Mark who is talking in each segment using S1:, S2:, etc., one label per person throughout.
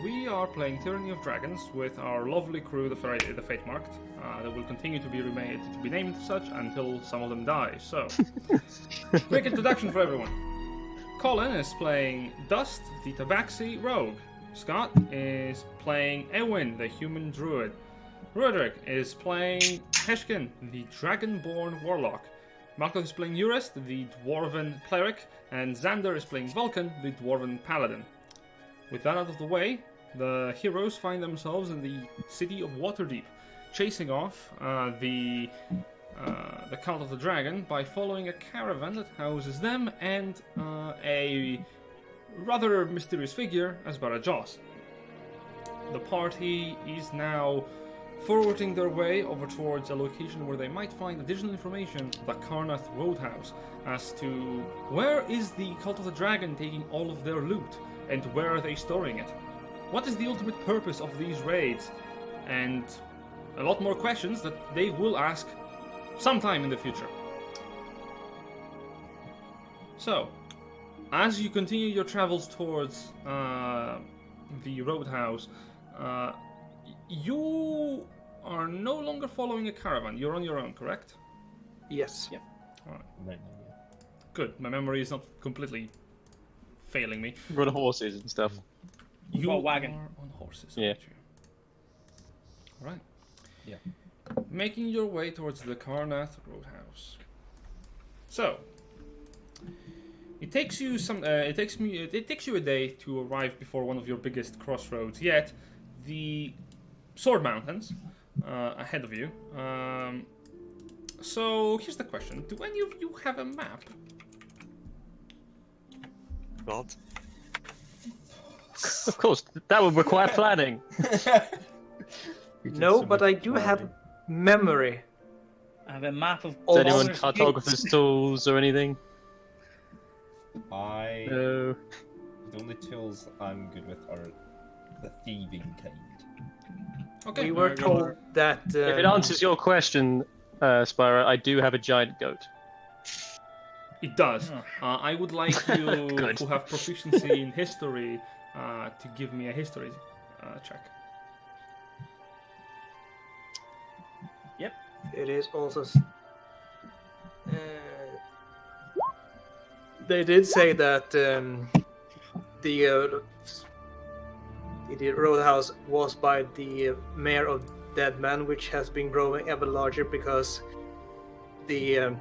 S1: we are playing Tyranny of Dragons with our lovely crew, the Fate Marked. That will continue to be named such until some of them die. So, quick introduction for everyone. Colin is playing Dust, the Tabaxi Rogue. Scott is playing Ewin, the Human Druid. Roderick is playing Heshkin, the Dragonborn Warlock. Marcus is playing Urest, the Dwarven Cleric, and Xander is playing Vulcan, the Dwarven Paladin. With that out of the way, the heroes find themselves in the city of Waterdeep, chasing off the Cult of the Dragon by following a caravan that houses them and a rather mysterious figure as Barajas. The party is now forwarding their way over towards a location where they might find additional information, the Carnath Roadhouse, as to where is the Cult of the Dragon taking all of their loot, and where are they storing it? What is the ultimate purpose of these raids? And a lot more questions that they will ask sometime in the future. So, as you continue your travels towards the Roadhouse, you are no longer following a caravan. You're on your own, correct?
S2: Yes.
S3: Yep.
S1: Alright.
S3: Right.
S1: Good. My memory is not completely failing me.
S4: Run horses and stuff.
S1: You
S3: Well, wagon.
S1: are on horses.
S4: Yeah.
S1: aren't you? Alright.
S3: Yeah.
S1: Making your way towards the Carnath Roadhouse. So, it takes you it takes you a day to arrive before one of your biggest crossroads yet, the Sword Mountains ahead of you. So here's the question: do any of you have a map?
S5: God.
S4: Of course, that would require planning.
S2: No, but I do have memory.
S3: I have a map of
S4: Does anyone
S3: Baldur's
S4: cartographer's
S3: Gate.
S4: tools or anything?
S5: The only tools I'm good with are the thieving kind.
S1: Okay.
S2: We were told that.
S4: If it answers your question, Spyro, I do have a giant goat.
S1: It does.
S3: Oh.
S1: I would like you
S4: Good.
S1: who have proficiency in history to give me a history check.
S2: It is also. They did say that the Roadhouse was by the mayor of Deadman, which has been growing ever larger because the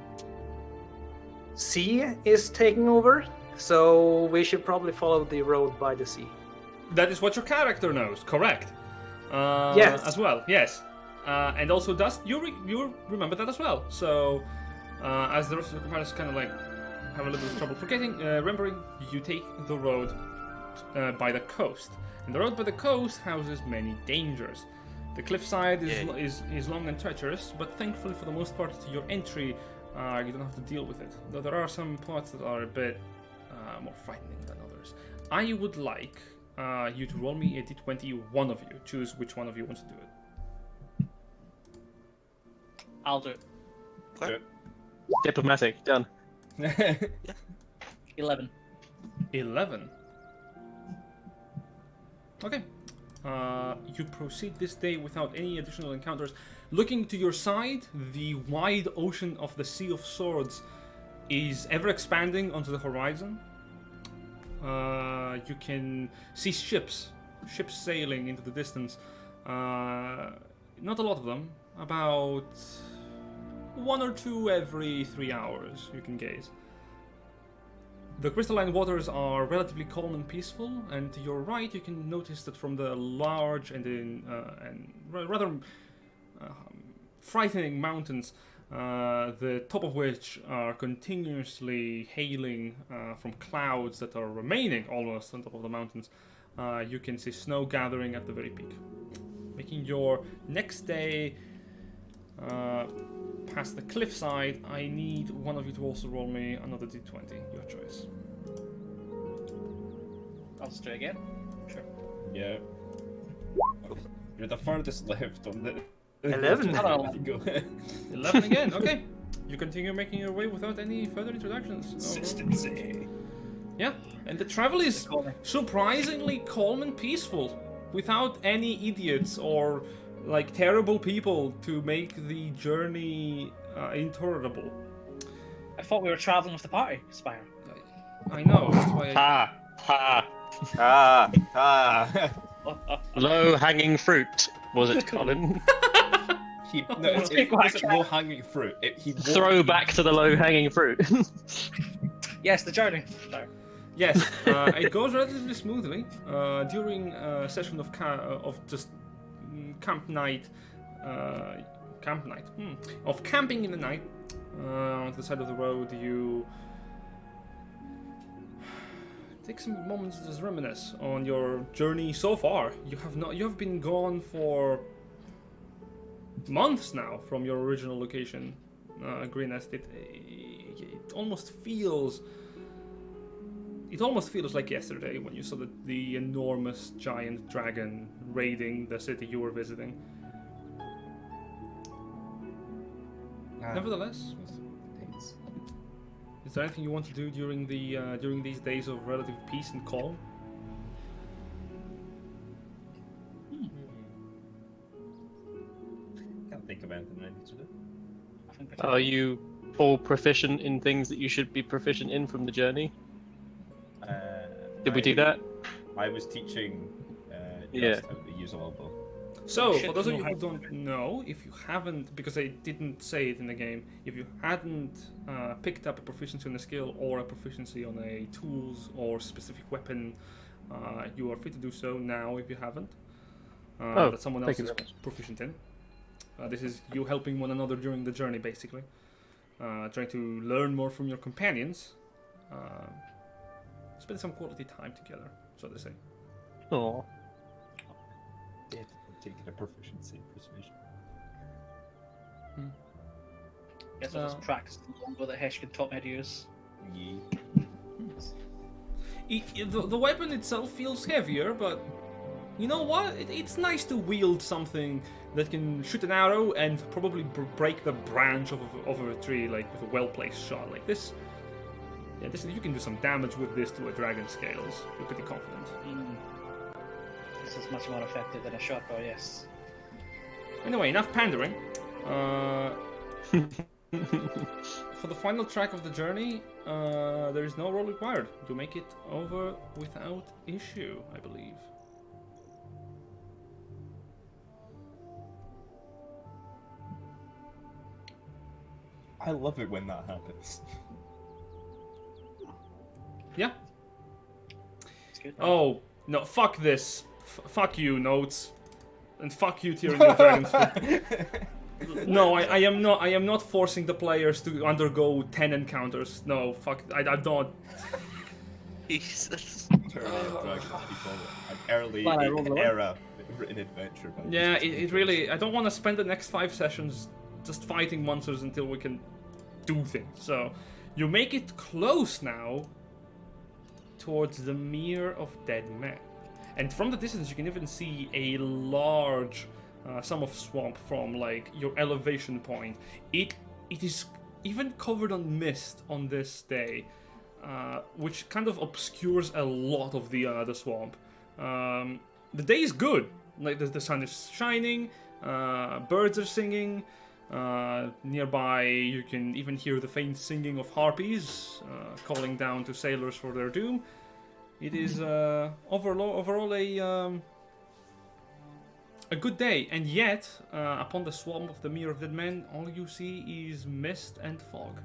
S2: sea is taking over. So we should probably follow the road by the sea.
S1: That is what your character knows, correct?
S2: Yes.
S1: As well, yes. And also Dust, you remember that as well. So, as the rest of the companions kind of like have a little bit of trouble forgetting, remembering, you take the road by the coast. And the road by the coast houses many dangers. The cliffside is long and treacherous, but thankfully for the most part to your entry, you don't have to deal with it. Though there are some parts that are a bit more frightening than others. I would like you to roll me a d20, one of you. Choose which one of you wants to do it.
S3: I'll do it.
S4: Diplomatic, done.
S3: 11.
S1: 11. Okay. You proceed this day without any additional encounters. Looking to your side, the wide ocean of the Sea of Swords is ever expanding onto the horizon. You can see ships sailing into the distance. Not a lot of them. About 1 or 2 every 3 hours you can gaze. The crystalline waters are relatively calm and peaceful, and to your right you can notice that from the large and rather frightening mountains, the top of which are continuously hailing from clouds that are remaining almost on top of the mountains, you can see snow gathering at the very peak. Making your next day past the cliffside, I need one of you to also roll me another d20, your choice.
S3: I'll just do it again. Sure.
S5: Yeah. You're the farthest left on the.
S2: 11.
S3: Hello.
S1: 11 again, okay. You continue making your way without any further introductions.
S5: Consistency.
S1: Yeah, and the travel is
S3: Call me.
S1: surprisingly calm and peaceful. without any idiots or like terrible people to make the journey intolerable.
S3: I thought we were traveling with the party, Spire.
S1: I know. That's why.
S4: Ha! Ha! Low hanging fruit, was it, Colin?
S5: It wasn't low hanging fruit.
S4: Throw back to the low hanging fruit.
S3: Yes, the journey. Sorry.
S1: Yes, it goes relatively smoothly. During a session of of camping in the night on the side of the road, you take some moments to just reminisce on your journey so far. You have been gone for months now from your original location, Green Estate. It almost feels like yesterday when you saw the enormous giant dragon raiding the city you were visiting. Nevertheless, is there anything you want to do during these days of relative peace and calm?
S5: Can't think of anything I need to do.
S3: I think
S4: Are you all proficient in things that you should be proficient in from the journey? Did we do that?
S5: I was teaching
S4: Yeah.
S5: how to use a longbow.
S1: So,
S3: Shit,
S1: for those of
S3: no
S1: you who
S3: hype.
S1: don't know, if you haven't, because I didn't say it in the game, if you hadn't picked up a proficiency on a skill or a proficiency on a tools or specific weapon, you are free to do so now if you haven't. That someone else
S4: thank you
S1: is
S4: very much.
S1: proficient in. This is you helping one another during the journey, basically. Trying to learn more from your companions. Spend some quality time together, so they say.
S4: Aw.
S5: Taking a proficiency in persuasion.
S3: Guess I'll just practice the longbow that Hesh can taught me how to use.
S5: Yeah.
S1: The weapon itself feels heavier, but you know what? It's nice to wield something that can shoot an arrow and probably break the branch of a tree, like with a well-placed shot like this. Yeah, you can do some damage with this to a dragon scales. You're pretty confident.
S3: This is much more effective than a shotbow, yes.
S1: Anyway, enough pandering. For the final track of the journey, there is no roll required. You make it over without issue, I believe.
S5: I love it when that happens.
S1: Yeah.
S3: It's good.
S1: Oh, no, fuck this. Fuck you, Notes. And fuck you, Tyranny of Dragons. No, I am not forcing the players to undergo 10 encounters. No, fuck, I don't.
S6: Jesus.
S5: Tyranny of Dragons, you call it. An early
S3: Well, I rolled low.
S5: era written adventure. by
S1: Yeah,
S5: Wizards of
S1: it
S5: the
S1: really, I don't want to spend the next 5 sessions just fighting monsters until we can do things. So, you make it close now towards the Mere of Dead Men. And from the distance, you can even see a large sum of swamp from like your elevation point. It is even covered on mist on this day, which kind of obscures a lot of the swamp. The day is good. Like the sun is shining, birds are singing. Nearby, you can even hear the faint singing of harpies calling down to sailors for their doom. It is overall a good day, and yet upon the swamp of the Mere of Dead Men, all you see is mist and fog.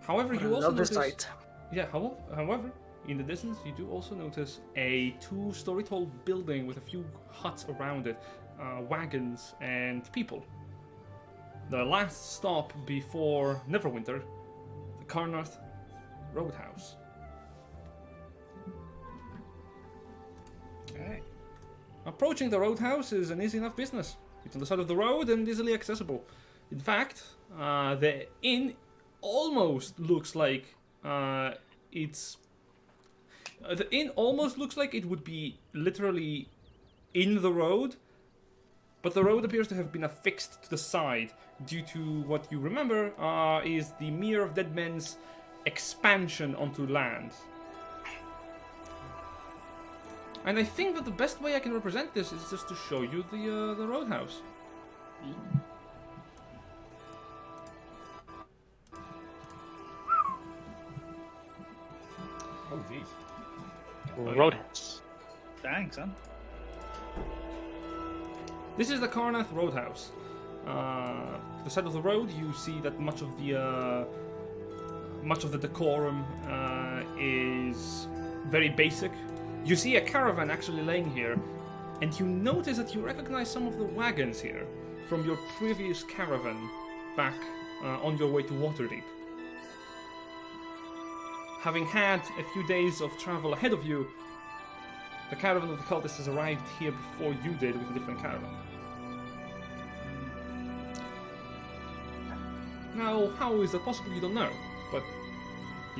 S1: However, you also
S2: Another
S1: notice,
S2: sight.
S1: yeah. However, in the distance, you do also notice a 2-story tall building with a few huts around it, wagons and people. The last stop before Neverwinter, the Carnath Roadhouse.
S3: Alright.
S1: Approaching the Roadhouse is an easy enough business. It's on the side of the road and easily accessible. In fact, the inn almost looks like it's. The inn almost looks like it would be literally in the road, but the road appears to have been affixed to the side due to what you remember is the Mere of Dead Men's expansion onto land. And I think that the best way I can represent this is just to show you the Roadhouse.
S5: Oh, jeez.
S4: Roadhouse.
S3: Dang, son.
S1: This is the Carnath Roadhouse. To the side of the road, you see that much of the decorum is very basic. You see a caravan actually laying here, and you notice that you recognize some of the wagons here from your previous caravan back on your way to Waterdeep. Having had a few days of travel ahead of you, the caravan of the cultists has arrived here before you did with a different caravan. Now, how is that possible? You don't know, but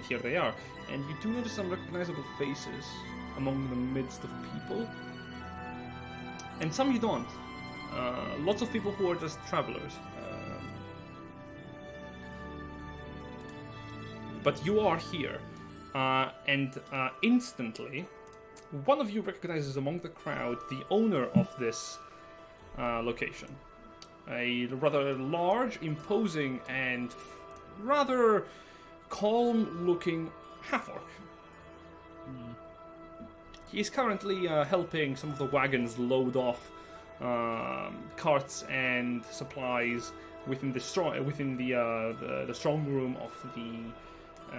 S1: here they are. And you do notice some recognizable faces among the midst of people. And some you don't. Lots of people who are just travelers. But you are here. And instantly, one of you recognizes among the crowd the owner of this location. A rather large, imposing, and rather calm-looking half-orc. He is currently helping some of the wagons load off carts and supplies within the strong room of the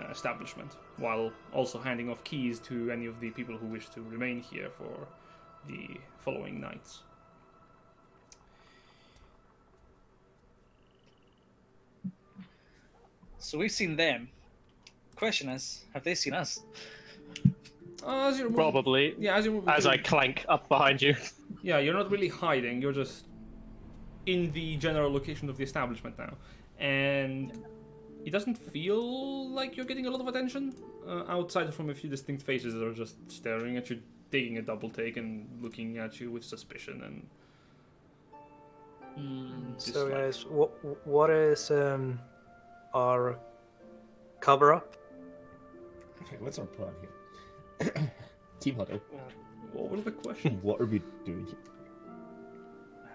S1: establishment, while also handing off keys to any of the people who wish to remain here for the following nights.
S3: So we've seen them. Question is, have they seen us?
S1: As you're moving,
S4: Probably.
S1: yeah, as you're moving
S4: As
S1: through-
S4: I clank up behind you.
S1: Yeah, you're not really hiding. You're just in the general location of the establishment now, and it doesn't feel like you're getting a lot of attention outside from a few distinct faces that are just staring at you, taking a double take, and looking at you with suspicion and.
S2: So
S1: dislike.
S2: guys, what is our cover up?
S5: Okay, what's our plan here? Team huddle.
S1: What was the question?
S5: What are we doing here?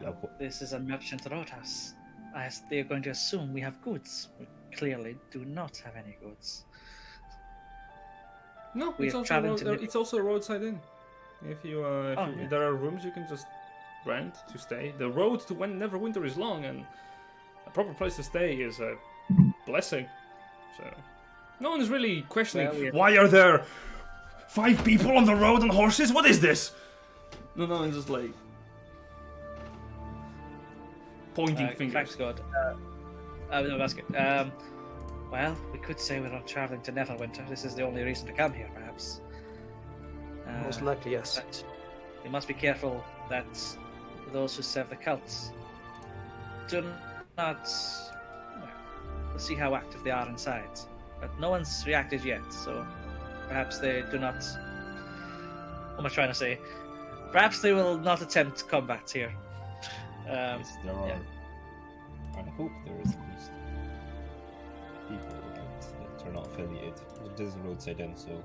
S5: Yeah, what?
S3: This is a merchant roadhouse. As they're going to assume we have goods. We clearly do not have any goods.
S1: No,
S3: We
S1: it's
S3: are
S1: also,
S3: traveling to
S1: it's also a roadside inn. If you,
S3: Yeah.
S1: there are rooms you can just rent to stay. The road to Neverwinter is long, and a proper place to stay is a blessing. So, no one is really questioning.
S3: Well,
S1: Why are there 5 people on the road on horses? What is this? No, one's just like pointing fingers.
S3: Thanks God. No, that's good. Well, we could say we're not traveling to Neverwinter. This is the only reason to come here, perhaps.
S2: Most likely, yes.
S3: But we must be careful that those who serve the cults do not. Well, we'll see how active they are inside. But no one's reacted yet, so perhaps they do not. What am I trying to say? Perhaps they will not attempt combat here.
S5: Yes, there are.
S3: yeah.
S5: I hope there is at least people that are not affiliated. It is a roadside inn, so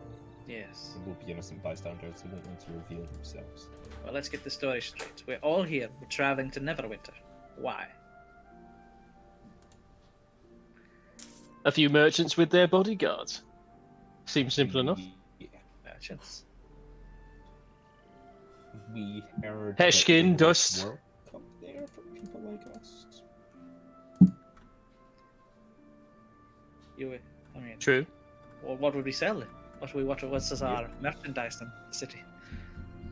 S3: Yes.
S5: there will be innocent bystanders who won't want to reveal themselves.
S3: Well, let's get the story straight. We're all here. We're traveling to Neverwinter. Why?
S4: A few merchants with their bodyguards. Seems simple enough.
S5: Yeah.
S3: Merchants.
S5: We heard
S4: Heshkin,
S5: that there was
S4: dust.
S5: work up there for people like us.
S3: I mean,
S4: True.
S3: well, what would we sell then? What's our merchandise in the city?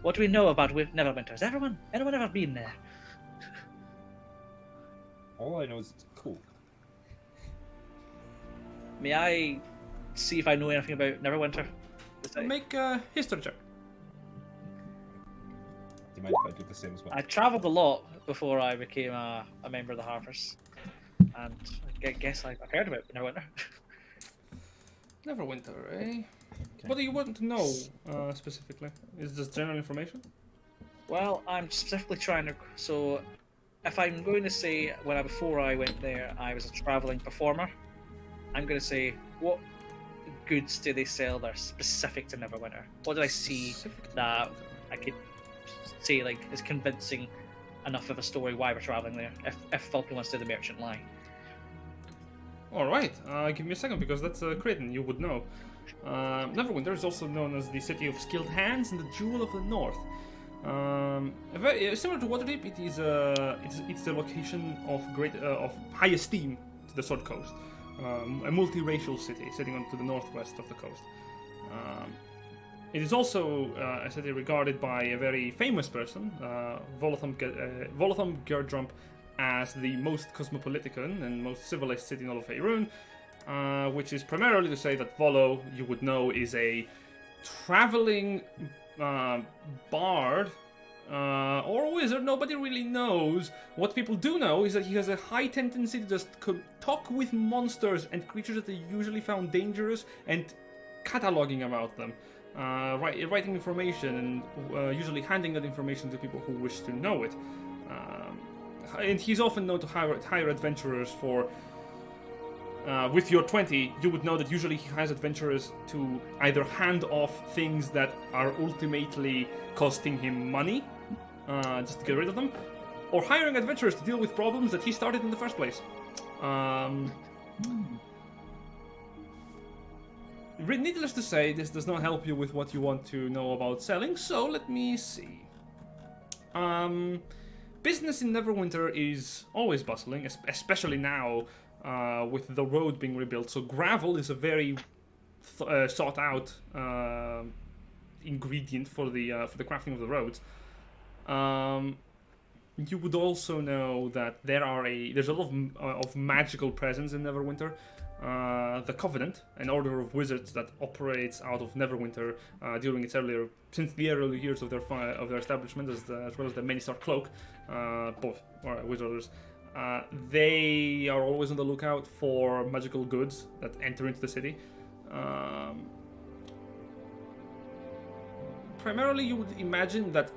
S3: What do we know about Neverwinter? Has anyone ever been there?
S5: All I know is it's cool.
S3: May I see if I know anything about Neverwinter?
S1: Make a history check.
S5: Do you mind if I do the same as well?
S3: I travelled a lot before I became a member of the Harpers, and I guess I heard about Neverwinter.
S1: Neverwinter, eh? What do you want to know specifically? Is this general information?
S3: Well, I'm specifically trying to. So, if I'm going to say before I went there, I was a traveling performer. I'm going to say what goods do they sell that are specific to Neverwinter? What did I see
S1: Specific to
S3: that I could say like is convincing enough of a story why we're traveling there. If Falcon wants to do the merchant lie.
S1: All right, give me a second because that's Creighton. You would know. Neverwinter is also known as the city of skilled hands and the jewel of the north. Similar to Waterdeep, it's the location of high esteem to the Sword Coast, a multiracial city sitting on to the northwest of the coast. It is also a city regarded by a very famous person, Volotham Gerdrump, as the most cosmopolitan and most civilized city in all of Faerun, which is primarily to say that Volo, you would know, is a traveling bard or wizard. Nobody really knows. What people do know is that he has a high tendency to just talk with monsters and creatures that are usually found dangerous and cataloging about them, writing information and usually handing that information to people who wish to know it. And he's often known to hire adventurers for. With your 20, you would know that usually he hires adventurers to either hand off things that are ultimately costing him money, just to get rid of them, or hiring adventurers to deal with problems that he started in the first place. Needless to say, this does not help you with what you want to know about selling, so let me see. Business in Neverwinter is always bustling, especially now with the road being rebuilt. So gravel is a very sought out ingredient for the crafting of the roads. You would also know that there's a lot of magical presence in Neverwinter. The Covenant, an order of wizards that operates out of Neverwinter since the early years of their establishment, as well as the Many-Star Cloak, both wizards. They are always on the lookout for magical goods that enter into the city. Primarily, you would imagine that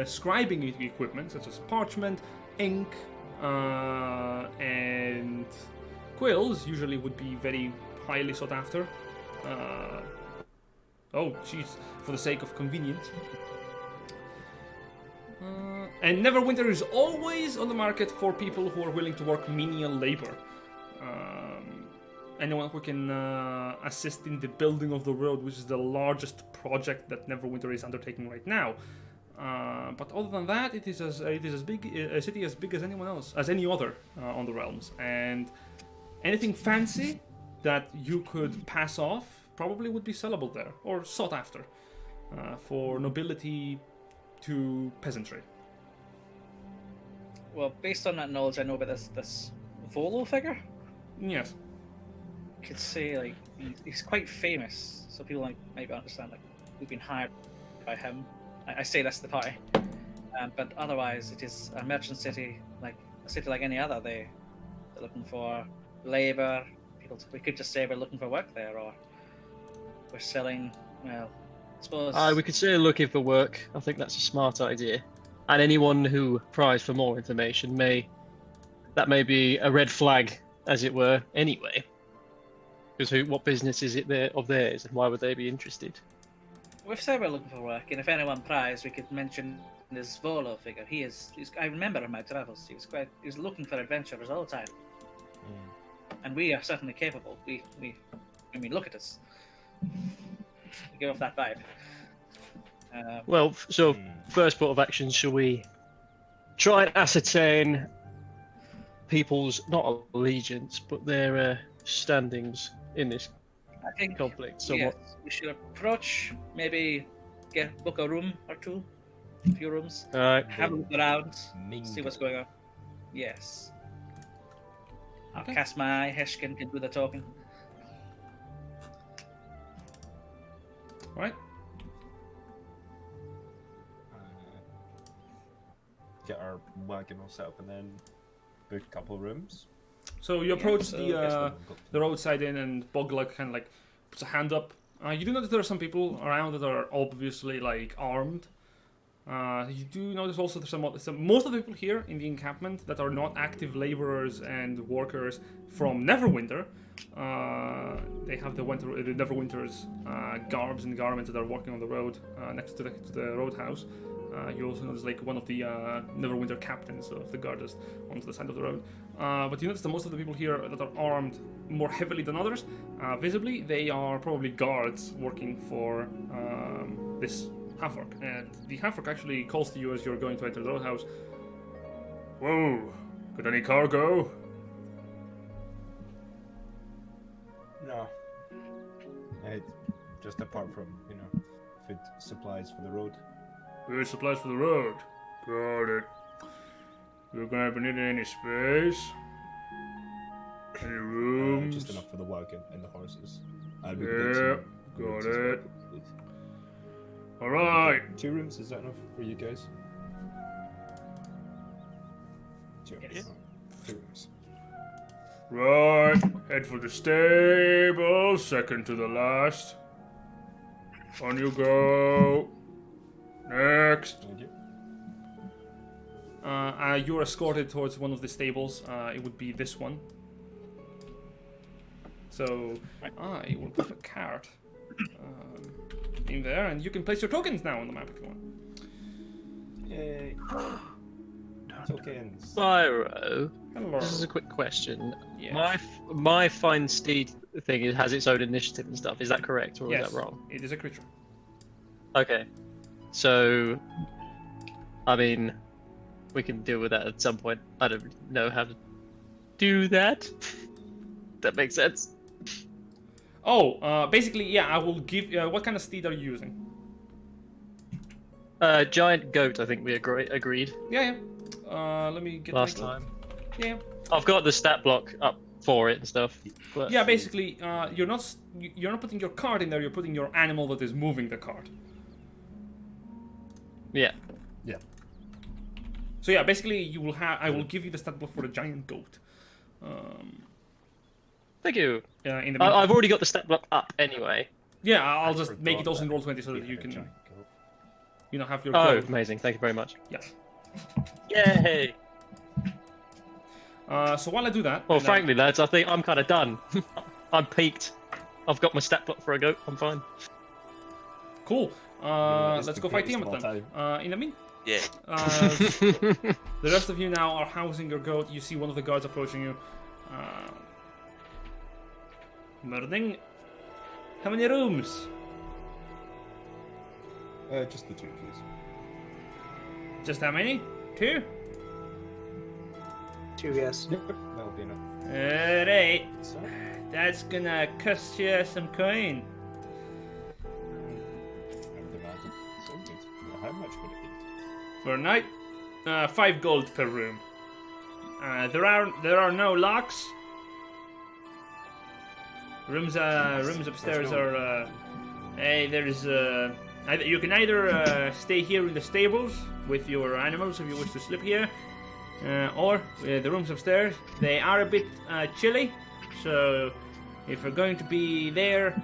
S1: scribing equipment, such as parchment, ink, and quills, usually would be very highly sought after. For the sake of convenience. And Neverwinter is always on the market for people who are willing to work menial labor. Anyone who can assist in the building of the road, which is the largest project that Neverwinter is undertaking right now. But other than that, it is as big a city as big as any other on the realms. And anything fancy that you could pass off probably would be sellable there or sought after for nobility to peasantry.
S3: Well, based on that knowledge, I know about this Volo figure.
S1: Yes.
S3: I could say like he's quite famous, so people might maybe understand like we've been hired by him. I say that's the party, but otherwise it is a merchant city, like a city like any other. They're looking for labor. We could just say we're looking for work there, or we're selling. Well, I suppose.
S4: We could say looking for work. I think that's a smart idea. And anyone who pries for more information may be a red flag, as it were, anyway. Because what business is it of theirs, and why would they be interested?
S3: We've said we're looking for work, and if anyone pries, we could mention this Volo figure. I remember in my travels, he was looking for adventurers all the time. And we are certainly capable. Look at us. We give off that vibe.
S4: First point of action, shall we try and ascertain people's, not allegiance, but their standings in this conflict?
S3: Yes, we should approach, maybe book a room or two, a few rooms, have a look around, see what's going on. Yes. I'll cast my eye, Heshkin can do the talking.
S1: Right.
S5: Get our wagon all set up and then book a couple of rooms.
S1: So you approach the roadside inn, and Boglag kind of puts a hand up. You do notice there are some people around that are obviously armed. You do notice also most of the people here in the encampment that are not active laborers and workers from Neverwinter. They have the Neverwinter's garbs and garments that are walking on the road next to the Roadhouse. You also notice like one of the Neverwinter captains of the guards onto the side of the road. But you notice that most of the people here that are armed more heavily than others, visibly, they are probably guards working for this half-orc. And the half-orc actually calls to you as you're going to enter the Roadhouse. Whoa, got any cargo?
S5: No. Just apart from, food supplies for the road.
S1: Food supplies for the road. Got it. You're gonna be needing any space? Any rooms?
S5: Just enough for the wagon and the horses.
S1: Yeah, got it. Alright.
S5: 2 rooms, is that enough for you guys? 2 rooms.
S3: Yes.
S5: 2 rooms.
S1: Right, head for the stable, second to the last. On you go. Next.
S5: Thank you.
S1: You're escorted towards one of the stables. It would be this one. So I will put a cart in there, and you can place your tokens now on the map if you want.
S5: Yay. Tokens.
S4: Spyro,
S1: Hello.
S4: this is a quick question.
S1: Yeah.
S4: My Find Steed thing has its own initiative and stuff. Is that correct, or
S1: Yes,
S4: is that wrong?
S1: it is a creature.
S4: Okay. So, I mean, we can deal with that at some point. I don't know how to do that. That makes sense.
S1: Oh, basically, yeah, I will give... what kind of steed are you using?
S4: Giant goat, I think we agreed
S1: Yeah. Let me get
S4: last
S1: my
S4: time.
S1: Yeah.
S4: I've got the stat block up for it and stuff. But...
S1: Yeah, basically, you're not putting your cart in there. You're putting your animal that is moving the cart.
S4: Yeah.
S5: Yeah.
S1: So yeah, basically, you will have. I will give you the stat block for the giant goat.
S4: Thank you.
S1: In the
S4: I've already got the stat block up anyway.
S1: yeah, I'll just make it
S5: forgot
S1: also in
S5: that.
S1: roll 20 so that you
S5: Yeah,
S1: can,
S5: giant goat.
S1: have your.
S4: Oh,
S1: goat.
S4: amazing! Thank you very much.
S1: Yeah.
S4: Yay!
S1: So while I do that.
S4: Well,
S1: and,
S4: frankly, lads, I think I'm kind of done. I'm peaked. I've got my stat block for a goat. I'm fine.
S1: Cool.
S5: It's
S1: Let's
S5: the
S1: go fight
S5: greatest
S1: Tiamat
S5: of all
S1: then. In the mean.
S6: Yeah.
S1: The rest of you now are housing your goat. You see one of the guards approaching you. Morning. How many rooms?
S5: Just the 2, please.
S1: Just how many? 2?
S2: 2, yes.
S5: Yep, that'll be enough.
S1: Alright.
S5: So,
S1: That's gonna cost you some coin.
S5: I would imagine. So good. How much would it be?
S1: For a night, 5 gold per room. There are no locks. Rooms upstairs are. There's you can either stay here in the stables with your animals if you wish to sleep here, or the rooms upstairs. They are a bit chilly, so if you're going to be there,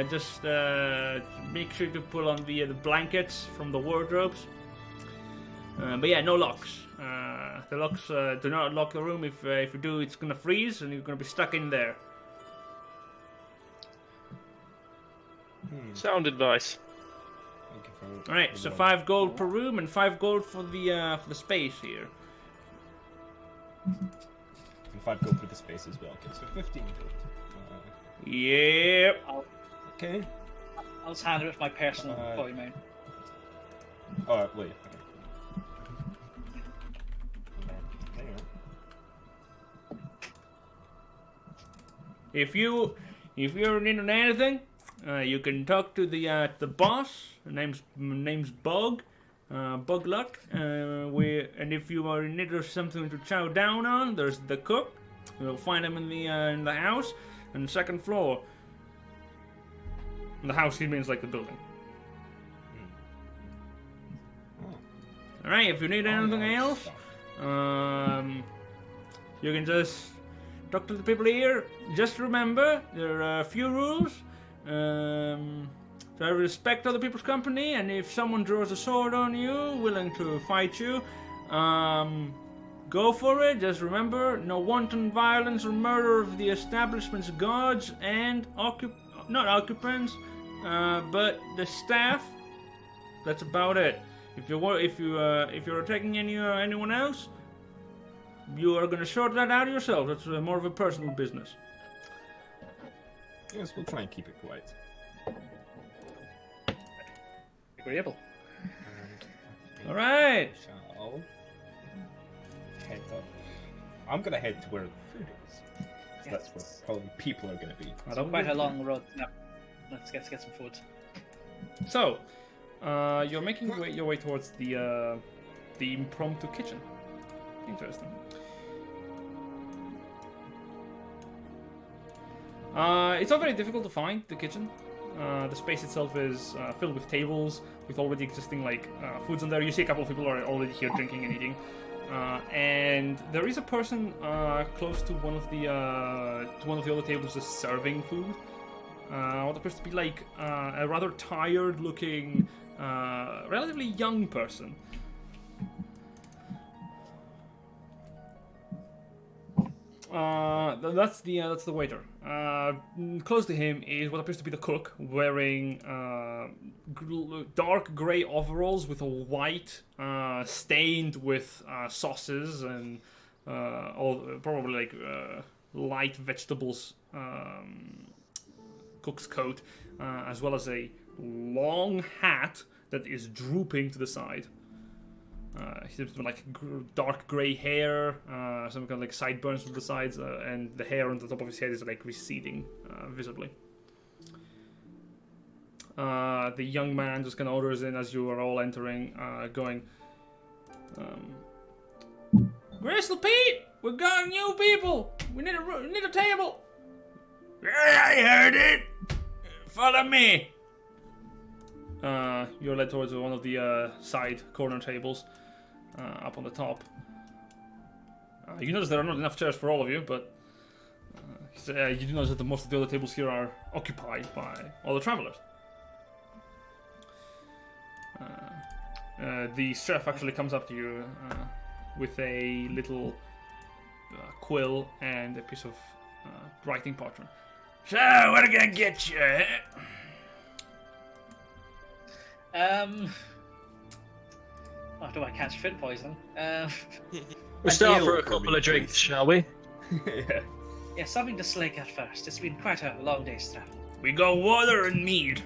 S1: just make sure to pull on the blankets from the wardrobes. But yeah, no locks. The locks do not lock the room. If you do, it's gonna freeze and you're gonna be stuck in there.
S4: Sound advice.
S5: Thank you for.
S1: All right,
S5: for
S1: so
S5: the-
S1: 5 gold per room and 5 gold for the space here.
S5: And 5 gold for the space as well. Okay, so 15 gold.
S1: Yep.
S5: Okay.
S3: I'll just hand it with my personal body mount.
S5: Oh, wait. Hang on.
S1: If you're needing anything, you can talk to the boss. Name's Bug, Bug Luck. And if you are in need of something to chow down on, there's the cook. You'll find him in the house on the 2nd floor. The house, he means like the building. All right. If you need anything else, you can just talk to the people here. Just remember, there are a few rules. So I respect other people's company, and if someone draws a sword on you, willing to fight you, go for it. Just remember, no wanton violence or murder of the establishment's guards and not occupants, but the staff. That's about it. If you're attacking anyone else, you are gonna sort that out yourself. That's more of a personal business.
S5: Yes, we'll try and keep it quiet.
S3: Agreeable.
S1: All right.
S5: Shall head up. I'm gonna head to where the food is. So that's where probably people are gonna be.
S3: Quite a long road. No. Let's get some food.
S1: So, you're making your way towards the impromptu kitchen. Interesting. It's not very difficult to find the kitchen. The space itself is filled with tables with already existing foods on there. You see a couple of people are already here drinking and eating, and there is a person close to one of the other tables just serving food. What appears to be a rather tired-looking, relatively young person. That's the waiter. Close to him is what appears to be the cook, wearing dark grey overalls with a white stained with sauces and probably light vegetables cook's coat, as well as a long hat that is drooping to the side. He seems to have dark grey hair, some kind of sideburns from the sides, and the hair on the top of his head is receding visibly. The young man just kind of orders in as you are all entering, going, Crystal Pete, we're got new people. We need a table. Yeah, I heard it. Follow me. You're led towards one of the side corner tables. Up on the top. You notice there are not enough chairs for all of you, but you do notice that most of the other tables here are occupied by all the travelers. The chef actually comes up to you with a little quill and a piece of writing parchment. So, what are gonna get you?
S3: Oh, do I catch food poison?
S4: We'll start for a couple of drinks, shall we?
S3: Yeah, something to slake at first. It's been quite a long day's travel.
S1: We got water and mead.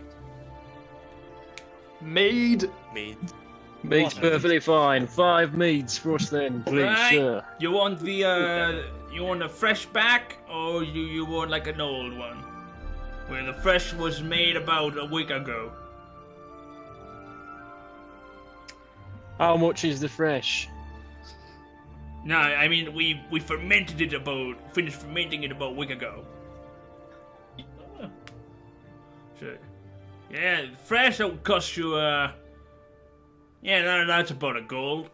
S6: Mead.
S4: Mead's perfectly fine. 5 meads for us then, please,
S1: Right.
S4: sir.
S1: You want you want a fresh back, or you want an old one? Where the fresh was made about a week ago.
S4: How much is the fresh?
S1: No, I mean we fermented it finished fermenting it about a week ago. So, yeah, fresh that would cost you that's about a gold.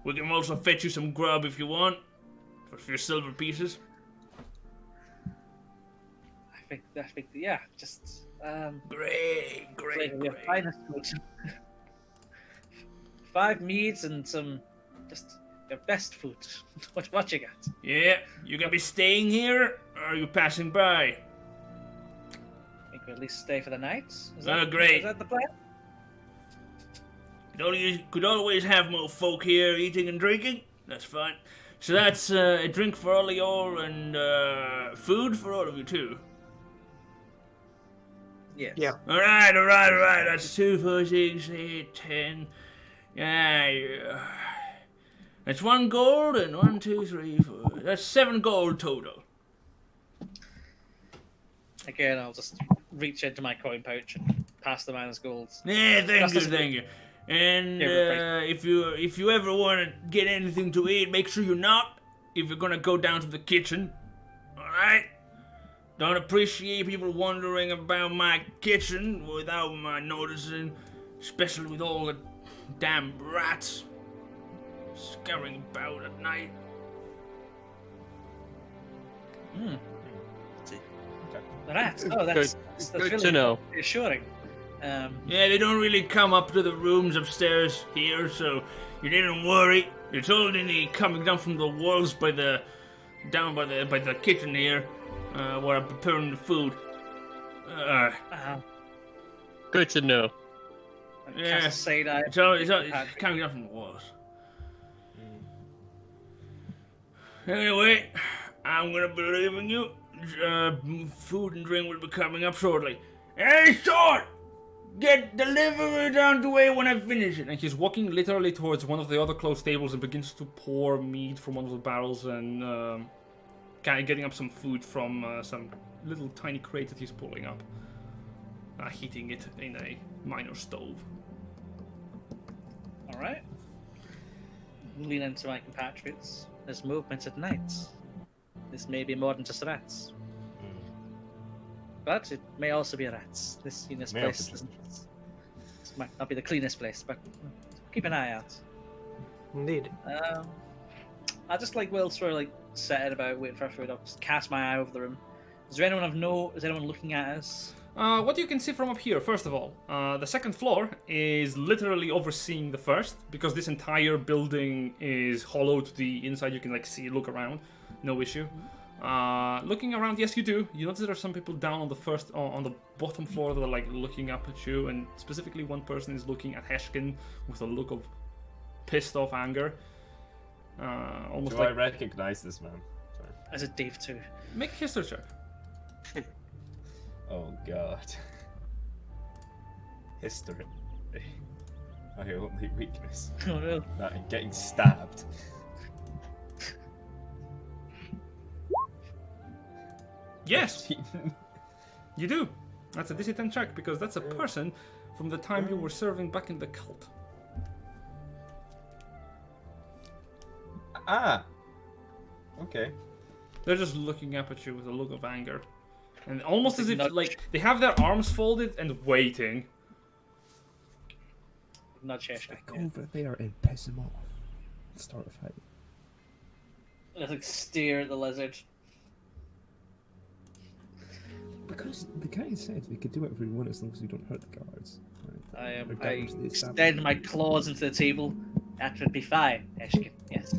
S1: We can also fetch you some grub if you want, for a few silver pieces.
S3: I think, yeah, just
S1: Great.
S3: your finest food. 5 meads and some, just your best food. What you got?
S1: Yeah, you gonna be staying here, or are you passing by?
S3: I think we'll at least stay for the night.
S1: Great.
S3: Is that the plan?
S1: Could always have more folk here eating and drinking. That's fine. So that's a drink for all of y'all and food for all of you too.
S3: Yes.
S2: Yeah.
S1: All right. That's 2, 4, 6, 8, 10. Yeah. That's 1 gold and 1, 2, 3, 4. That's 7 gold total.
S3: Again, I'll just reach into my coin pouch and pass the man's golds.
S1: Yeah, thank you. And if you ever want to get anything to eat, make sure you knock if you're gonna go down to the kitchen. All right. Don't appreciate people wandering about my kitchen without my noticing, especially with all the damn rats scurrying about at night.
S3: The rats. Oh, that's
S4: Good
S3: really
S4: to know.
S3: reassuring.
S1: Yeah, they don't really come up to the rooms upstairs here, so you needn't worry. It's only coming down from the walls by the kitchen here, where I'm preparing the food.
S4: Good to know.
S1: Yeah,
S3: Cast a side eye.
S1: it's coming down from the walls. Anyway, I'm gonna be leaving you. Food and drink will be coming up shortly. Hey, short! Get delivery down the way when I finish it. And he's walking literally towards one of the other closed tables and begins to pour meat from one of the barrels and kind of getting up some food from some little tiny crate that he's pulling up. Heating it in a minor stove.
S3: Alright. Lean into my compatriots. There's movement at night. This may be more than just rats. But it may also be rats. This place this might not be the cleanest place, but keep an eye out.
S2: Indeed.
S3: I just Will sort of set about waiting for our food. I'll just cast my eye over the room. Is there anyone Is anyone looking at us?
S1: What you can see from up here, first of all, the second floor is literally overseeing the first, because this entire building is hollow to the inside. You can look around, no issue. Looking around, yes, you do. You notice there are some people down on the bottom floor that are looking up at you, and specifically one person is looking at Heshkin with a look of pissed off anger. Almost
S5: Do I recognize this man? Sorry.
S3: As a Dave too.
S1: Make a history check.
S5: Oh god. History. My only weakness.
S3: Oh no.
S5: That and getting stabbed.
S1: Yes,
S5: 15.
S1: you do. That's a DC 10 check, because that's a person from the time you were serving back in the cult.
S5: Ah! Okay.
S1: They're just looking up at you with a look of anger. And almost as if,
S3: Nudge.
S1: they have their arms folded and waiting.
S3: Not Cheshire.
S5: Go over there and piss him off. Start a fight.
S3: Just stare at the lizard.
S5: Because the guy said we could do whatever we want as long as we don't hurt the guards. Right?
S3: I
S5: Regardless of the
S3: extend my claws into the table. That would be fine, Eshkin. Yes.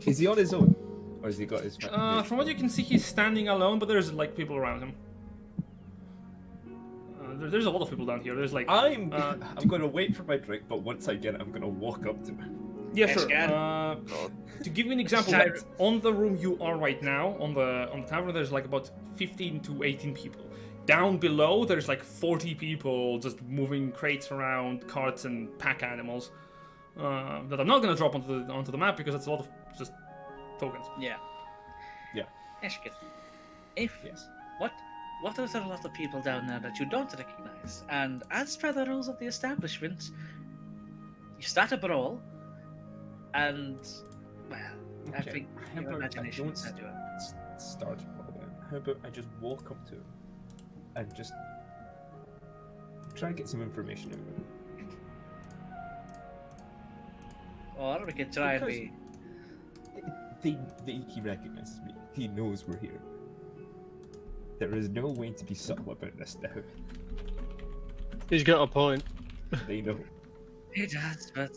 S5: Is he on his own? Or has he got his
S1: From what you can see, he's standing alone, but there's people around him. There's a lot of people down here. There's
S5: I'm going to wait for my drink, but once I get it, I'm going to walk up to him.
S1: Yeah,
S3: Yes,
S1: sure.
S3: Gad.
S1: To give you an example, on the room you are right now, on the tavern, there's about 15 to 18 people. Down below, there's 40 people just moving crates around, carts and pack animals. That I'm not gonna drop onto the map because it's a lot of just tokens.
S3: Yeah.
S5: Yeah.
S3: Eshkin. If
S5: Yes.
S3: what are there a lot of people down there that you don't recognize? And as per the rules of the establishment, you start a brawl, and well, I
S5: Okay.
S3: think
S5: How
S3: your
S5: about
S3: imagination
S5: I
S3: will set you up.
S5: don't start a problem? How about I just walk up to him and just try and get some information out of him?
S3: Or we could try and be.
S5: He recognizes me. He knows we're here. There is no way to be subtle about this now.
S4: He's got a point.
S5: They know.
S3: He does, but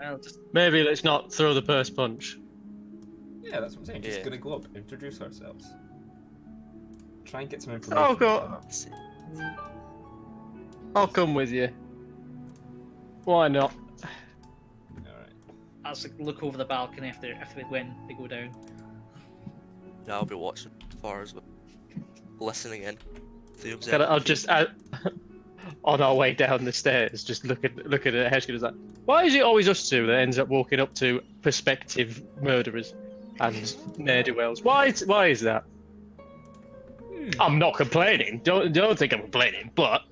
S3: I'll just.
S4: Maybe let's not throw the first punch.
S5: Yeah, that's what I'm saying. Just
S6: Yeah.
S5: gonna go up, introduce ourselves, try and get some information.
S4: Oh god, I'll come with you. Why not?
S5: Alright.
S3: I'll just look over the balcony when they go down.
S6: Yeah, I'll be watching far as well. Listening in. The
S4: I'll just on our way down the stairs, just look at Heshkin as that. Why is it always us two that ends up walking up to prospective murderers and ne'er-do-wells? Why is that? I'm not complaining. Don't think I'm complaining, but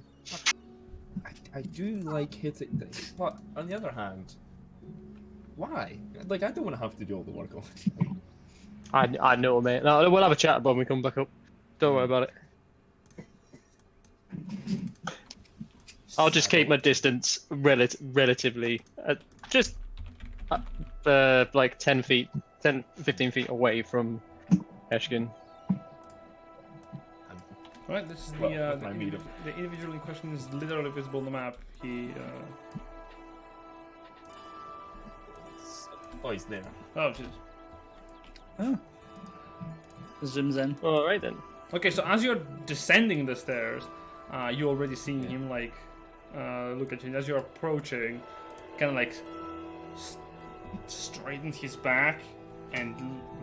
S5: I do like hitting this, but on the other hand, why? I don't want to have to do all the work all the time.
S4: I know, mate. No, we'll have a chat when we come back up. Don't worry about it. I'll just keep my distance relatively, just 10 feet, 15 feet away from Heshkin.
S1: Right, this is
S5: Well,
S1: the
S5: with my meter.
S1: the individual in question is literally visible on the map. He
S5: Oh, he's there.
S1: oh jeez.
S3: Oh. Zooms in.
S4: All right then.
S1: Okay, so as you're descending the stairs, you already see him like look at you. As you're approaching, kind of like straightens his back and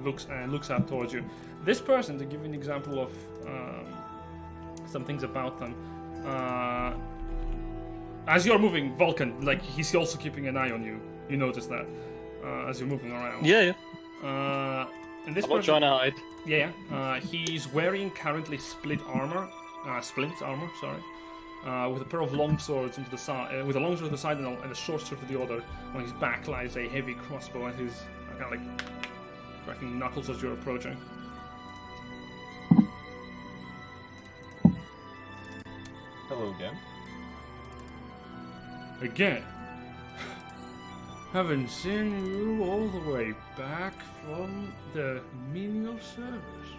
S1: looks up towards you. This person, to give you an example of some things about them, as you're moving, Vulcan, like he's also keeping an eye on you. You notice that as you're moving around.
S4: Yeah.
S1: And this
S4: I'm not
S1: person,
S4: trying to hide.
S1: yeah. He's wearing currently splint armor, sorry, with a pair of long swords into the side, with a long sword to the side and a short sword to the other. On his back lies a heavy crossbow, and he's kind of like cracking knuckles as you're approaching.
S5: Hello again.
S1: Again, haven't seen you all the way back from the menial service.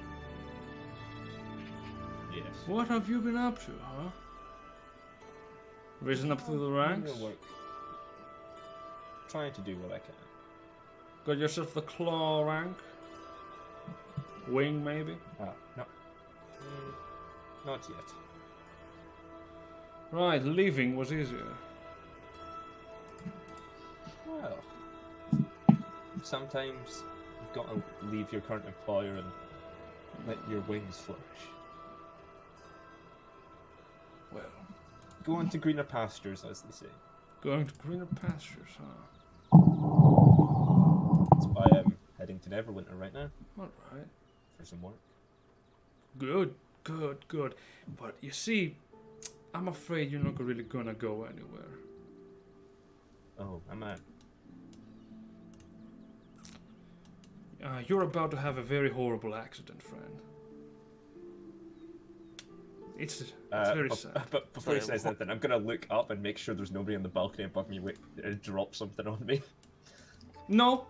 S5: Yes.
S1: What have you been up to, huh? Risen up through the ranks?
S5: Your work. Trying to do what I can.
S1: Got yourself the claw rank? Wing, maybe?
S5: No. Not yet.
S1: Right, leaving was easier.
S5: Well, sometimes you've got to leave your current employer and let your wings flourish.
S1: Well,
S5: Go on to greener pastures, as they say.
S1: going to greener pastures, huh?
S5: That's why I'm heading to Neverwinter right now
S1: Alright.
S5: for some work.
S1: Good. But you see, I'm afraid you're not really gonna go anywhere.
S5: Oh, I'm out.
S1: You're about to have a very horrible accident, friend. It's very sad.
S5: But before he says anything, I'm gonna look up and make sure there's nobody on the balcony above me. Wait, drop something on me.
S1: No.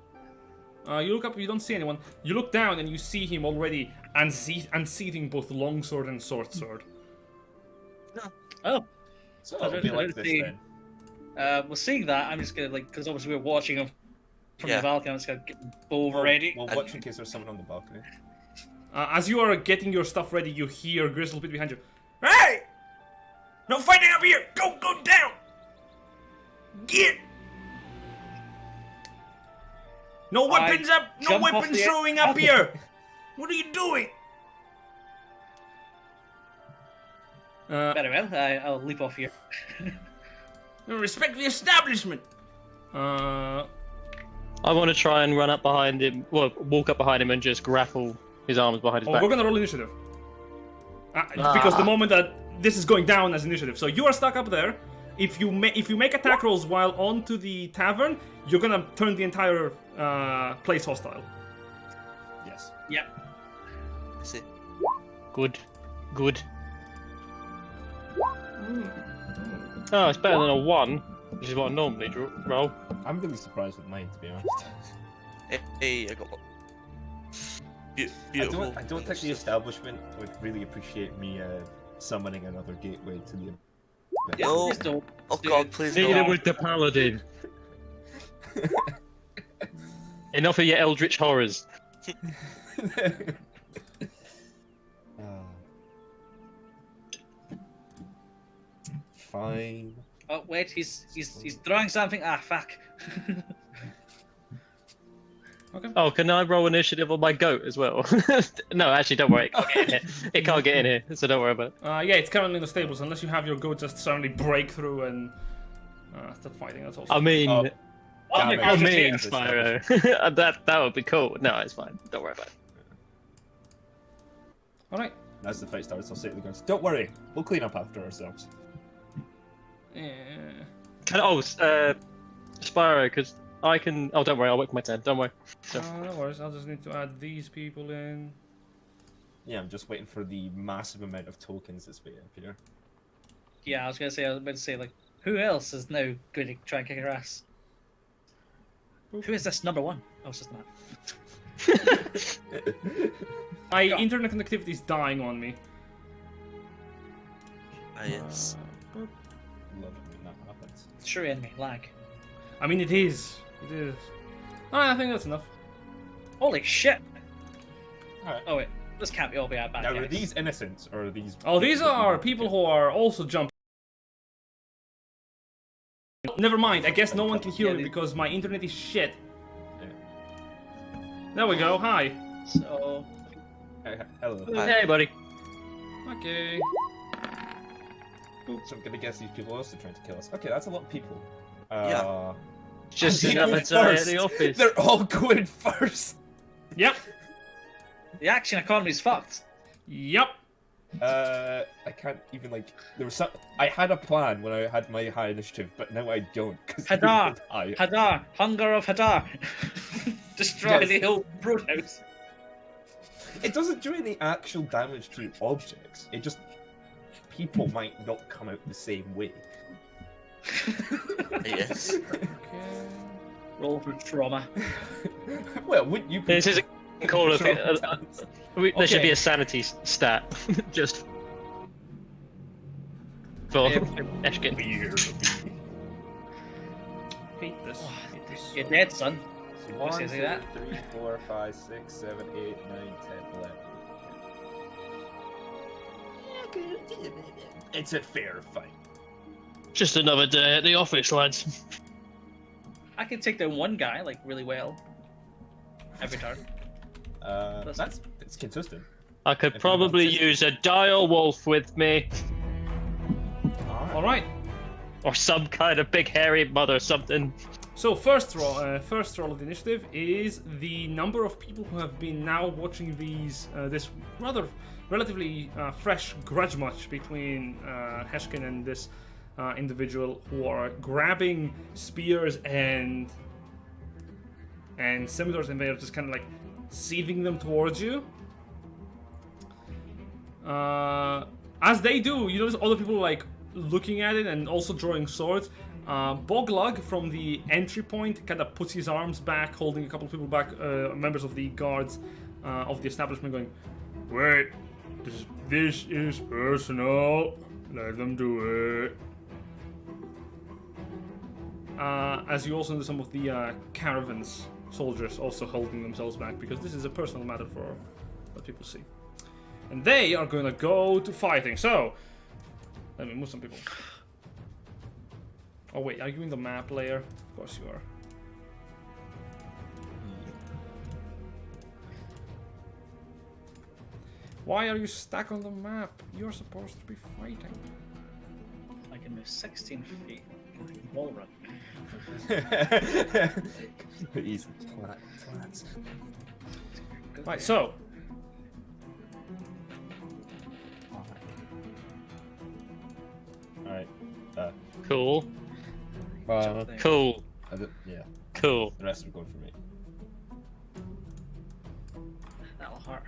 S1: You look up, you don't see anyone. You look down and you see him already unseating both longsword and short sword.
S3: Oh.
S5: So
S3: I
S5: it'll
S3: don't
S5: be
S3: know,
S5: like
S3: let's
S5: this
S3: see.
S5: then.
S3: Well, seeing that, I'm just gonna because obviously we're watching him from
S6: Yeah.
S3: the balcony. I'm just gonna get bow ready.
S5: We'll watch in case there's someone on the balcony.
S1: As you are getting your stuff ready, you hear Grizzlebit behind you. Hey! No fighting up here! Go down! Get! No weapons up! No
S3: jump off
S1: weapons
S3: the-
S1: throwing up here! What are you doing?
S3: Very well. I'll leap off here.
S1: Respect the establishment!
S4: I want to try and run up behind him, well, walk up behind him and just grapple his arms behind his
S1: Oh,
S4: back.
S1: we're gonna roll initiative. Because the moment that this is going down as initiative. So you are stuck up there. If you make attack rolls while onto the tavern, you're gonna turn the entire place hostile.
S5: Yes.
S3: Yeah.
S6: I see.
S4: Good. Oh, it's better than a 1, which is what I normally roll.
S5: I'm really surprised with mine, to be honest.
S6: Hey, I got one. Beautiful.
S5: I don't think the establishment would really appreciate me summoning another gateway to the.
S3: Yeah,
S6: No.
S3: please don't.
S6: Oh god, please
S4: Neither
S6: no.
S4: would the paladin. Enough of your eldritch horrors.
S5: Fine.
S3: Oh wait, he's throwing something. Ah, fuck.
S4: Oh, can I roll initiative on my goat as well? No, actually, don't worry. It can't get in here. It can't get in here, so don't worry about it.
S1: Yeah, it's currently in the stables. Unless you have your goat just suddenly break through and start fighting. That's also.
S4: I mean,
S5: Oh, damn it.
S4: I mean,
S5: It's
S4: Spyro. that would be cool. No, it's fine. Don't worry about it.
S1: All right.
S5: As the fight starts, I'll say to the guards, "Don't worry, we'll clean up after ourselves."
S4: Spyro, because I can. Oh, don't worry. I'll wait for my turn. Don't worry.
S1: No worries. I'll just need to add these people in.
S5: Yeah, I'm just waiting for the massive amount of tokens that's waiting up here.
S3: Yeah, I was about to say like, who else is now going to try and kick her ass? Who is this number one? Oh, it's just Matt.
S1: My internet connectivity is dying on me.
S6: Yes.
S5: Love when that happens.
S3: Sure, enemy lag.
S1: I mean, it is. It is. Alright, I think that's enough.
S3: Holy shit!
S5: Alright.
S3: Oh wait, this can't be all be bad
S5: Now,
S3: guys.
S5: are these innocents or are these?
S1: Oh, these are people who are also jumping. Never mind, I guess no one can hear
S3: Yeah,
S1: me
S3: they-
S1: because my internet is shit.
S5: Yeah.
S1: There we go, hi.
S3: So
S5: Hello.
S4: Hey, buddy.
S1: Okay.
S5: So I'm gonna guess these people are also trying to kill us. Okay, that's a lot of people.
S6: Yeah.
S4: Just
S5: They
S4: another
S5: go
S4: day at
S5: first.
S4: the office.
S5: They're all going first.
S1: Yep.
S3: the action economy's fucked.
S1: Yep.
S5: I can't even like. There was some. I had a plan when I had my high initiative, but now I don't.
S3: Hadar! Hadar! Hunger of Hadar! Destroy
S5: Yes.
S3: the whole Roadhouse.
S5: It doesn't do any actual damage to objects. It just people might not come out the same way.
S6: Yes.
S1: Okay.
S3: Roll for trauma.
S5: Well, wouldn't you?
S4: This is a call of. There should be
S1: Okay.
S4: a sanity stat. Just. For Eshkin.
S1: Hate this. Hate this.
S3: You're dead, son.
S5: So
S3: What's
S5: 1,
S3: it,
S5: 2,
S3: say that?
S5: 3, 4, 5, 6, 7, 8, 9, 10, 11. It's a fair fight.
S4: Just another day at the office, lads.
S3: I can take down one guy like really well. Every turn.
S5: It's consistent.
S4: I could
S5: If
S4: probably
S5: you want
S4: use a dire wolf with me,
S1: Alright.
S4: or some kind of big hairy mother something.
S1: So first roll of the initiative is the number of people who have been now watching this rather relatively fresh grudge match between Heshkin and this individual who are grabbing spears and scimitars, and they are just kind of like seething them towards you. As they do, you notice other people like looking at it and also drawing swords. Boglug from the entry point kind of puts his arms back, holding a couple of people back, members of the guards of the establishment, going, "Wait, this is personal. Let them do it." As you also know some of the caravans soldiers also holding themselves back because this is a personal matter for what people see. And they are going to go to fighting. So, let me move some people. Oh wait, are you in the map layer? Of course you are. Why are you stuck on the map? You're supposed to be fighting.
S3: I can move 16 feet. I can wall run.
S5: He's plants.
S1: Right, so.
S5: Alright.
S4: Cool.
S3: Something.
S4: Cool.
S5: Yeah.
S4: Cool.
S5: The rest are going for me.
S3: That'll hurt.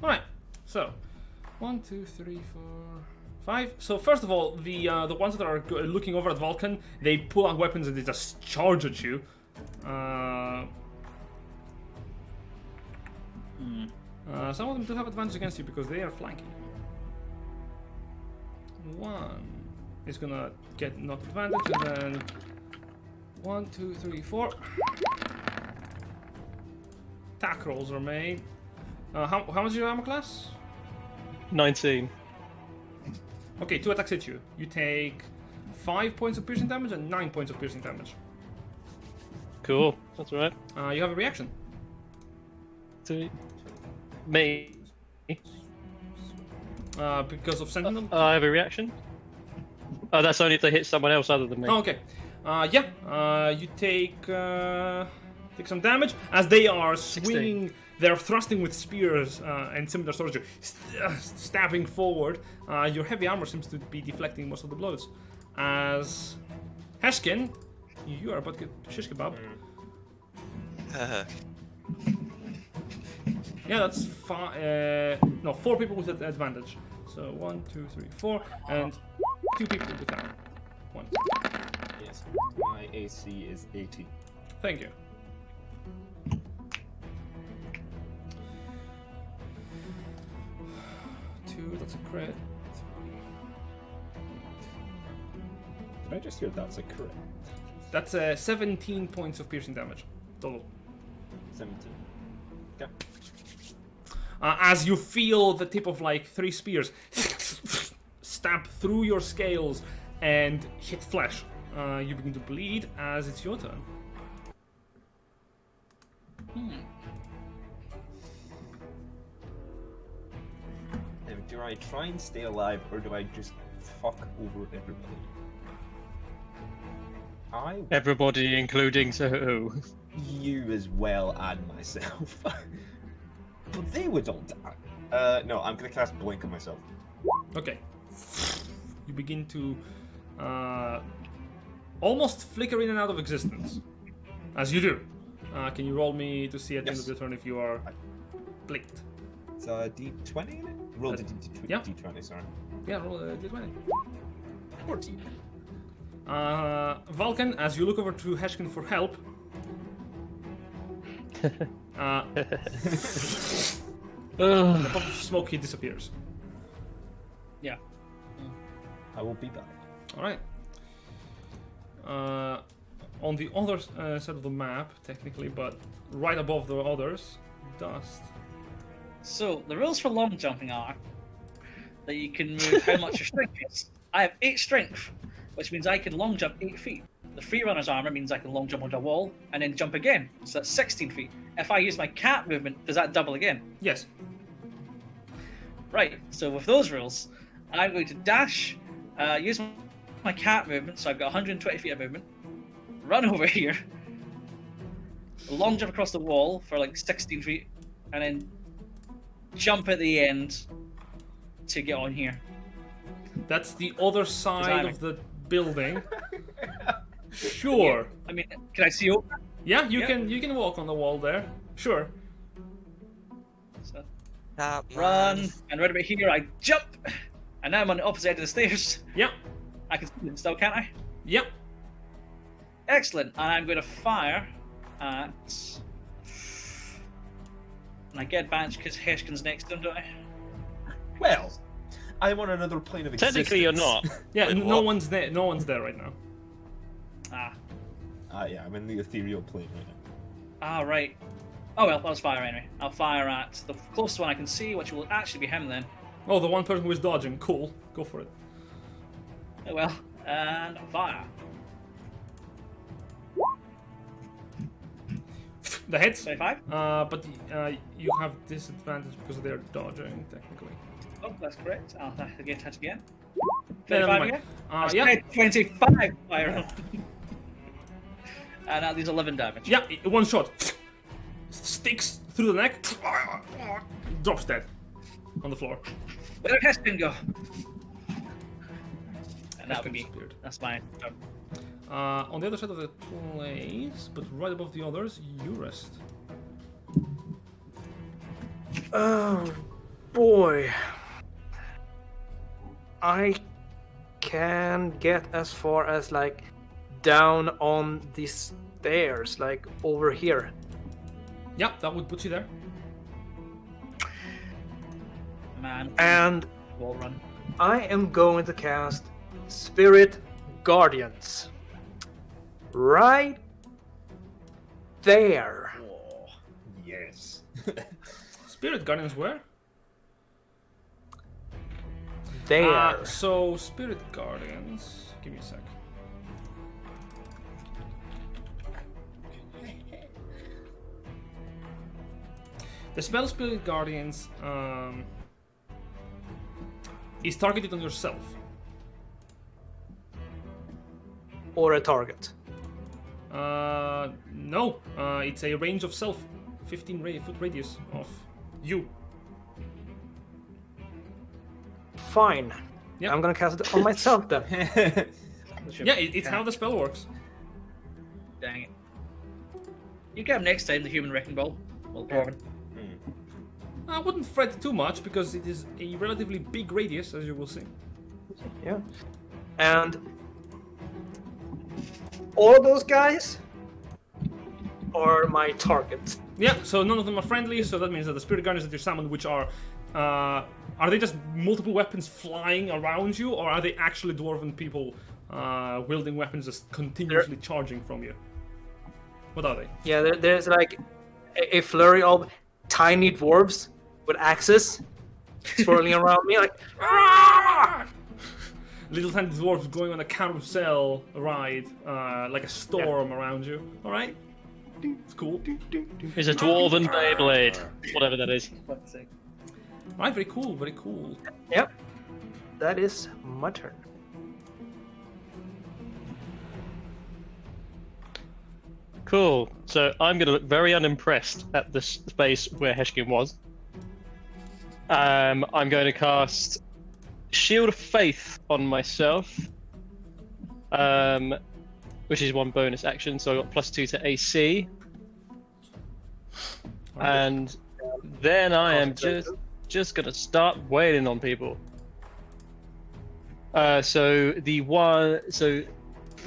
S1: Alright, so 1, 2, 3, 4, 5. So first of all, the ones that are looking over at Vulcan, they pull out weapons and they just charge at you. Some of them do have advantage against you because they are flanking. One is gonna get not advantage, and then 1, 2, 3, 4. Attack rolls are made. How much is your armor class?
S4: 19.
S1: Okay, 2 attacks hit you. You take 5 points of piercing damage and 9 points of piercing damage.
S4: Cool. That's right.
S1: You have a reaction.
S4: Me.
S1: Because of Sentinel.
S4: I have a reaction. Oh, that's only if they hit someone else other than me.
S1: Oh, okay. You take some damage as they are
S4: 16.
S1: swinging. They're thrusting with spears and scimitar swords, stabbing forward. Your heavy armor seems to be deflecting most of the blows. As Heshkin, you are about to get shish kebab. Yeah, that's 4 people with advantage. So 1, 2, 3, 4, and 2 people with that. 1, 2.
S5: Yes. My AC is 80.
S1: Thank you. Two, that's a crit.
S5: Did I just hear that's a crit?
S1: That's 17 points of piercing damage total.
S5: 17. Okay.
S1: As you feel the tip of like 3 spears stab through your scales and hit flesh, you begin to bleed as it's your turn.
S5: Now, do I try and stay alive, or do I just fuck over everybody?
S4: Everybody, including who?
S5: You as well, and myself. But they would all die. No, I'm gonna cast Blink on myself.
S1: Okay. You begin to almost flicker in and out of existence. As you do. Can you roll me to see at the end of
S5: Yes.
S1: the turn if you are blinked?
S5: It's a D20 in it? Roll the D20,
S1: yeah.
S5: D20, sorry.
S1: Yeah, roll a d20.
S5: 14.
S1: Vulcan, as you look over to Heshkin for help, the puff of smoke, he disappears.
S3: Yeah.
S5: I will be back.
S1: Alright. On the other side of the map, technically, but right above the others, dust.
S3: So, the rules for long jumping are that you can move how much your strength is. I have 8 strength, which means I can long jump 8 feet. The free runner's armor means I can long jump onto a wall and then jump again, so that's 16 feet. If I use my cat movement, does that double again?
S1: Yes.
S3: Right, so with those rules, I'm going to dash, use my cat movement, so I've got 120 feet of movement, run over here, long jump across the wall for like 16 feet, and then jump at the end to get on here.
S1: That's the other side of the building. Sure.
S3: I mean, can I see over?
S1: Yeah, you can walk on the wall there. Sure.
S3: So,
S6: That
S3: run,
S6: man.
S3: and right about here I jump, and now I'm on the opposite end of the stairs.
S1: Yeah.
S3: I can see them still, can't I?
S1: Yeah.
S3: Excellent, and I'm going to fire at... And I get advantage because Heshkin's next to him, don't I?
S5: Well, I'm on another plane of existence.
S4: Technically, you're not.
S1: Yeah,
S6: Wait,
S1: no
S6: what?
S1: one's there. No one's there right now.
S5: Yeah, I'm in the ethereal plane right now.
S3: Right. Oh well, that was fire anyway. I'll fire at the closest one I can see, which will actually be him then.
S1: Oh, the one person who is dodging. Cool. Go for it.
S3: Oh well, and fire.
S1: The hits.
S3: 25?
S1: But you have disadvantage because they're dodging, technically.
S3: Oh, that's correct. I'll get touch again.
S1: Yeah,
S3: 25
S1: never
S3: again?
S1: mind.
S3: I
S1: Yeah.
S3: said 25 fire. And that leaves 11 damage.
S1: Yeah, one shot. Sticks through the neck. Drops dead on the floor.
S3: Where did Heston go? And that would be.
S1: Disappeared.
S3: That's mine.
S1: On the other side of the place, but right above the others, you rest.
S2: Oh boy. I can get as far as like down on the stairs, like over here.
S1: Yeah, that would put you there.
S3: Man.
S2: And
S3: Wall run.
S2: I am going to cast Spirit Guardians. Right there.
S5: Yes.
S1: Spirit Guardians where?
S2: There.
S1: So, Spirit Guardians... Give me a sec. The spell Spirit Guardians is targeted on yourself.
S2: Or a target.
S1: No. It's a range of self. 15-foot radius of you.
S2: Fine.
S1: Yeah.
S2: I'm gonna cast it on myself then.
S1: Yeah, it's how the spell works.
S3: Dang it. You get him next time, the human wrecking ball. Well, Dwarven.
S1: I wouldn't fret too much because it is a relatively big radius, as you will see.
S2: Yeah. And all those guys are my target.
S1: Yeah, so none of them are friendly, so that means that the spirit guardians that you summoned, which are they just multiple weapons flying around you, or are they actually dwarven people wielding weapons just continuously charging from you? What are they?
S2: Yeah, there's like a flurry of tiny dwarves with axes swirling around me, like.
S1: Little tiny dwarves going on a carousel ride, like a storm around you. All right, it's cool.
S4: It's a dwarven Beyblade, whatever that is.
S1: All right, very cool, very cool.
S2: Yep, that is my turn.
S4: Cool. So I'm going to look very unimpressed at the space where Heshkin was. I'm going to cast Shield of Faith on myself, which is one bonus action. So I got +2 to AC, and then I am just going to start wailing on people. So we'll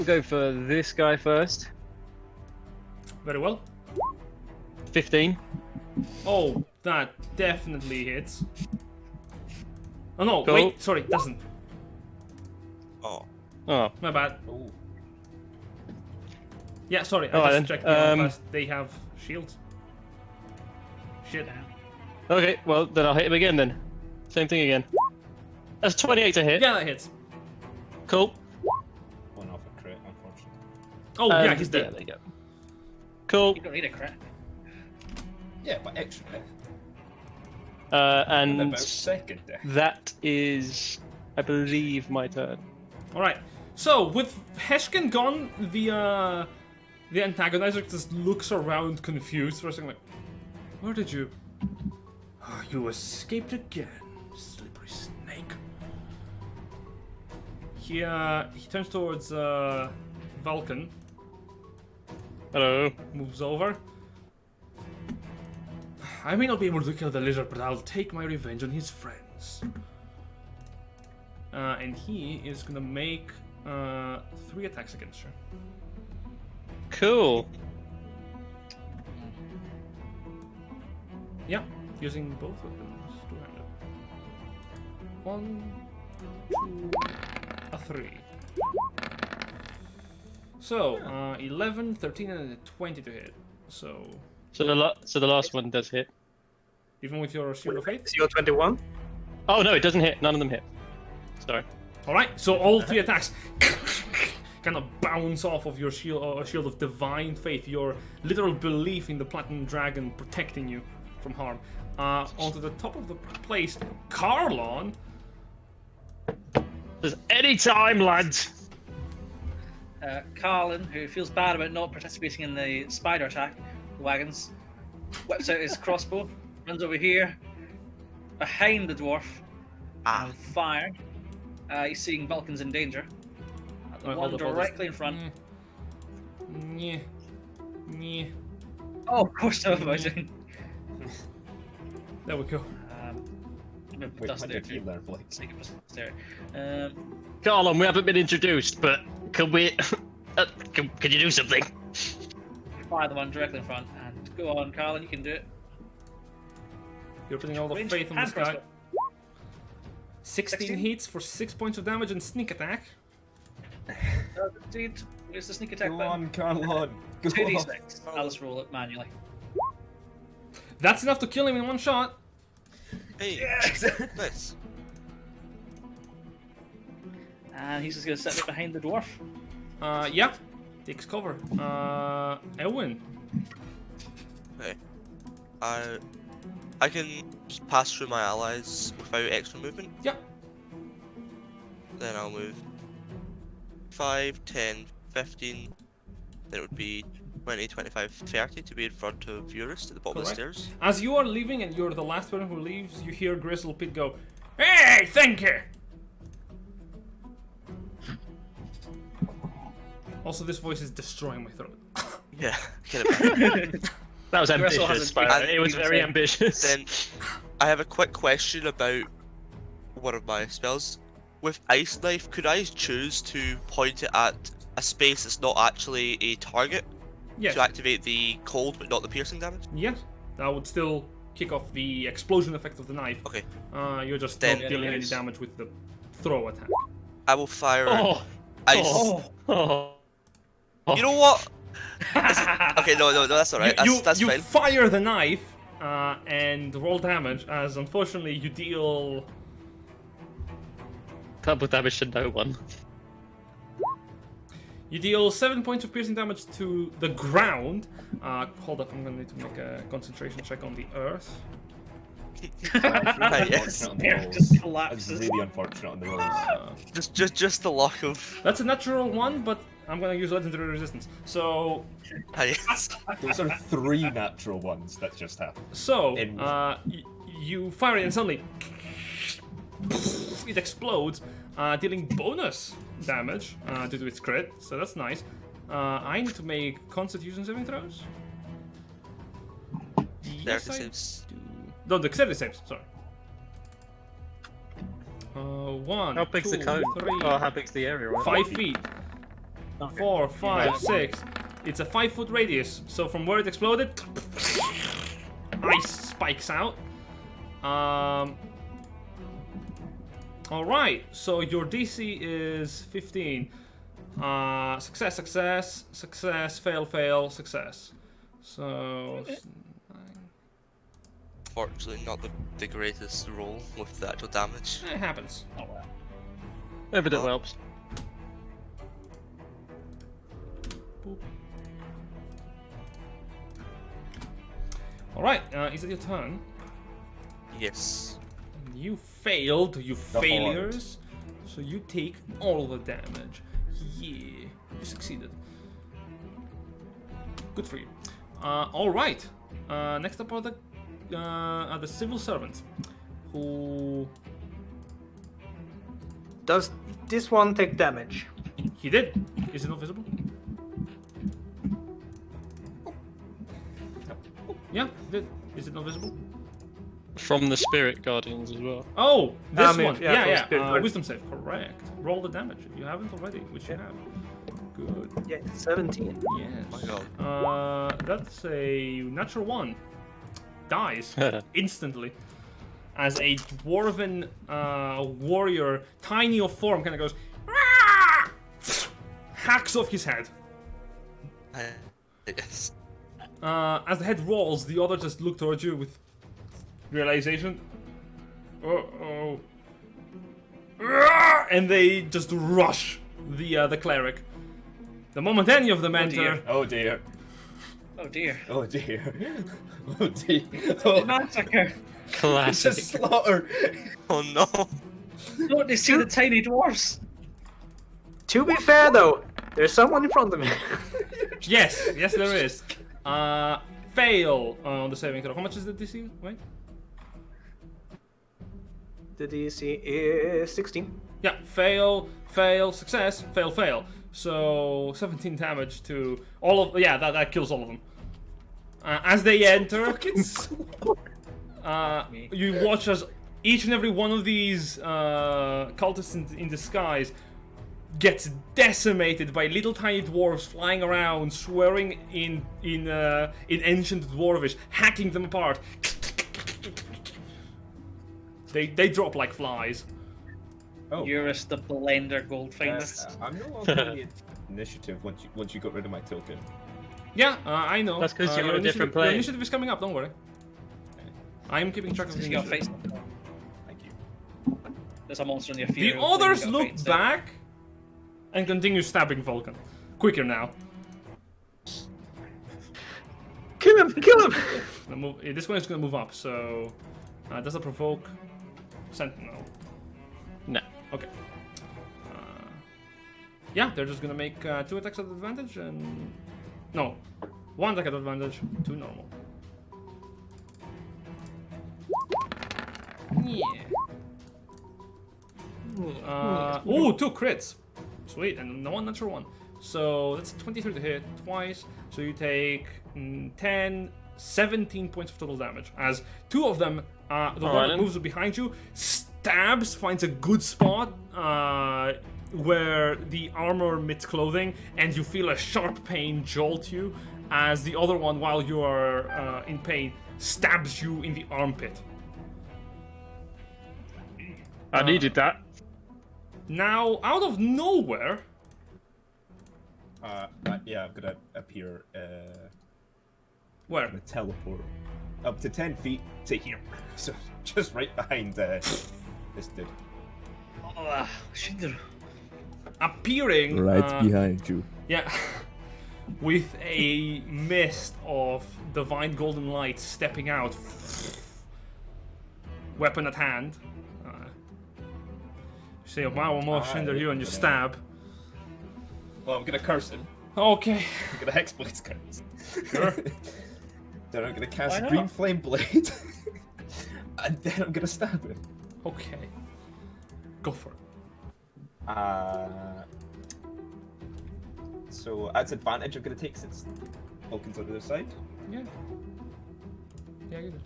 S4: go for this guy first.
S1: Very well.
S4: 15.
S1: Oh, that definitely hits. Oh no,
S4: Cool.
S1: wait, sorry, doesn't.
S6: Oh.
S4: Oh.
S1: My bad.
S5: Oh.
S1: Yeah, sorry, I
S4: Alright
S1: just
S4: then,
S1: checked the other class. They have shields. Shit.
S4: Okay, well then I'll hit him again then. Same thing again. That's 28 to hit.
S1: Yeah, that hits.
S4: Cool.
S5: One off a crit, unfortunately.
S1: Oh, yeah,
S4: And-
S1: he's
S4: Yeah,
S1: dead.
S4: there you go. Cool.
S3: You don't need a crit.
S5: Yeah, but extra death.
S4: And
S5: About second death.
S4: that is, I believe, my turn.
S1: Alright, so with Heshkin gone, the antagonizer just looks around confused for a second, like, where did you... Oh, you escaped again, slippery snake. He turns towards Vulcan,
S4: Hello.
S1: moves over. I may not be able to kill the lizard, but I'll take my revenge on his friends. And he is gonna make 3 attacks against you.
S4: Cool.
S1: Yeah, using both weapons. Two-handed. 1, 2, 3. So, 11, 13, and a 20 to hit. So,
S4: So the last one does hit.
S1: even with your Shield of Faith?
S2: CO 21.
S4: Oh no, it doesn't hit. None of them hit. Sorry.
S1: Alright, so all 3 attacks kind of bounce off of your shield of divine faith, your literal belief in the Platinum Dragon protecting you from harm. Onto the top of the place, Carlon.
S4: There's any time, lads.
S3: Carlin, who feels bad about not participating in the spider attack, the wagons, whips out his crossbow, runs over here, behind the dwarf, and fire. He's seeing Vulcan's in danger. The
S1: Right,
S3: one
S1: hold up.
S3: directly in front.
S1: Yeah. Yeah.
S3: Oh, of course, I'm imagining.
S1: There we go.
S5: Wait,
S3: Dust
S5: when
S3: there
S5: did he
S3: too.
S5: learn Blade?
S3: Sneak up there.
S4: Carlon, we haven't been introduced, but can we? Can you do something?
S3: Fire the one directly in front, and go on, Carlin, you can do it.
S1: You're putting all the
S3: Range
S1: faith in
S3: and
S1: this guy.
S3: crossbow.
S1: 16
S3: 16?
S1: hits for 6 points of damage and sneak attack.
S3: Indeed. Where's the sneak attack
S5: Go
S3: button?
S5: on, Carlon. Go on.
S3: 2d6. I'll just roll it manually.
S1: That's enough to kill him in one shot.
S6: Hey. Nice.
S3: And he's just going to sit right behind the dwarf.
S1: Yeah. Takes cover. Elwyn.
S6: Okay. I can just pass through my allies without extra movement.
S1: Yep.
S6: Then I'll move 5, 10, 15. Then it would be 20, 25, 30 to be in front of Eurus at the bottom of the
S1: Correct.
S6: stairs.
S1: As you are leaving and you're the last person who leaves, you hear Grizzle Pit go, "Hey, thank you!" Also, this voice is destroying my throat.
S6: Yeah, kind of.
S4: That was
S3: Russell
S4: ambitious,
S3: hasn't
S4: by the
S6: been-
S4: way. It was very ambitious.
S6: Then I have a quick question about one of my spells. With Ice Knife, could I choose to point it at a space that's not actually a target
S1: Yes.
S6: to activate the cold but not the piercing damage?
S1: Yes. That would still kick off the explosion effect of the knife.
S6: Okay.
S1: You're just
S6: Then-
S1: not dealing any
S3: Yes.
S1: damage with the throw attack.
S6: I will fire
S4: Oh,
S6: ice.
S4: oh.
S6: You know what? Okay, no, that's alright. That's
S1: you
S6: fine.
S1: fire the knife and roll damage, as unfortunately you deal.
S4: Double damage to no one.
S1: You deal 7 points of piercing damage to the ground. Hold up, I'm gonna need to make a concentration check on the earth.
S6: Yes.
S5: Unfortunate on the
S3: Air
S5: rolls.
S3: just
S5: That's
S3: collapses.
S5: really unfortunate on the rolls.
S6: Just the luck of
S1: That's a natural one, but I'm gonna use legendary resistance. So,
S6: yes.
S5: Those are 3 natural ones that just happened. In-
S1: you fire it and suddenly it explodes, dealing bonus damage due to its crit. So that's nice. I need to make Constitution saving throws. Yes, I
S6: Saves.
S1: do. No, dexterity saves. Sorry. 1.
S4: How big's the
S1: 2,
S4: cone?
S1: 3,
S4: Oh, how big's the area? Right?
S1: 5 feet.
S3: Okay.
S1: 4, 5,
S3: Yeah.
S1: 6. It's a 5-foot radius. So from where it exploded, ice spikes out. Alright, so your DC is 15. Success, success, success, fail, fail, success. So.
S6: Fortunately, not the greatest roll with the actual damage.
S1: It happens.
S4: Maybe that
S6: Oh.
S4: helps.
S1: Alright, is it your turn?
S6: Yes.
S1: You failed, you
S5: horde.
S1: failures. So you take all the damage. Yeah, you succeeded. Good for you. Alright. Next up are the civil servants. Who.
S2: Does this one take damage?
S1: He did. Is it not visible? Yeah, it did. Is it not visible?
S4: From the spirit guardians as well.
S1: Oh, this
S2: I mean,
S1: one.
S2: yeah,
S1: Yeah,
S2: from Spirit
S1: yeah.
S2: Guard.
S1: Wisdom save. Correct. Roll the damage if you haven't already, which you have. Good.
S2: Yeah, 17.
S1: Yes.
S6: Oh my god.
S1: That's a natural 1. Dies instantly. As a dwarven warrior, tiny of form, kind of goes, "Ah!" hacks off his head.
S6: Yes.
S1: As the head rolls, the other just look towards you with realization. Uh-oh. Ah! And they just rush the cleric. The moment any of them enter,
S3: dear.
S5: Oh dear.
S3: Oh dear.
S5: Oh dear. Oh dear. Oh,
S3: Massacre.
S5: it's a
S4: Classic.
S5: slaughter.
S6: Oh no.
S3: Don't they see the tiny dwarfs?
S2: To be fair though, there's someone in front of me.
S1: yes, there is. Fail on the saving throw. How much is the DC? Wait.
S2: The DC is 16.
S1: Yeah, fail, fail, success, fail, fail. So 17 damage to all of. Yeah, that kills all of them. As they enter, you watch as each and every one of these cultists in disguise gets decimated by little tiny dwarves flying around, swearing in ancient dwarvish, hacking them apart. They drop like flies.
S5: Oh.
S3: Eurus the Blender gold finest.
S5: I'm no longer on the initiative once you got rid of my token.
S1: Yeah, I know.
S4: That's 'cause you're
S1: your
S4: on a different
S1: initiative- your
S4: plane.
S1: initiative is coming up. Don't worry. I'm keeping track of the
S3: Just got
S1: initiative.
S3: face.
S5: Thank you.
S3: There's a monster in your
S1: The
S3: fury.
S1: others look back and continue stabbing Vulcan. Quicker now.
S2: Kill him! Kill him!
S1: This one is going to move up, so... does it provoke Sentinel?
S4: No.
S1: Okay. Yeah, they're just going to make 2 attacks at advantage and... No. 1 attack at advantage, 2 normal. Yeah. Ooh, 2 crits. Sweet, and 1 natural 1. So that's 23 to hit twice. So you take 10, 17 points of total damage. As 2 of them, the one that
S4: then.
S1: moves behind you, stabs, finds a good spot where the armor meets clothing, and you feel a sharp pain jolt you as the other one, while you are in pain, stabs you in the armpit.
S4: I needed that.
S1: Now, out of nowhere,
S5: Yeah, I'm gonna appear.
S1: where?
S5: I'm gonna teleport up to 10 feet to here. So just right behind this dude.
S3: Oh, Shinder.
S1: Appearing
S5: behind you.
S1: Yeah, with a mist of divine golden light stepping out, weapon at hand. You say, "Wow, more Shinder here," and you stab.
S5: Well, I'm gonna curse him.
S1: Okay.
S5: I'm gonna hexblade curse.
S1: Sure.
S5: Then I'm gonna cast
S3: Why not?
S5: green flame blade, and then I'm gonna stab him.
S1: Okay. Go for it.
S5: So that's advantage I'm gonna take since Vulcan's on the other side.
S1: Yeah. Yeah, you do.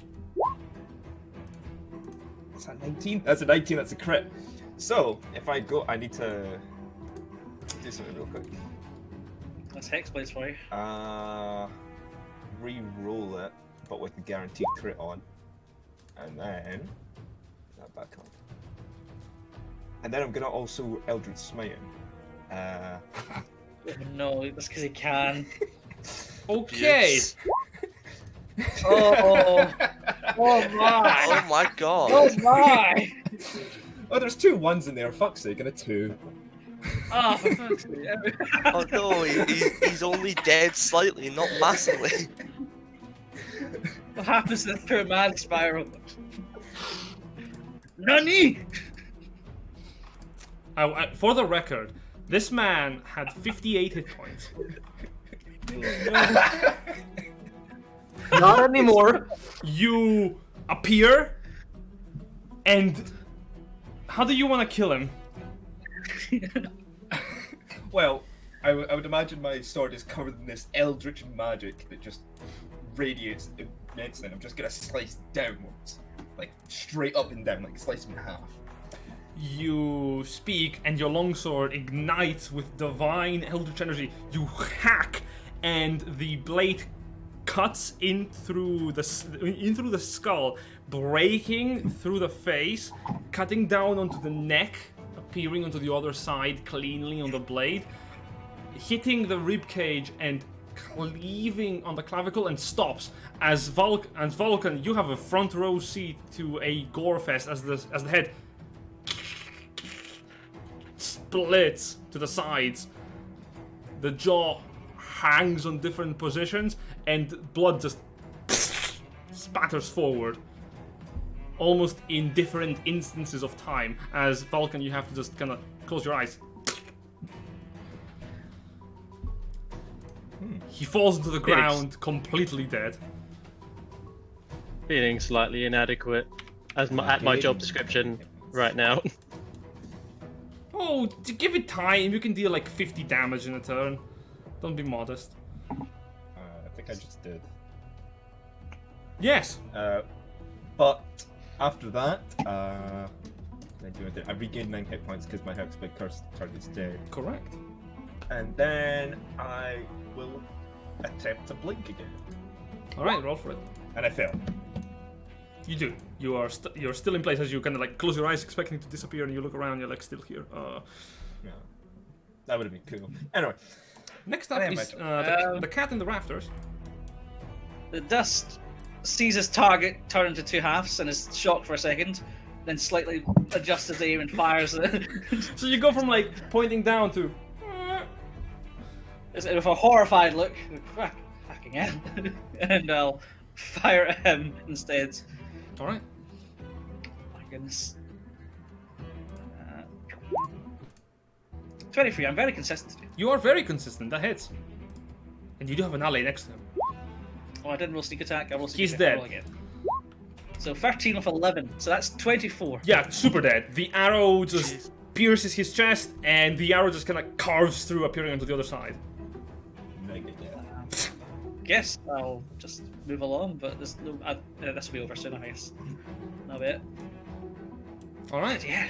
S5: Is that 19? That's a 19. That's a crit. So if I go, I need to do something real quick.
S3: That's Hexblades for you.
S5: Re-roll it, but with the guaranteed crit on, and then that back on. And then I'm gonna also Eldritch Smite him.
S3: No, that's because he can.
S1: Okay.
S6: Yes.
S3: Oh, oh my!
S6: Oh my god.
S3: Oh my!
S5: Oh, there's 2 1s in there. Fuck's sake, and a 2.
S3: Oh, for fuck's sake.
S6: Oh no, he's only dead slightly, not massively.
S3: What happens to the poor man spiral? Nani?
S1: For the record, this man had 58 hit points.
S2: Not anymore.
S1: You appear, and how do you want to kill him?
S5: Well, I would imagine my sword is covered in this eldritch magic that just radiates immensely, and I'm just gonna slice downwards. Like, straight up and down, like slice him in half.
S1: You speak, and your longsword ignites with divine eldritch energy. You hack, and the blade cuts in through the skull, breaking through the face, cutting down onto the neck, appearing onto the other side cleanly on the blade, hitting the rib cage and cleaving on the clavicle, and stops. As Vulcan, you have a front row seat to a gore fest as the head splits to the sides. The jaw hangs on different positions, and blood just spatters forward, almost in different instances of time. As Vulcan, you have to just kind of close your eyes. He falls into the ground, completely dead.
S4: Feeling slightly inadequate at my job description right now.
S1: Oh, to give it time, you can deal like 50 damage in a turn. Don't be modest.
S5: I think I just did.
S1: Yes.
S5: But after that, I regained 9 hit points because my Hexblade Curse target's dead.
S1: Correct.
S5: And then I will attempt to blink again.
S1: Alright, roll for it.
S5: And I fail.
S1: You do. You're still in place as you kind of like close your eyes expecting to disappear, and you look around, you're like still here.
S5: Yeah. That would have been cool. Anyway.
S1: Next up is the cat in the rafters.
S3: The dust sees his target turn into 2 halves and is shocked for a second, then slightly adjusts his aim and fires it.
S1: So you go from like pointing down to.
S3: With a horrified look, fucking hell, and I'll fire at him instead.
S1: Alright.
S3: My goodness. 23, I'm very consistent today.
S1: You are very consistent, that hits. And you do have an ally next to him.
S3: Oh, I didn't roll sneak attack, I rolled sneak
S1: He's
S3: attack.
S1: dead.
S3: Roll again. So 13 with 11, so that's 24.
S1: Yeah, super dead. The arrow just pierces his chest, and the arrow just kind of carves through, appearing onto the other side.
S3: Guess I'll just move along, but this will be over soon, I guess. That'll be it.
S1: Alright.
S3: Yeah.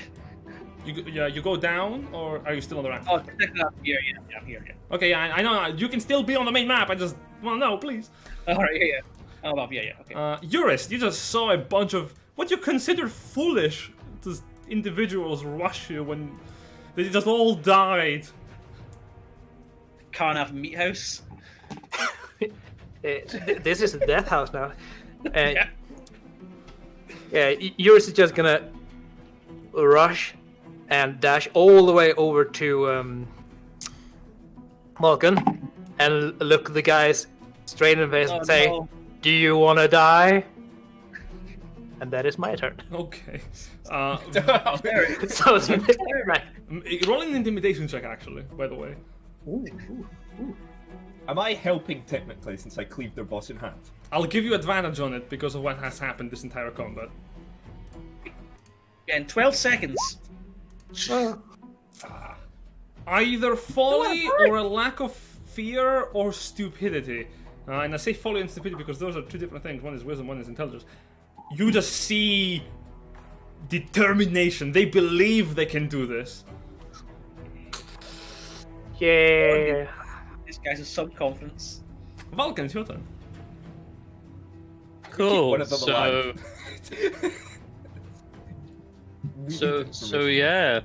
S1: You go down, or are you still on the ramp?
S3: Oh, check out here. Yeah, I'm here. Yeah.
S1: Okay, yeah, I know. You can still be on the main map. I just want to know, please.
S3: All right. Yeah. Oh, Bob. Yeah. Okay.
S1: Eurist, you just saw a bunch of what you consider foolish just individuals rush you when they just all died.
S3: Carnath meat house.
S2: This is a death house now.
S3: Yeah.
S2: Yeah, yours is just gonna rush and dash all the way over to Malkin and look the guys straight in the face and say,
S3: no.
S2: "Do you want to die?" And that is my turn.
S1: Okay.
S2: So it's right.
S1: Roll an intimidation check, actually. By the way.
S5: Am I helping technically since I cleaved their boss in half?
S1: I'll give you advantage on it because of what has happened this entire combat.
S3: Yeah, in 12 seconds.
S1: Either folly or a lack of fear or stupidity. And I say folly and stupidity because those are two different things. One is wisdom, one is intelligence. You just see determination. They believe they can do this.
S2: Yeah.
S3: This guy's a subconfidence.
S1: Vulcan, it's your turn.
S4: Cool.
S5: One of them
S4: So,
S5: alive.
S4: so yeah.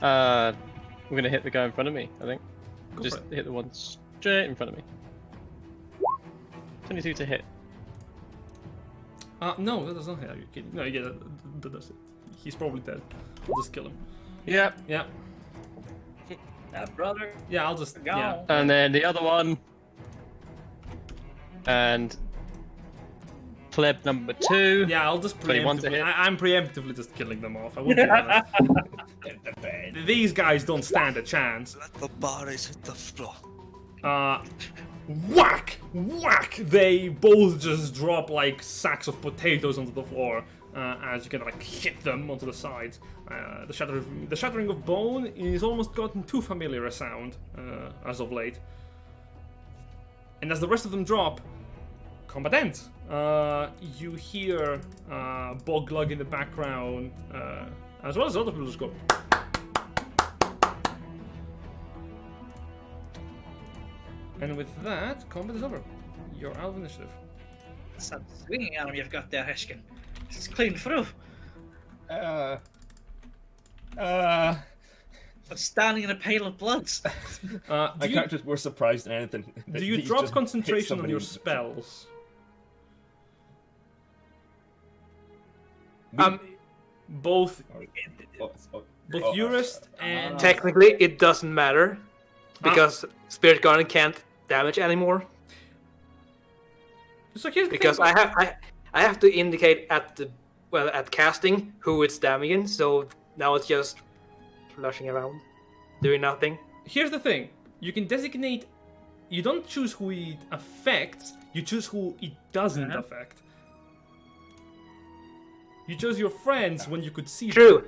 S4: We're gonna hit the guy in front of me. I think.
S1: Go
S4: Just
S1: for it.
S4: hit the one straight in front of me. 22 to hit.
S1: No, that does not hit. Are you kidding? No, yeah, that does it. He's probably dead. I'll just kill him.
S4: Yep.
S1: Yeah.
S3: Brother.
S1: Yeah, I'll just.
S3: Go.
S1: Yeah.
S4: And then the other one. And pleb number 2.
S1: Yeah, I'll just
S4: 21 to
S1: preemptively.
S4: hit.
S1: I'm preemptively just killing them off. I wouldn't do that. These guys don't stand a chance.
S6: Let the bodies hit the floor.
S1: Whack! Whack! They both just drop like sacks of potatoes onto the floor as you kind of like hit them onto the sides. The shattering of bone is almost gotten too familiar a sound as of late. And as the rest of them drop, combat ends. You hear Boglug in the background, as well as other people just go. And with that, combat is over. You're out of initiative.
S3: Some swinging arm you've got there, Heshkin. It's clean through. I'm standing in a pail of bloods.
S5: My character's more surprised than anything.
S1: Do you
S5: He's
S1: drop
S5: just hit
S1: concentration on
S5: somebody
S1: your
S5: with-
S1: spells? Both Eurist and
S2: Technically, it doesn't matter because Spirit Guardian can't damage anymore.
S1: So here's the
S2: Because
S1: thing.
S2: I have to indicate at casting who it's damaging. So now it's just flushing around, doing nothing.
S1: Here's the thing. You can designate. You don't choose who it affects. You choose who it doesn't affect. You chose your friends when you could see them.
S2: True.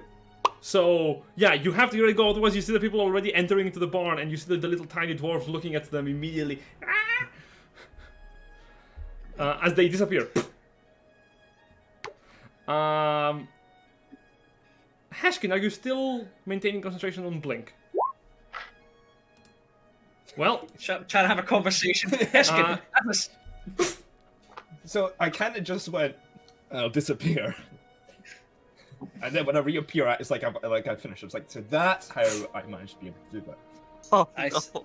S1: So, yeah, you have to really go, otherwise you see the people already entering into the barn, and you see the little tiny dwarves looking at them immediately. As they disappear. Heshkin, are you still maintaining concentration on Blink? Well,
S3: Trying to have a conversation. Heshkin,
S5: So I kind of just went, I'll disappear. And then when I reappear, it's like I finished. It's like, so that's how I managed to be able to do that.
S4: Oh,
S3: Nice.
S4: no.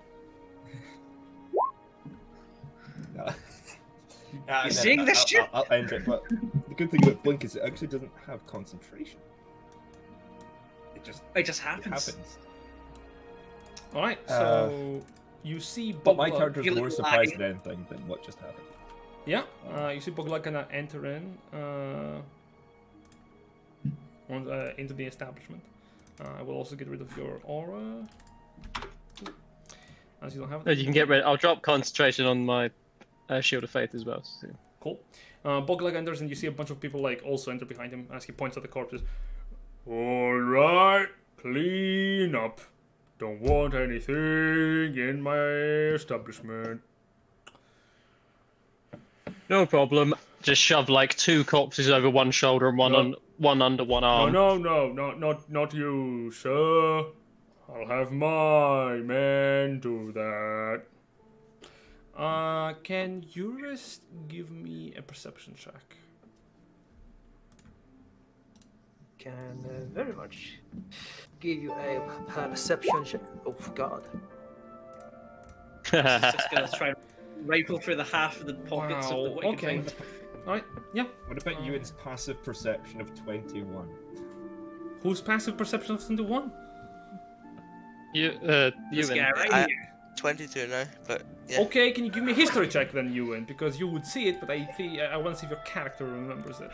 S5: And then
S3: seeing this shit?
S5: I'll end it, but the good thing about Blink is it actually doesn't have concentration. It just
S3: happens.
S1: alright, so you see
S5: But my
S1: Boglug-
S5: character's
S3: You
S5: more
S3: look
S5: surprised
S3: like-
S5: than anything than what just happened.
S1: Yeah, you see Boglug gonna enter in into the establishment. I will also get rid of your aura, as you don't have it.
S4: No, you can get rid. I'll drop concentration on my Shield of Faith as well. So.
S1: Cool. Boglug enters and you see a bunch of people like also enter behind him as he points at the corpses. Alright, clean up. Don't want anything in my establishment.
S4: No problem. Just shove like 2 corpses over one shoulder and one
S1: No.
S4: on one under one arm.
S1: No, not you, sir. I'll have my men do that. Can Eurus give me a perception check?
S2: Can very much give you a perception check. Oh God.
S3: She's just gonna try and rifle through the half of the pockets of the
S1: Wow,
S3: what you
S1: okay.
S3: can find.
S1: Alright, yeah.
S5: What about Ewan's passive perception of 21?
S1: Whose passive perception of 21?
S3: This
S4: Ewan.
S3: guy right
S6: I-
S3: here.
S6: 22 now, but yeah.
S1: Okay, can you give me a history check then, Ewan? Because you would see it, but I think I want to see if your character remembers it.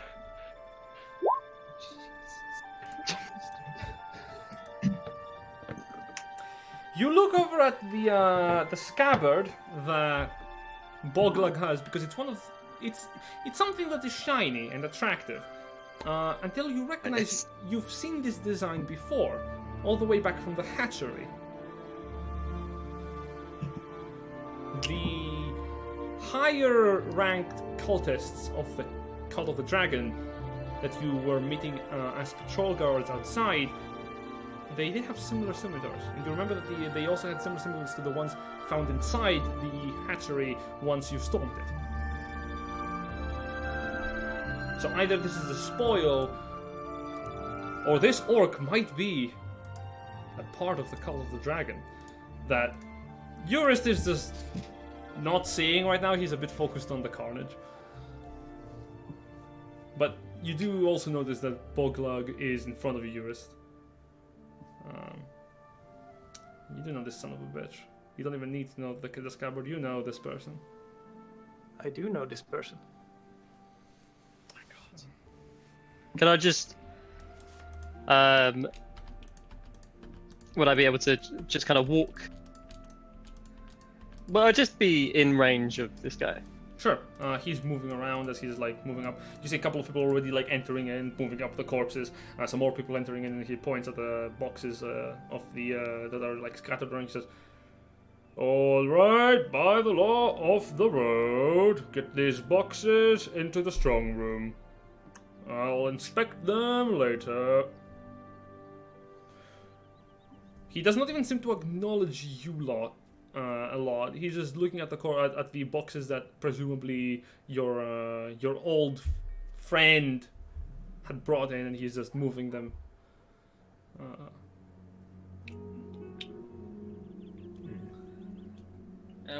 S1: You look over at the scabbard that Boglug has because it's it's something that is shiny and attractive. Until you recognize you've seen this design before, all the way back from the hatchery. The higher ranked cultists of the Cult of the Dragon that you were meeting as patrol guards outside, they did have similar scimitars. And you remember that they also had similar scimitars to the ones found inside the hatchery once you stormed it. So either this is a spoil, or this orc might be a part of the Cult of the Dragon that Eurus is just not seeing right now. He's a bit focused on the carnage. But you do also notice that Boglug is in front of you, Eurus. You do know this son of a bitch. You don't even need to know the scabbard. You know this person.
S2: I do know this person.
S4: Can I just would I be able to just kind of walk? Well, I'd just be in range of this guy.
S1: Sure. He's moving around as he's like moving up. You see a couple of people already like entering in, moving up the corpses. Some more people entering in, and he points at the boxes of the that are like scattered around. He says, "All right, by the law of the road, get these boxes into the strong room. I'll inspect them later." He does not even seem to acknowledge you lot. A lot. He's just looking at the boxes that presumably your old friend had brought in, and he's just moving them.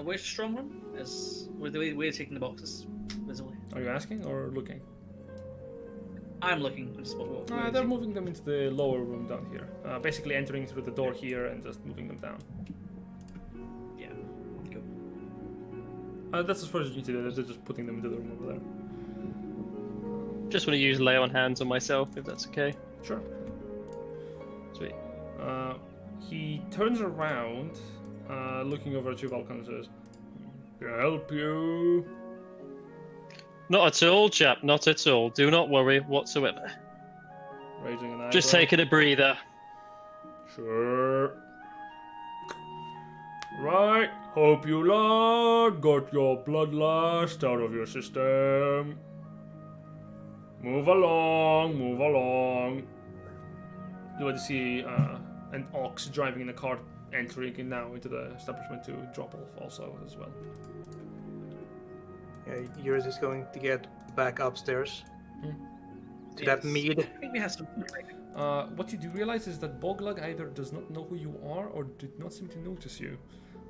S3: Where's the strong room? We're taking the boxes, visibly.
S1: Are you asking or looking?
S3: I'm looking. I'm just
S1: They're moving them into the lower room down here. Basically entering through the door here and just moving them down.
S3: Yeah. Go.
S1: That's as far as you can see. They're just putting them into the room over there.
S4: Just want to use lay on hands on myself, if that's okay.
S1: Sure.
S4: Sweet.
S1: He turns around, looking over at you, Vulcan, and says, "Can I help you?"
S4: Not at all, chap. Not at all. Do not worry whatsoever.
S1: Raising an eyebrow.
S4: Just taking a breather.
S1: Sure. Right. Hope you lot got your bloodlust out of your system. Move along. Move along. You want to see an ox driving in a cart entering in now into the establishment to drop off also as well.
S2: Yours is going to get back upstairs to that mead.
S3: I think we have some.
S1: What you do realize is that Boglug either does not know who you are or did not seem to notice you,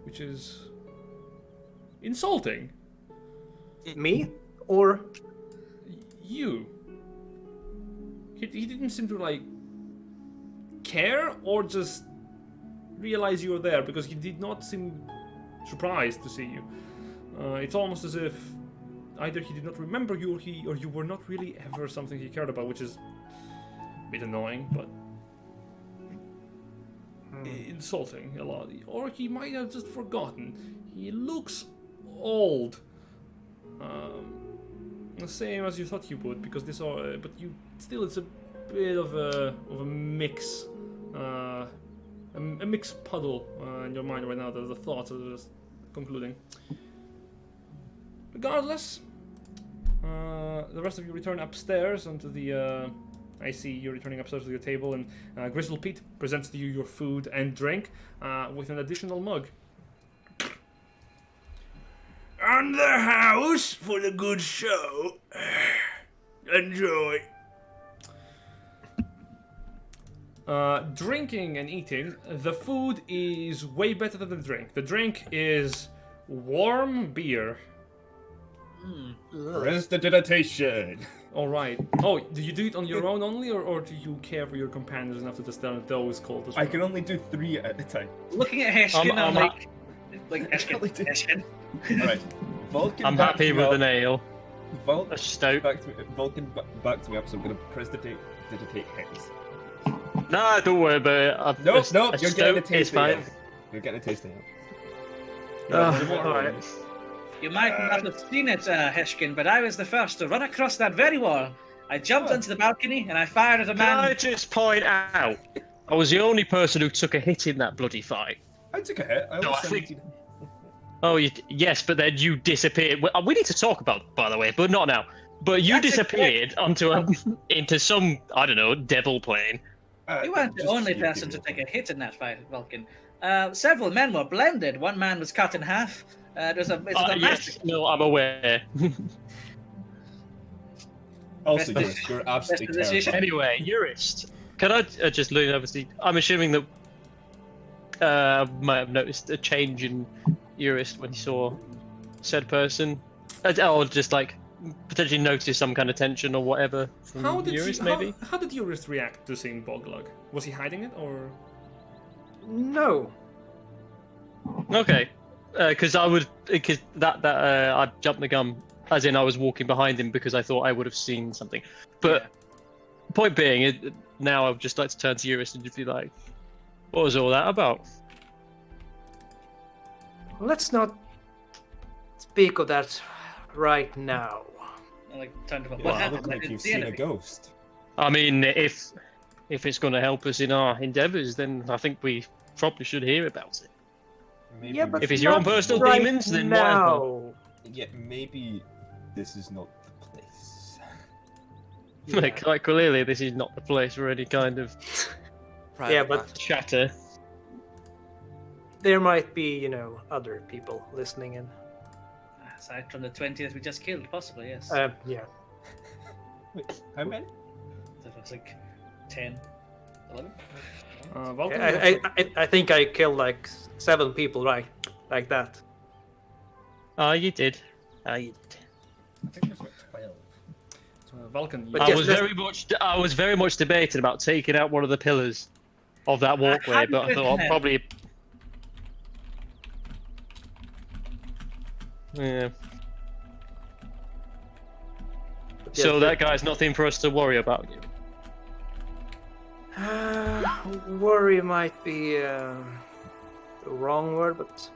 S1: which is insulting.
S2: Me? Or
S1: You. He didn't seem to like care or just realize you were there because he did not seem surprised to see you. It's almost as if either he did not remember you or you were not really ever something he cared about, which is a bit annoying, but insulting a lot. Or he might have just forgotten. He looks old. The same as you thought he would, because this are, but you still, it's a bit of a mix, a mixed puddle in your mind right now. The thoughts are just concluding. Regardless, the rest of you return upstairs onto the I see you returning upstairs to your table, and Grizzle Pete presents to you your food and drink with an additional mug. On the house for the good show. Enjoy. Drinking and eating, the food is way better than the drink. The drink is warm beer.
S5: Prestidigitation.
S1: All right. Oh, do you do it on your own only, or do you care for your companions enough to just tell those cold as well?
S5: I can only do 3 at a time.
S3: Looking at Heshkin, I'm like
S5: Really do.
S3: Heshkin.
S5: Alright. Vulcan.
S4: I'm
S5: back
S4: happy
S5: me
S4: with
S5: up.
S4: an ale.
S5: Vulcan
S4: A stout.
S5: back to me. Vulcan back to me up. So I'm gonna prestidigitate his.
S4: Nah, don't worry about it.
S5: Nope,
S4: A
S5: you're getting a
S4: stout is
S5: tasting.
S4: fine.
S5: You're getting a tasting.
S4: Alright.
S3: You might not have seen it, Heshkin, but I was the first to run across that very wall. I jumped onto the balcony and I fired at a
S4: Can I
S3: man.
S4: just point out, I was the only person who took a hit in that bloody fight.
S5: I took a hit.
S4: No,
S5: was
S4: I think-
S5: 17.
S4: Oh, yes, but then you disappeared. We need to talk about it, by the way, but not now. But you
S3: That's
S4: disappeared into some, I don't know, devil plane.
S3: You weren't the
S5: Just
S3: only
S5: keep
S3: person
S5: it
S3: to
S5: up.
S3: take a hit in that fight, Vulcan. Several men were blended. One man was cut in half. There's a
S4: Yes,
S3: massive.
S4: no, I'm aware.
S5: Also,
S3: Best
S5: yes, you're absolutely
S3: position.
S5: terrifying.
S4: Anyway, Eurist, can I just look, obviously, I'm assuming that might have noticed a change in Eurist when he saw said person. Or just like potentially notice some kind of tension or whatever from
S1: How did
S4: Eurist,
S1: you,
S4: maybe?
S1: How did Eurist react to seeing Boglug? Was he hiding it, or?
S2: No.
S4: Okay, because I jumped the gun, as in I was walking behind him because I thought I would have seen something. But point being, now I'd just like to turn to Eurist and just be like, "What was all that about?"
S2: Let's not speak of that right now.
S3: Like, turned to
S5: Yeah,
S3: what
S5: you
S3: happened?
S5: look like
S3: I didn't
S5: you've
S3: see
S5: seen a
S3: anything.
S5: ghost.
S4: I mean, if it's going to help us in our endeavours, then I think we probably should hear about it.
S5: Maybe
S2: Yeah, but
S4: If it's your own
S2: not
S4: personal
S2: right
S4: demons, then might as well.
S2: now.
S5: Yeah, maybe this is not the place.
S4: Like, quite clearly, this is not the place for any kind of
S6: Private
S2: Yeah, but-
S6: matter.
S4: chatter.
S2: There might be, other people listening in.
S3: Aside from the 20 that we just killed, possibly, yes.
S2: Yeah.
S5: Wait, how many?
S3: That was like 10, 11.
S1: Vulcan,
S2: I think I killed like 7 people, right? Like that.
S4: Oh, you did. Oh, you did.
S5: I think there's about 12.
S1: Vulcan, you,
S2: But
S4: I
S2: yes,
S4: was
S2: let's-
S4: very much debating about taking out one of the pillars of that walkway, but I thought
S3: 110.
S4: probably. Yeah.
S2: But
S4: So
S2: yes,
S4: that guy's nothing for us to worry about.
S2: worry might be the wrong word, but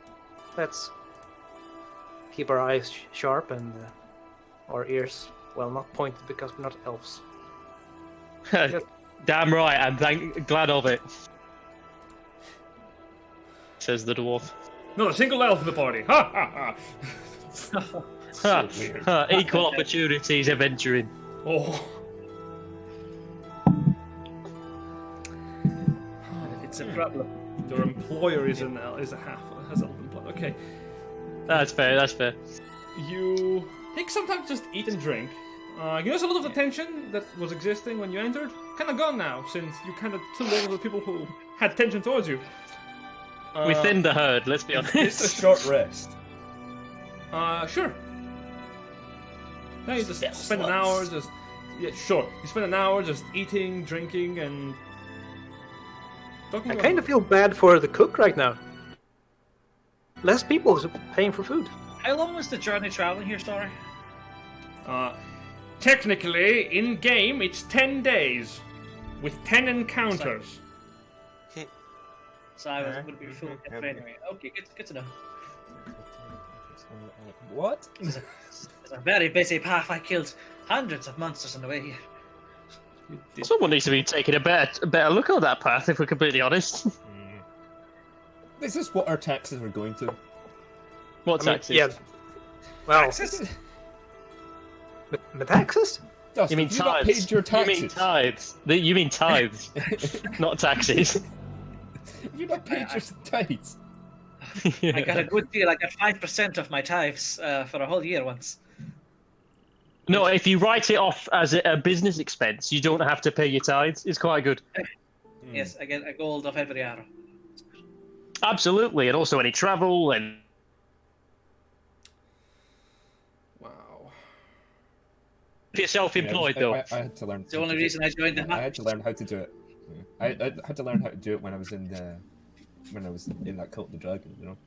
S2: let's keep our eyes sharp and our ears, well, not pointed because we're not elves.
S4: Damn right, I'm glad of it. Says the dwarf.
S1: not a single elf in the party. Ha ha ha.
S5: So weird.
S4: Equal opportunities adventuring.
S1: Oh.
S3: It's a problem.
S1: Your employer is a half has elven blood. Okay.
S4: That's fair. That's fair.
S1: You take some time to just eat and drink. You notice a lot of the tension that was existing when you entered kind of gone now, since you kind of killed all of the people who had tension towards you.
S4: We thinned the herd. Let's be
S5: It's a
S4: honest.
S5: short rest.
S1: Sure. Now you just
S5: Step
S1: spend an
S5: sluts.
S1: hour just... Yeah, sure. You spend an hour just eating, drinking, and... talking
S2: I
S1: to
S2: kind of
S1: everyone.
S2: feel bad for the cook right now. Less people is paying for food.
S3: How long was the journey traveling here, Story?
S1: Technically, in-game, it's 10 days. With 10 encounters.
S3: So I was going to be full anyway. Okay, good to know.
S5: What?
S3: It's a very busy path. I killed hundreds of monsters on the way here.
S1: You did-
S4: Someone needs to be taking a better look at that path, if we're completely honest.
S5: This is what our taxes are going to.
S4: What
S2: I mean,
S4: taxes?
S2: yeah. Well,
S3: Taxes?
S2: the taxes?
S5: Dustin,
S4: You mean
S5: have you not
S4: tithes?
S5: paid your
S4: You mean
S5: taxes?
S4: tithes? You mean tithes, not taxes.
S5: Have you not paid your tithes?
S3: I got a good deal. I got 5% of my tithes for a whole year once.
S4: No, if you write it off as a business expense, you don't have to pay your tithes. It's quite good.
S3: Yes, I get a gold off every arrow.
S4: Absolutely, and also any travel and
S1: Wow.
S4: if you're self-employed though.
S5: I had to learn.
S3: It's the only reason I joined the
S5: I had to learn how to do it. I had to learn how to do it when I was in that cult of the dragon, you know.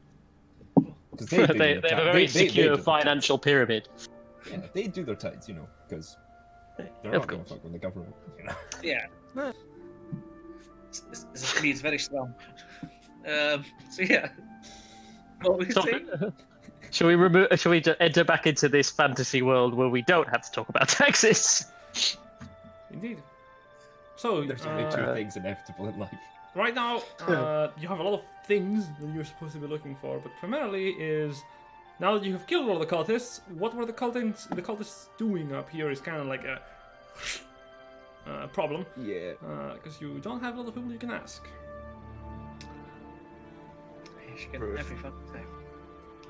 S5: Because they
S4: They have a very secure
S5: do their
S4: financial pyramid.
S5: tithes. Yeah, they do their tithes, you know, because they're
S4: Of
S5: not going to
S4: course.
S5: fuck with the government, you know.
S3: Yeah. This is very strong. So yeah. What were you
S4: So,
S3: saying?
S4: shall we just enter back into this fantasy world where we don't have to talk about taxes?
S1: Indeed. So,
S5: There's only two things inevitable in life.
S1: right now, you have a lot of things that you're supposed to be looking for, but primarily is, now that you have killed all the cultists, what were the cultists doing up here is kind of like a problem,
S5: Yeah.
S1: because you don't have a lot of people you can ask.
S3: You should get every fucking time.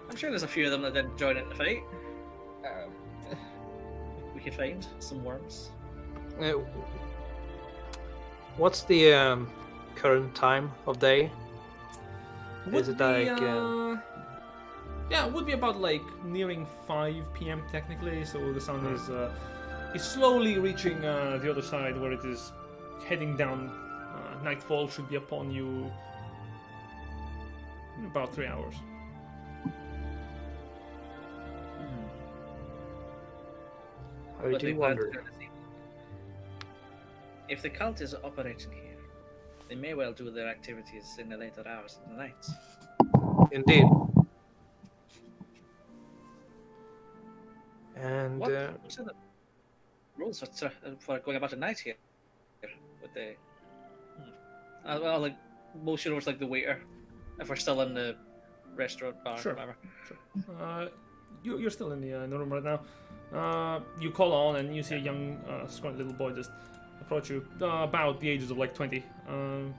S3: I'm sure there's a few of them that didn't join in the fight. We could find some worms.
S2: What's the current time of day? Is it like?
S1: Yeah, it would be about like nearing 5 p.m. technically, so the sun is slowly reaching the other side where it is heading down. Nightfall should be upon you in about 3 hours.
S2: I
S3: But
S2: do
S3: we
S2: wonder.
S3: can't see. If the cult is operating here, they may well do their activities in the later hours of the night.
S2: Indeed. And
S3: What are the rules for going about at night here? Would they? Well, like most rules, like the waiter, if we're still in the restaurant bar,
S1: Sure.
S3: whatever.
S1: You're still in the room right now. You call on and you see a young, scrawny little boy just approach you, about the ages of like 20. Comes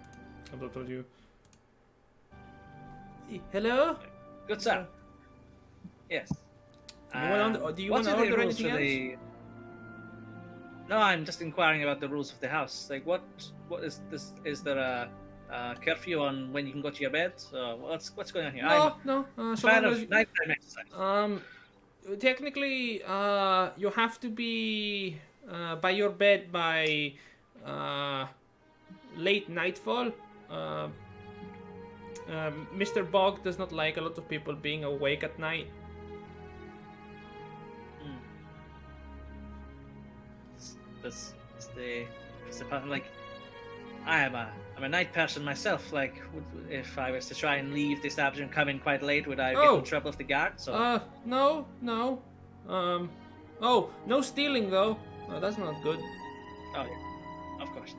S1: up towards you. Hello?
S3: Good sir. Yes.
S1: Do you want to order anything else?
S3: No, I'm just inquiring about the rules of the house. Like, what is this? Is there a curfew on when you can go to your bed? What's going on here? I'm
S1: No.
S3: a
S1: So
S3: fan
S1: long
S3: of
S1: as
S3: nighttime exercise.
S1: technically, you have to be by your bed by late nightfall. Mr. Bog does not like a lot of people being awake at night.
S3: Is the pattern like? I'm a night person myself. Like, if I was to try and leave the establishment, come in quite late, would I get in trouble with the guards? So
S1: No. No stealing though. No, that's not good.
S3: oh yeah, of course.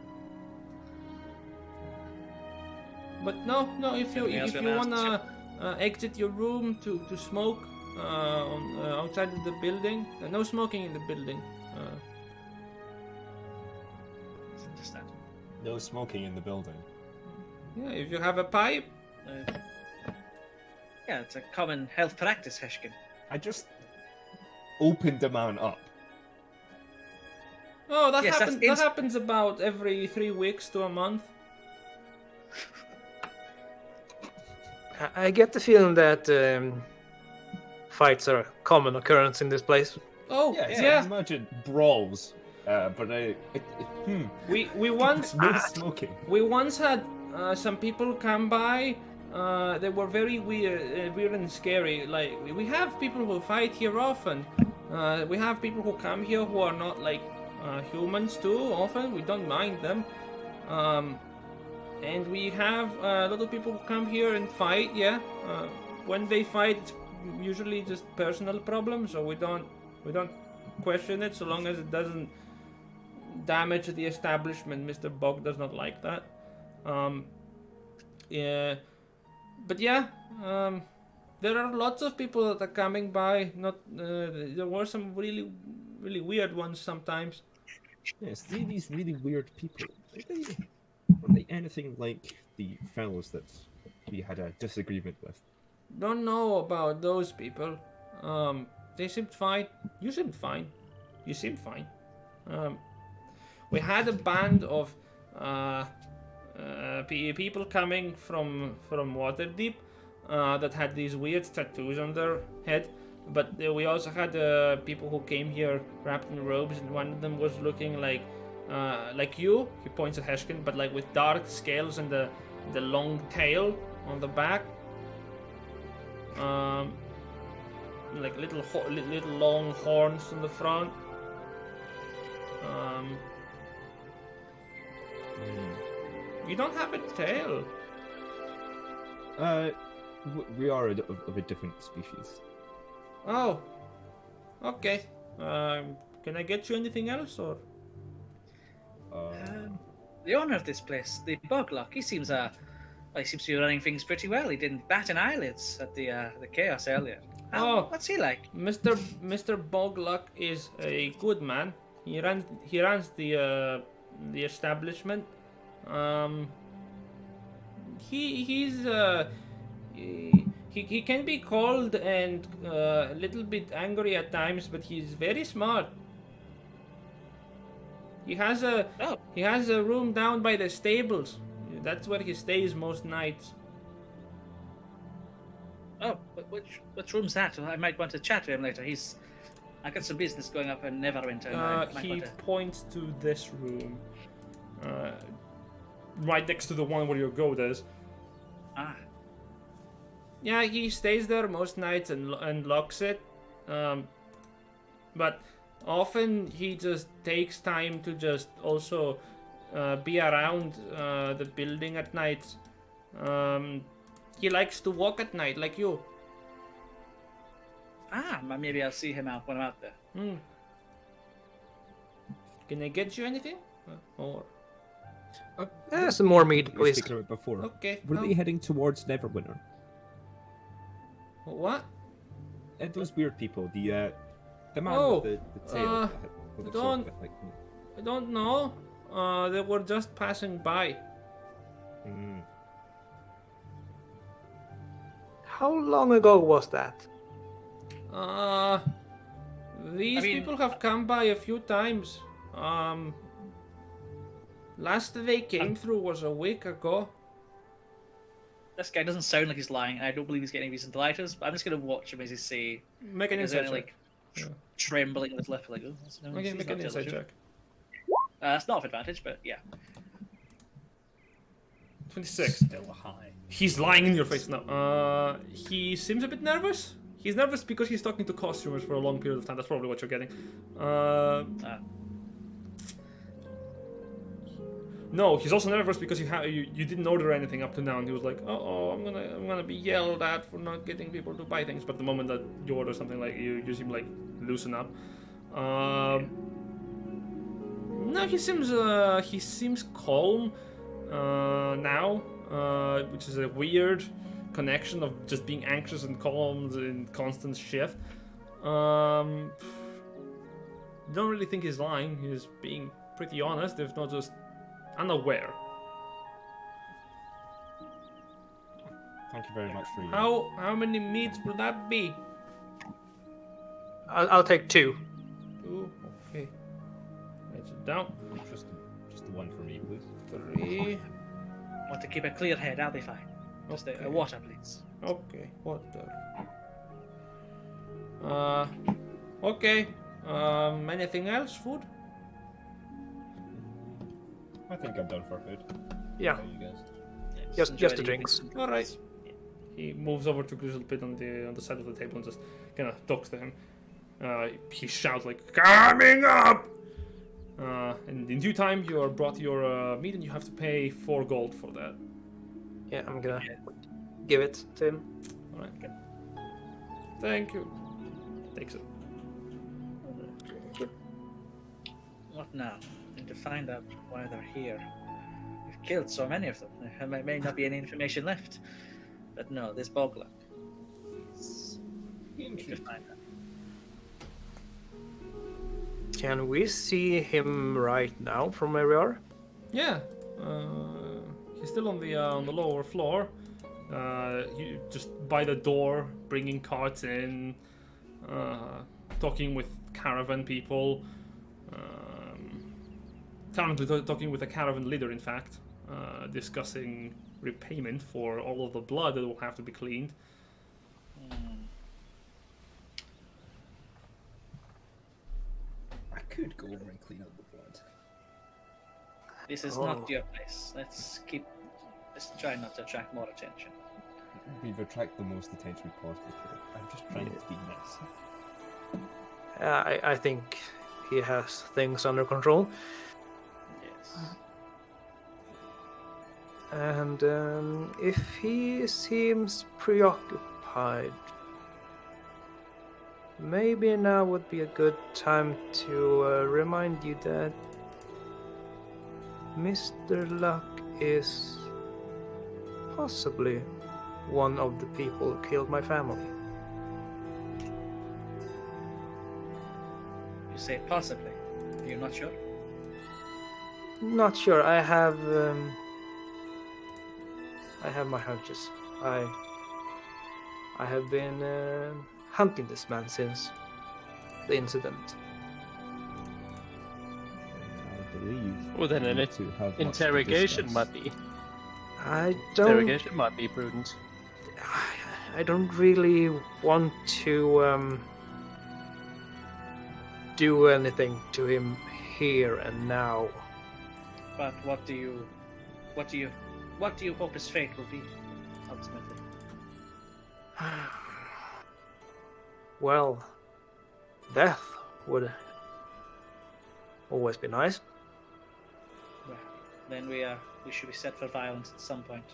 S1: But no. If you
S3: Anything else you wanna
S1: wanna exit your room to smoke outside of the building, no smoking in the building.
S3: Understand.
S5: No smoking in the building.
S1: Yeah, if you have a pipe.
S3: Yeah, it's a common health practice, Heshkin.
S5: I just opened the man up.
S1: Oh, that
S3: Yes, that's
S1: happens. That happens about every 3 weeks to a month.
S2: I get the feeling that fights are a common occurrence in this place.
S1: Oh,
S5: Yes,
S1: yeah.
S5: I imagine brawls. But
S1: We once
S5: no smoking.
S1: we once had some people come by. They were very weird and scary. Like we have people who fight here often. We have people who come here who are not like humans too. Often we don't mind them. And we have a lot of people who come here and fight. Yeah. When they fight, it's usually just personal problems, so we don't question it so long as it doesn't damage the establishment. Mr. Bog does not like that. Yeah, but yeah, there are lots of people that are coming by. Not there were some really weird ones sometimes.
S7: Yes, these really weird people. Are they anything like the fellows that we had a disagreement with?
S1: Don't know about those people. They seemed fine. You seemed fine. You seemed fine. Um, we had a band of people coming from Waterdeep that had these weird tattoos on their head. But we also had people who came here wrapped in robes, and one of them was looking like you. He points at Heshkin, but like with dark scales and the long tail on the back. Like little long horns on the front. You don't have a tail.
S7: We are of a different species.
S1: Oh, okay. Can I get you anything else, or?
S3: The owner of this place, the Boglock, he seems to be running things pretty well. He didn't bat an eyelids at the chaos earlier. What's he like?
S1: Mr. Bogluck is a good man. He runs the establishment. He can be cold and a little bit angry at times, but he's very smart. He has a room down by the stables. That's where he stays most nights.
S3: Oh, which room's that? I might want to chat to him later. I got some business going up in Neverwinter.
S1: He points to this room, right next to the one where your goat is.
S3: Ah.
S1: Yeah, he stays there most nights and locks it. But often he just takes time to just also be around the building at night. He likes to walk at night, like you.
S3: Maybe I'll see him out when I'm out there.
S1: Can I get you anything? Or
S2: Some more meat,
S7: We were
S2: please.
S7: speaking about before.
S1: okay.
S7: Were they heading towards Neverwinter?
S1: What?
S7: Those weird people. The man
S1: Oh,
S7: with the tail. With the
S1: don't-
S7: sword, like,
S1: I don't know. They were just passing by.
S2: How long ago was that?
S1: These people have come by a few times. Last they came through was a week ago.
S3: This guy doesn't sound like he's lying, and I don't believe he's getting any reason to lie to us. But I'm just gonna watch him as he say,
S1: Make an
S3: is
S1: insight
S3: there
S1: check.
S3: trembling with his lip, like, oh,
S1: Okay,
S3: he's
S1: make
S3: not
S1: an
S3: telling
S1: insight
S3: the truth.
S1: check.
S3: That's not off advantage, but yeah.
S1: 26.
S5: Still high.
S1: He's lying in your face now. He seems a bit nervous. He's nervous because he's talking to costumers for a long period of time. That's probably what you're getting. No, he's also nervous because you didn't order anything up to now, and he was like, "Oh, I'm gonna be yelled at for not getting people to buy things." But the moment that you order something, like you seem like loosen up. No, he seems calm now, which is a weird connection of just being anxious and calm in constant shift. Don't really think he's lying. He's being pretty honest, if not just unaware.
S7: Thank you very much for your...
S1: How many meats will that be?
S2: I'll take 2.
S1: 2. Okay. Write it down.
S7: Just the one for me, please.
S1: 3.
S3: Want to keep a clear head, I'll be fine. Just
S1: Okay.
S3: a water, please.
S1: Okay. Water. Okay. Anything else? Food?
S5: I think I'm done for food.
S2: Yeah,
S5: How are you guys?
S2: just
S3: enjoy
S2: the
S3: the
S2: drinks.
S1: All right. He moves over to Grizzlepit on the side of the table and just kind of talks to him. He shouts like, "Coming up!" And in due time, you are brought your meat, and you have to pay 4 gold for that.
S2: Yeah, I'm gonna give it to him.
S1: All right. Thank you. Takes it.
S3: What now? Need to find out why they're here. We've killed so many of them. There may not be any information left. But no, this Bogluck. Need to find out.
S2: Can we see him right now from where we are?
S1: Yeah, he's still on the lower floor. Just by the door, bringing carts in, talking with caravan people. Currently talking with a caravan leader, in fact, discussing repayment for all of the blood that will have to be cleaned.
S5: I could go over and clean up the blood.
S3: This is not your place. Let's try not to attract more attention.
S7: We've attracted the most attention we possibly could. I'm just trying to be nice.
S2: I think he has things under control.
S3: Yes.
S2: And if he seems preoccupied, maybe now would be a good time to remind you that Mr. Luck is possibly one of the people who killed my family.
S3: You say possibly. You're not sure?
S2: Not sure. I have my hunches. I have been hunting this man since the incident.
S7: I believe.
S4: Well, then an
S7: to have much to
S4: interrogation
S7: discuss.
S4: might be.
S2: I don't.
S4: Interrogation might be prudent.
S2: I don't really want to do anything to him here and now.
S3: But what do you hope his fate will be, ultimately?
S2: Well, death would always be nice.
S3: Well, then we should be set for violence at some point.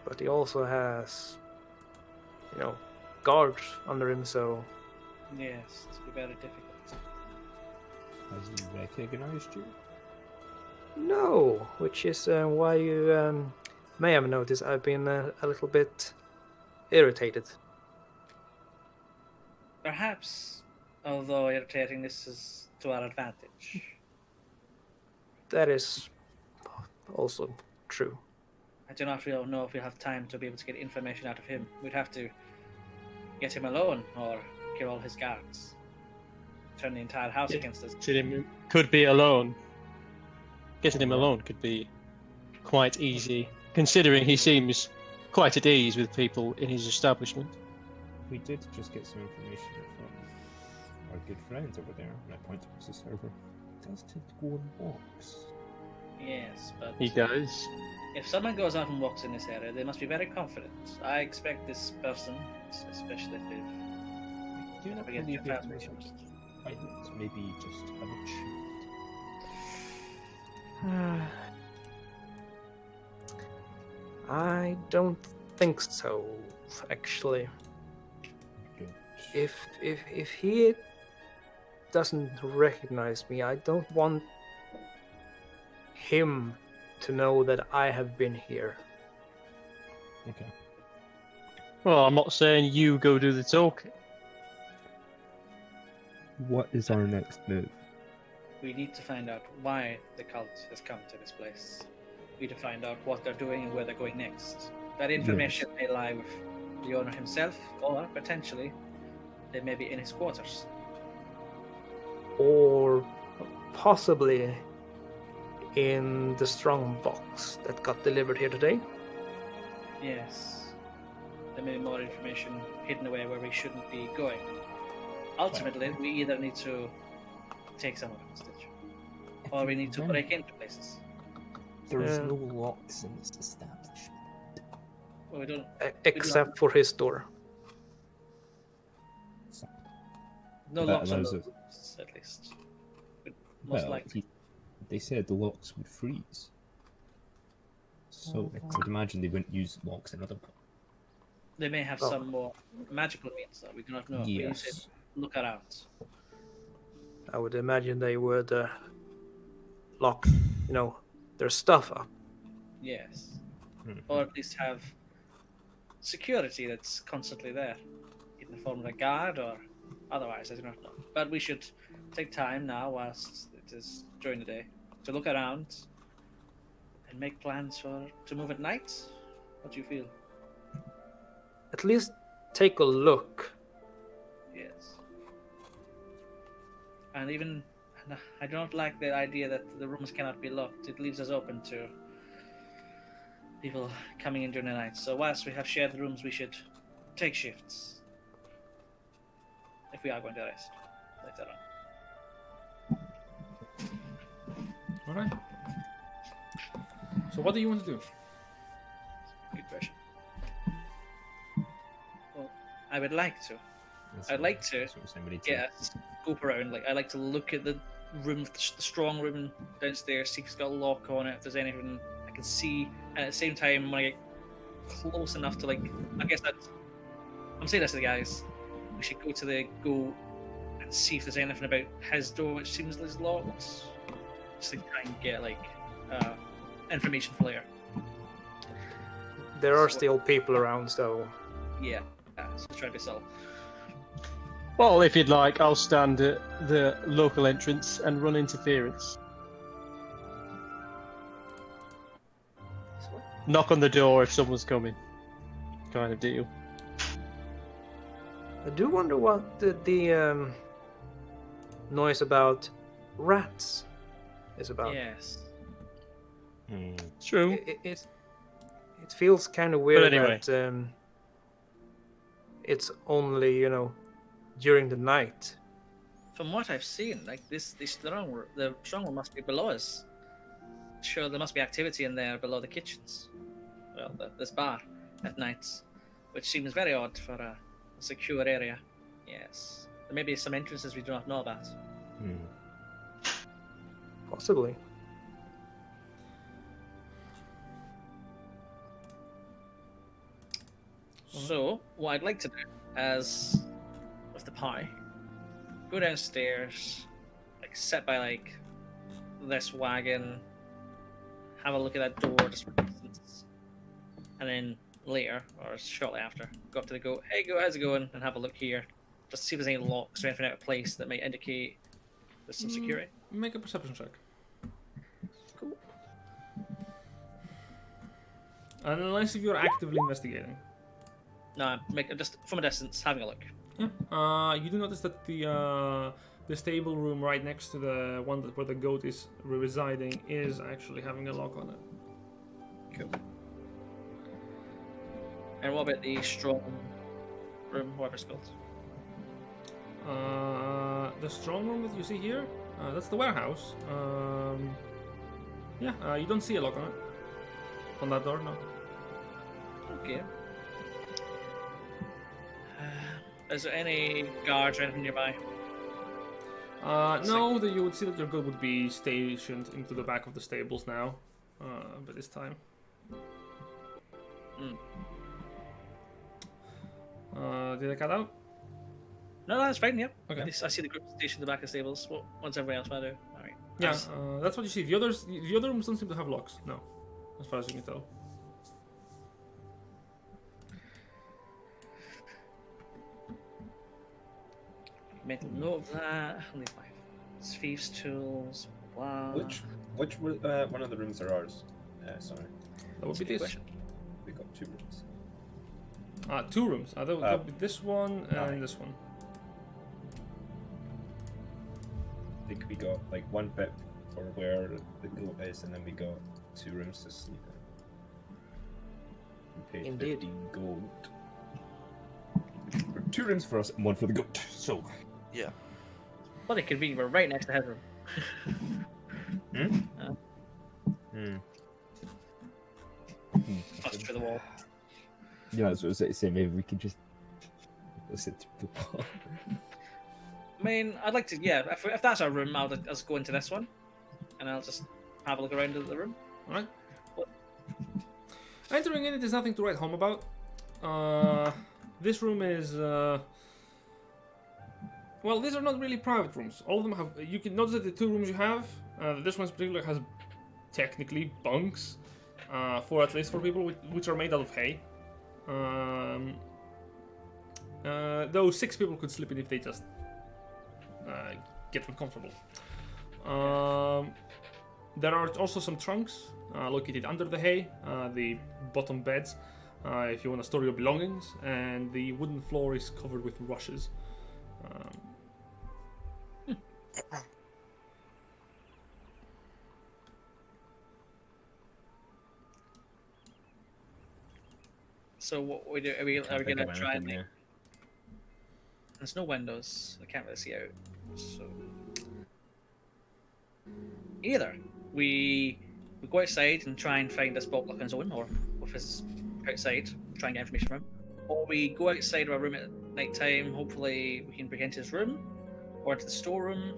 S2: But he also has, guards under him, so
S3: Yes, it's very difficult.
S7: Has he recognized you?
S2: no, which is why you may have noticed I've been a little bit irritated.
S3: Perhaps, although irritating, this is to our advantage.
S2: That is also true.
S3: I do not really know if we'll have time to be able to get information out of him. We'd have to get him alone or kill all his guards. Turn the entire house
S4: Yeah.
S3: against us.
S4: Getting him could be alone. Getting him alone could be quite easy, considering he seems quite at ease with people in his establishment.
S7: We did just get some information from our good friends over there, and I point towards the server. He does tend to go on walks.
S3: Yes, but
S4: He does.
S3: if someone goes out and walks in this area, they must be very confident. I expect this person, especially if they've
S7: I do not
S3: Never get
S7: believe
S3: your
S7: that
S3: family
S7: was
S3: issues.
S7: violence, maybe just a bit short.
S2: I don't think so, actually.
S7: Good.
S2: If he doesn't recognize me, I don't want him to know that I have been here.
S7: Okay.
S4: Well, I'm not saying you go do the talking.
S7: What is our next move?
S3: We need to find out why the cult has come to this place. We need to find out what they're doing and where they're going next. That information may lie with the owner himself, or potentially they may be in his quarters.
S2: Or possibly in the strong box that got delivered here today.
S3: Yes. There may be more information hidden away where we shouldn't be going. Ultimately, we either need to take someone hostage, or we need to break into places.
S7: There's
S2: Yeah.
S7: no locks in this establishment.
S3: Well, we don't.
S2: Except for his door.
S3: No
S7: That
S3: locks on
S7: allows
S3: those
S7: it-
S3: doors, at least. Most
S7: Well,
S3: likely.
S7: they said the locks would freeze. So I would imagine they wouldn't use locks in other places.
S3: They may have
S2: Oh.
S3: some more magical means that we do not know. We need to
S7: Yes.
S3: look around.
S2: I would imagine they would lock, their stuff up.
S3: Yes.
S7: Hmm.
S3: Or at least have security that's constantly there. In the form of a guard or Otherwise, I do not know. But we should take time now, whilst it is during the day, to look around and make plans to move at night. What do you feel?
S2: At least take a look.
S3: Yes. And even I do not like the idea that the rooms cannot be locked. It leaves us open to people coming in during the night. So whilst we have shared rooms, we should take shifts. If we are going to rest later on.
S1: All right. So what do you want to do?
S3: Good question. Well, I would like to.
S7: That's
S3: I'd like to
S7: that's what I'm saying, we need to-
S3: get a scope around. Like, I like to look at the room, the strong room downstairs, see if it's got a lock on it, if there's anything I can see. And at the same time, when I get close enough to, like, I guess that's. I'm saying this to the guys. We should go to the goat and see if there's anything about his door which seems like it's locked. Just to try and get, like, information for later.
S2: There are still people around, so
S3: Yeah, so try to be subtle.
S4: Well, if you'd like, I'll stand at the local entrance and run interference. Knock on the door if someone's coming. Kind of deal.
S2: I do wonder what the noise about rats is about.
S3: Yes.
S4: True.
S2: It feels kind of weird
S4: anyway.
S2: that it's only, during the night.
S3: From what I've seen, like the strong room must be below us. Sure, there must be activity in there below the kitchens. Well, this bar at nights, which seems very odd for a secure area. Yes, there may be some entrances we do not know about.
S2: Possibly.
S3: So, what I'd like to do, as with the pie, go downstairs, like sit by like this wagon, have a look at that door just for distance, and then later or shortly after, go up to the goat. Hey, goat, how's it going? And have a look here, just to see if there's any locks or anything out of place that might indicate there's some security.
S1: Make a perception check.
S3: Cool.
S1: Unless if you're actively investigating.
S3: No, just from a distance, having a look.
S1: Yeah. You do notice that the stable room right next to the one where the goat is residing is actually having a lock on it.
S3: Cool. And what about the strong room, whatever it's called?
S1: The strong room that you see here, that's the warehouse. You don't see a lock on it. On that door, no.
S3: Okay. Is there any guards or anything nearby?
S1: No, you would see that your goat would be stationed into the back of the stables now, by this time. Did I cut out?
S3: No, that's fine, yep.
S1: Okay.
S3: I see the group stationed in the back of the stables. What's everybody else want to do? Alright.
S1: Yeah, that's what you see. The other rooms don't seem to have locks. No, as far as you can tell.
S3: Mental note of that. Only 5. It's thieves' tools. Blah.
S5: Which one of the rooms are ours? Sorry,
S1: That would be
S3: Good
S1: this.
S3: question.
S5: we got 2 rooms.
S1: 2 rooms. That would be this one and this one.
S5: I think we got like 1 bit for where the goat is, and then we got 2 rooms to sleep in. We paid
S2: Indeed.
S5: 15 gold. For 2 rooms for us and 1 for the goat. So.
S6: Yeah.
S3: Bloody convenient, we're right next to his room. Bust through the wall.
S7: Yeah, that's what I was saying. Maybe we could just listen to the wall.
S3: I mean, I'd like to, yeah, if that's our room, I'll just go into this one. And I'll just have a look around at the room.
S1: Alright. Entering in, it is nothing to write home about. This room is. Well, these are not really private rooms. All of them have. You can notice that the 2 rooms you have. This one in particular has technically bunks, at least for people which are made out of hay. those 6 people could slip in if they just get uncomfortable. There are also some trunks located under the hay, the bottom beds, if you want to store your belongings, and the wooden floor is covered with rushes.
S3: So what we do? Are we
S7: Can't think
S3: gonna
S7: of
S3: try and?
S7: anything,
S3: There's no windows. I can't really see out. So either we go outside and try and find this Bob Luckins Owen, or if it's outside, try and get information from him, or we go outside of our room at night time. Hopefully, we can break into his room or into the storeroom.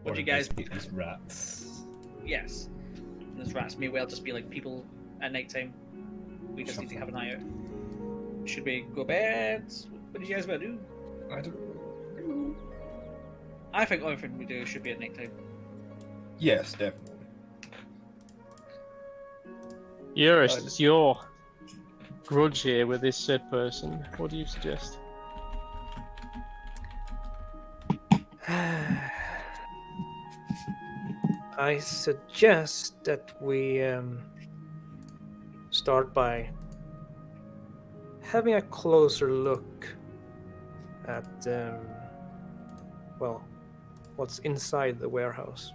S3: What do you guys?
S7: These rats.
S3: Yes, and those rats may well just be like people at night time. We just need to have an eye out. Should we go bed? What do you guys want to do?
S5: I don't know.
S3: I think everything we do should be at night time.
S5: Yes, definitely.
S4: Eurus, it's your grudge here with this said person. What do you suggest?
S2: I suggest that we start by having a closer look at, well, what's inside the warehouse.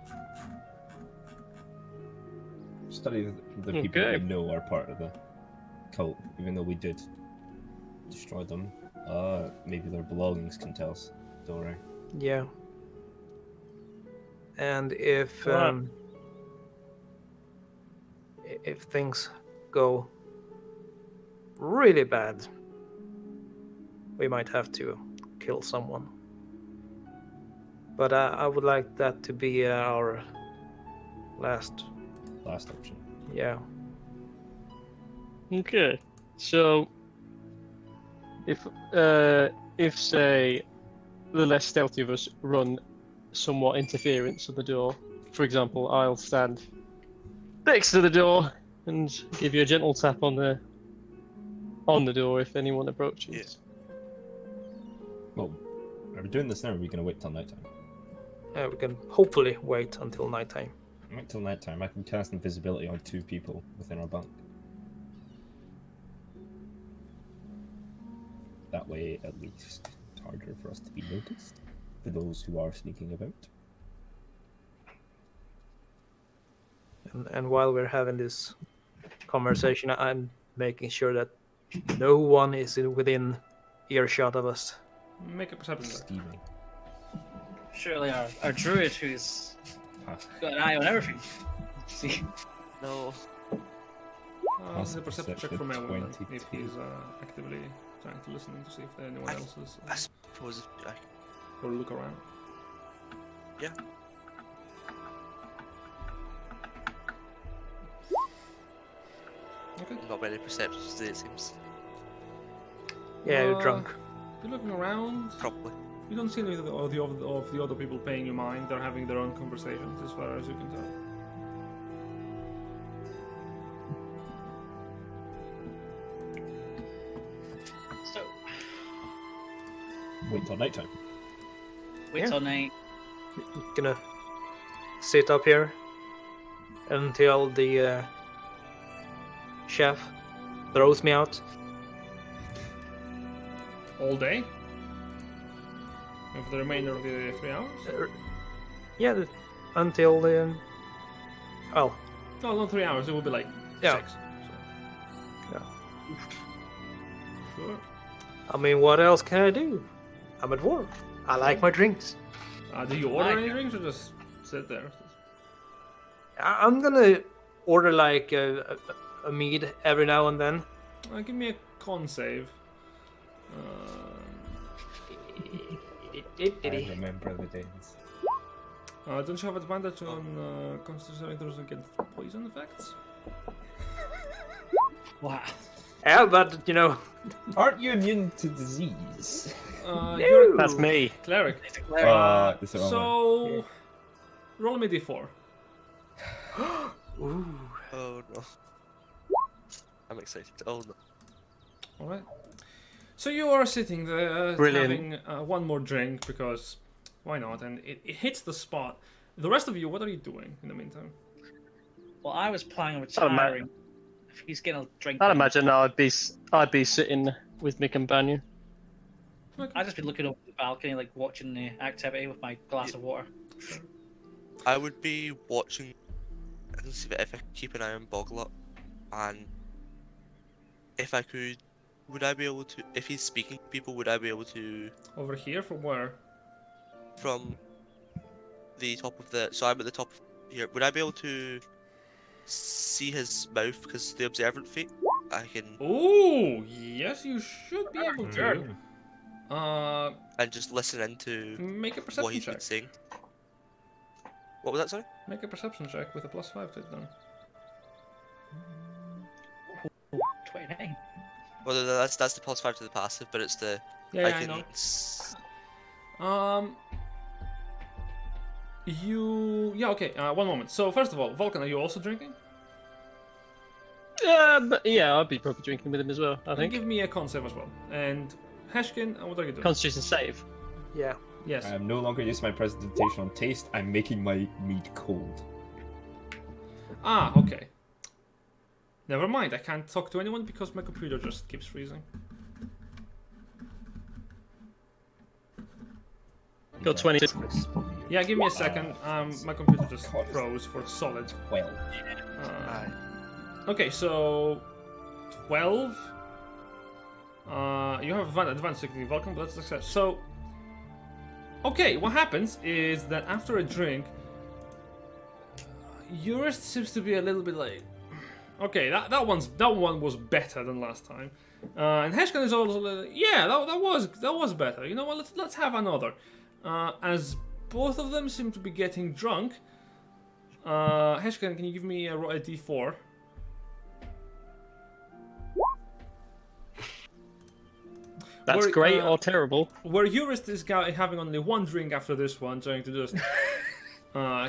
S7: Study the people
S4: Okay.
S7: we know are part of the cult, even though we did destroy them. Maybe their belongings can tell us a story.
S2: Yeah. And if
S4: Right.
S2: if things go really bad, we might have to kill someone. But I would like that to be our last.
S7: Last option.
S2: Yeah.
S4: Okay, so if say the less stealthy of us run somewhat interference on the door, for example, I'll stand next to the door and give you a gentle tap on the door if anyone approaches.
S7: Well, are we doing this now, or are we going to wait till nighttime?
S2: We can hopefully wait until nighttime.
S7: Wait till nighttime. I can cast invisibility on 2 people within our bunk. That way, at least, it's harder for us to be noticed. For those who are sneaking about.
S2: And while we're having this conversation, I'm making sure that no one is within earshot of us.
S1: Make a perception check.
S7: Steaming.
S3: Surely our druid who's
S7: Pass.
S3: got an eye on everything. See,
S6: No.
S1: This is a perception check from everyone then, if
S7: 22.
S1: he's actively trying to listen to see if anyone else is
S6: I suppose I
S1: or look around.
S6: Yeah.
S1: Okay.
S6: not many perceptions today, it seems.
S2: Yeah, you're drunk.
S1: You're looking around.
S6: Probably.
S1: You don't see any of the other people paying you mind. They're having their own conversations, as far as you can tell.
S3: so
S7: Wait till nighttime.
S3: wait
S2: Yeah.
S3: till night.
S2: Gonna sit up here until the chef throws me out.
S1: All day? And for the remainder of the 3 hours?
S2: Yeah, until the. Oh,
S1: No, not 3 hours. It would be like
S2: Yeah.
S1: 6.
S2: Yeah.
S1: Sure.
S2: I mean, what else can I do? I'm a dwarf. I like my drinks.
S1: Do you order
S3: Like
S1: any
S3: it.
S1: drinks or just sit there?
S2: I'm gonna order like a mead every now and then.
S1: Give me a con save.
S7: I remember the days.
S1: Don't you have advantage on constitution saving throws against poison effects?
S3: Wow.
S2: Yeah, but you know,
S7: Aren't you immune to disease?
S1: You're
S4: That's me.
S1: cleric.
S7: This is the wrong one.
S1: So, roll me d4.
S2: ooh,
S6: Oh no. I'm excited. Oh no.
S1: Alright. So you are sitting there
S4: Brilliant.
S1: having one more drink because why not? And it hits the spot. The rest of you, what are you doing in the meantime?
S3: Well, I was planning on
S4: Oh, man.
S3: retiring. If he's getting a drink,
S4: I'd imagine I'd be sitting with my companion.
S3: I'd just be looking over the balcony, like watching the activity with my glass of water.
S6: I would be watching and see if I could keep an eye on Boglet, and if I could, would I be able to? If he's speaking to people, would I be able to?
S1: Over here, from where?
S6: From the top of the. So I'm at the top here. Would I be able to see his mouth because the observant feat? I can.
S1: Oh, yes, you should be able to.
S6: And just listen into
S1: Make a
S6: what
S1: perception
S6: he's been
S1: check.
S6: saying. What was that, sorry?
S1: Make a perception check with a +5 to it done.
S3: 29.
S6: Well, that's the +5 to the passive, but it's the
S1: Yeah, I
S6: can.
S1: know. Yeah, okay. 1 moment. So first of all, Vulcan, are you also drinking?
S4: But yeah, I'd be probably drinking with him as well. I
S1: And
S4: think.
S1: give me a con save as well. And Heshkin, what are you doing?
S4: Constitution save.
S2: Yeah.
S1: Yes.
S7: I'm no longer using my presentation on taste. I'm making my mead cold.
S1: Ah, okay. Never mind. I can't talk to anyone because my computer just keeps freezing.
S4: Got 20.
S1: Yeah, give me a second. My computer just froze for solid.
S7: 12.
S1: Okay, so 12. You have advanced technique, Vulcan, but that's a success. So, okay, what happens is that after a drink, yours seems to be a little bit like, okay, that one was better than last time, and Heshkan is also like, yeah, that was better. You know what? Let's have another. As both of them seem to be getting drunk, Heshkan, can you give me a D4?
S4: That's
S1: Where,
S4: great or terrible.
S1: Where Eurist is having only one drink after this one, trying to just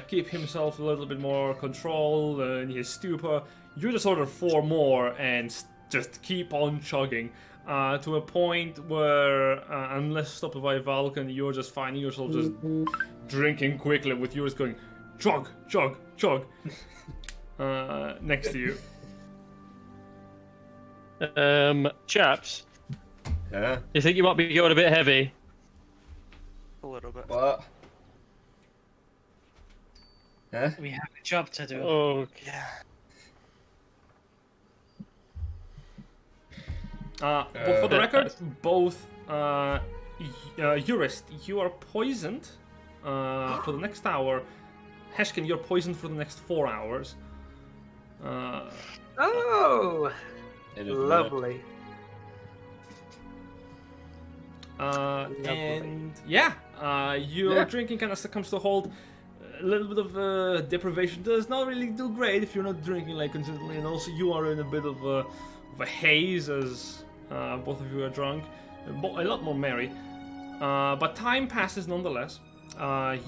S1: keep himself a little bit more control in his stupor. You just order 4 more and just keep on chugging to a point where, unless stopped by Vulcan, you're just finding yourself just drinking quickly with yours going chug, chug, chug next to you.
S4: Chaps,
S5: Yeah.
S4: you think you might be going a bit heavy?
S6: A little bit.
S5: What? Huh?
S3: We have a job to do.
S4: Oh,
S6: Yeah.
S1: But for the record, both Eurist, you are poisoned for the next hour. Heshkin, you're poisoned for the next 4 hours.
S2: Oh,
S7: It is
S2: lovely.
S1: And yeah, your drinking kind of succumbs to hold. A little bit of deprivation does not really do great if you're not drinking like consistently, and also you are in a bit of a haze as both of you are drunk, a lot more merry. But time passes nonetheless.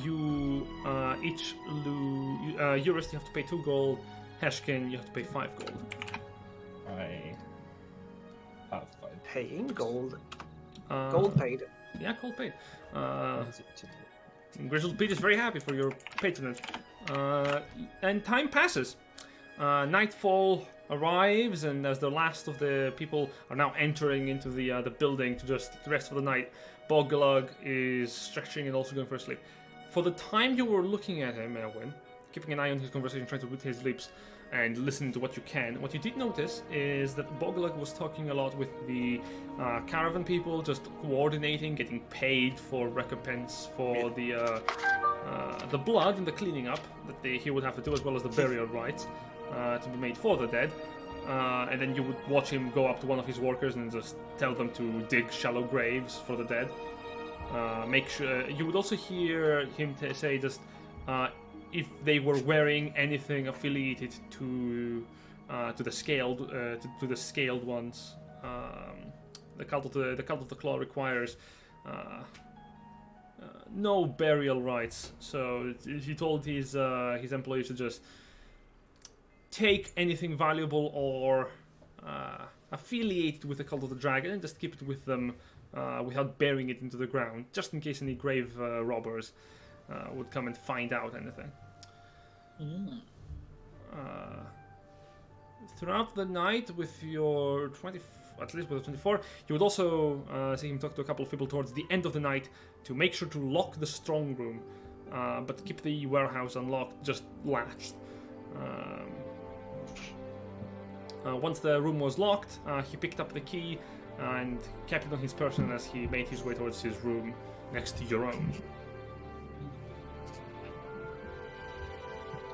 S1: You each lose. Eurist, you have to pay 2 gold. Heshkin, you have to pay 5 gold.
S7: I have 5.
S2: Paying gold.
S1: Uh,
S2: Gold paid.
S1: Yeah, gold paid. Grizzled Pete is very happy for your patronage. And time passes. Nightfall arrives, and as the last of the people are now entering into the building to just rest for the night, Boglug is stretching and also going for a sleep. For the time you were looking at him, Elwyn, keeping an eye on his conversation, trying to read his lips and listening to what you can, what you did notice is that Boglug was talking a lot with the caravan people, just coordinating, getting paid for recompense for the blood and the cleaning up that he would have to do, as well as the burial rites to be made for the dead. And then you would watch him go up to one of his workers and just tell them to dig shallow graves for the dead. Make sure you would also hear him say just if they were wearing anything affiliated to the scaled to the scaled ones. The cult of the claw requires no burial rites, so he told his employees to just take anything valuable or affiliated with the Cult of the Dragon and just keep it with them without burying it into the ground, just in case any grave robbers would come and find out anything. Throughout the night, with your at least with the 24, you would also see him talk to a couple of people towards the end of the night to make sure to lock the strong room, but keep the warehouse unlocked, just latched. Once the room was locked, he picked up the key and kept it on his person as he made his way towards his room next to your own.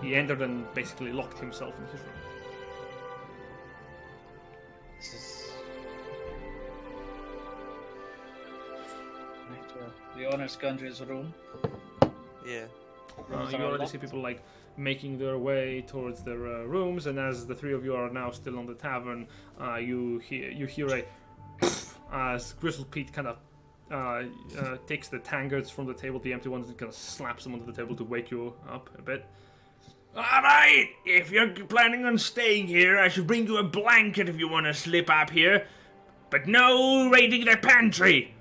S1: He entered and basically locked himself in his room.
S3: This is the owner's gone to his room.
S6: Yeah.
S1: You already see people like making their way towards their rooms, and as the three of you are now still on the tavern, you hear a as Grizzle Pete kind of takes the tankards from the table, the empty ones, and kind of slaps them onto the table to wake you up a bit. Alright, if you're planning on staying here, I should bring you a blanket if you want to slip up here. But no raiding the pantry!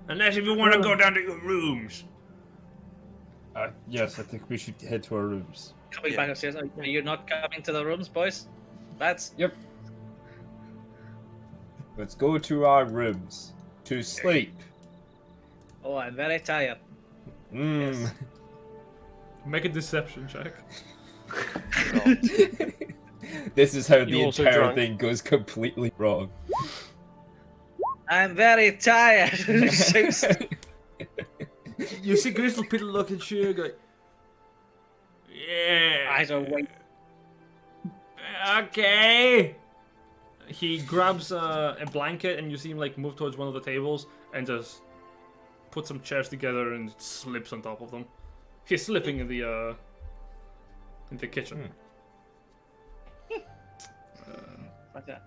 S1: Unless if you want to go down to your rooms.
S7: Yes, I think we should head to our rooms.
S3: Coming back upstairs. Are you not coming to the rooms, boys? Lads?
S7: Yep. Let's go to our rooms to sleep.
S3: Oh, I'm very tired.
S7: Yes.
S1: Make a deception check.
S7: This is how the
S4: You're also
S7: entire
S4: drunk.
S7: thing goes completely wrong.
S3: I'm very tired.
S1: You see Grizzle Pete look at you and go, yeah.
S3: I don't wait.
S1: Okay. He grabs a blanket and you see him like move towards one of the tables and just put some chairs together and slips on top of them. He's slipping in the kitchen.
S3: But,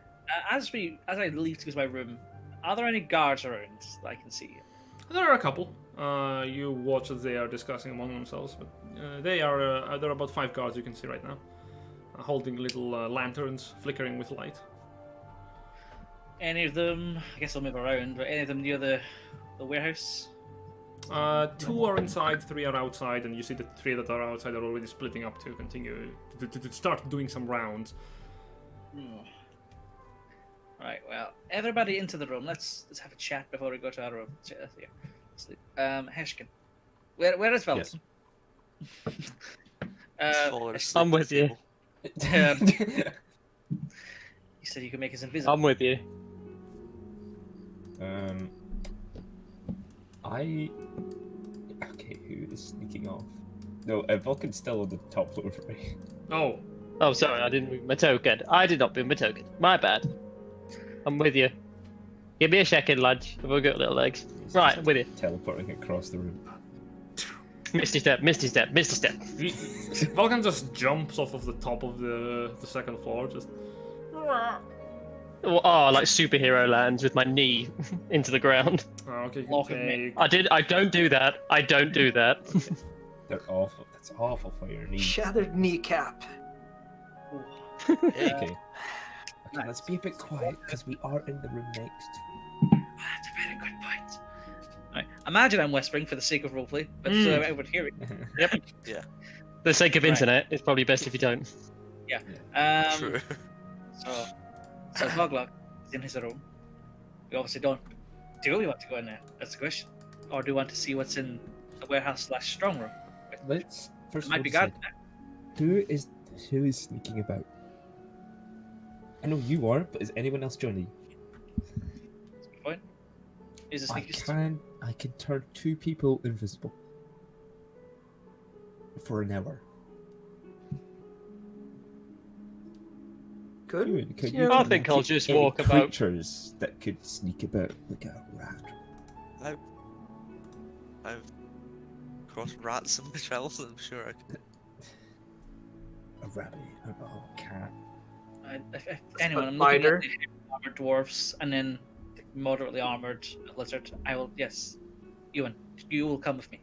S3: as I leave to go to my room, are there any guards around that I can see?
S1: There are a couple. You watch as they are discussing among themselves, but there are about 5 guards you can see right now, holding little lanterns flickering with light.
S3: Any of them? I guess I'll move around. But any of them near the warehouse?
S1: 2 are inside, 3 are outside, and you see the 3 that are outside are already splitting up to continue to start doing some rounds.
S3: Right. Well, everybody into the room. Let's have a chat before we go to our room. Sleep. Heshkin, where is Velton?
S6: Fallen asleep
S4: I'm with you.
S3: You said you could make us invisible.
S4: I'm with you.
S7: Okay, who is sneaking off? No, Vulcan's still on the top floor for me.
S1: Oh,
S4: Oh, sorry, I didn't move my token. I did not move my token. My bad. I'm with you. Give me a second, lads. We've got little legs. Right, I'm with you.
S7: Teleporting across the room.
S4: Misty step, misty step, misty step.
S1: Vulcan just jumps off of the top of the second floor, just.
S4: Oh, like superhero lands with my knee into the ground.
S1: Oh, okay, you
S3: Lock
S1: can
S3: of me.
S1: take.
S4: I don't do that. I don't do that.
S7: They're awful. That's awful for your knees.
S2: Shattered kneecap.
S7: Okay. Okay, let's be a bit quiet because we are in the room next.
S3: That's a very good point. Right. Imagine I'm whispering for the sake of roleplay, but so I would hear it.
S4: Yep.
S6: Yeah.
S4: For the sake of
S3: Right.
S4: internet, it's probably best if you don't.
S6: True.
S3: So Voglock is in his room. We obviously don't. Do we want to go in there? That's the question. Or do we want to see what's in the warehouse/strong room?
S7: Let's first of
S3: Might
S7: all
S3: be
S7: decide
S3: guarded.
S7: who is sneaking about. I know you are, but is anyone else joining?
S3: That's a good point. Is this
S7: I can turn 2 people invisible for an hour.
S2: Good.
S7: Ewan, can
S2: Yeah.
S7: you
S4: I think I'll
S7: keep
S4: just
S7: any
S4: walk about.
S7: creatures that could sneak about like a rat.
S6: I've crossed rats and Michelle, I'm sure I can.
S7: A rabbit, a cat.
S3: if anyone, I'm
S2: Spider.
S3: looking at the armored dwarves and then the moderately armored lizard. I will. Yes, Ewan, you will come with me.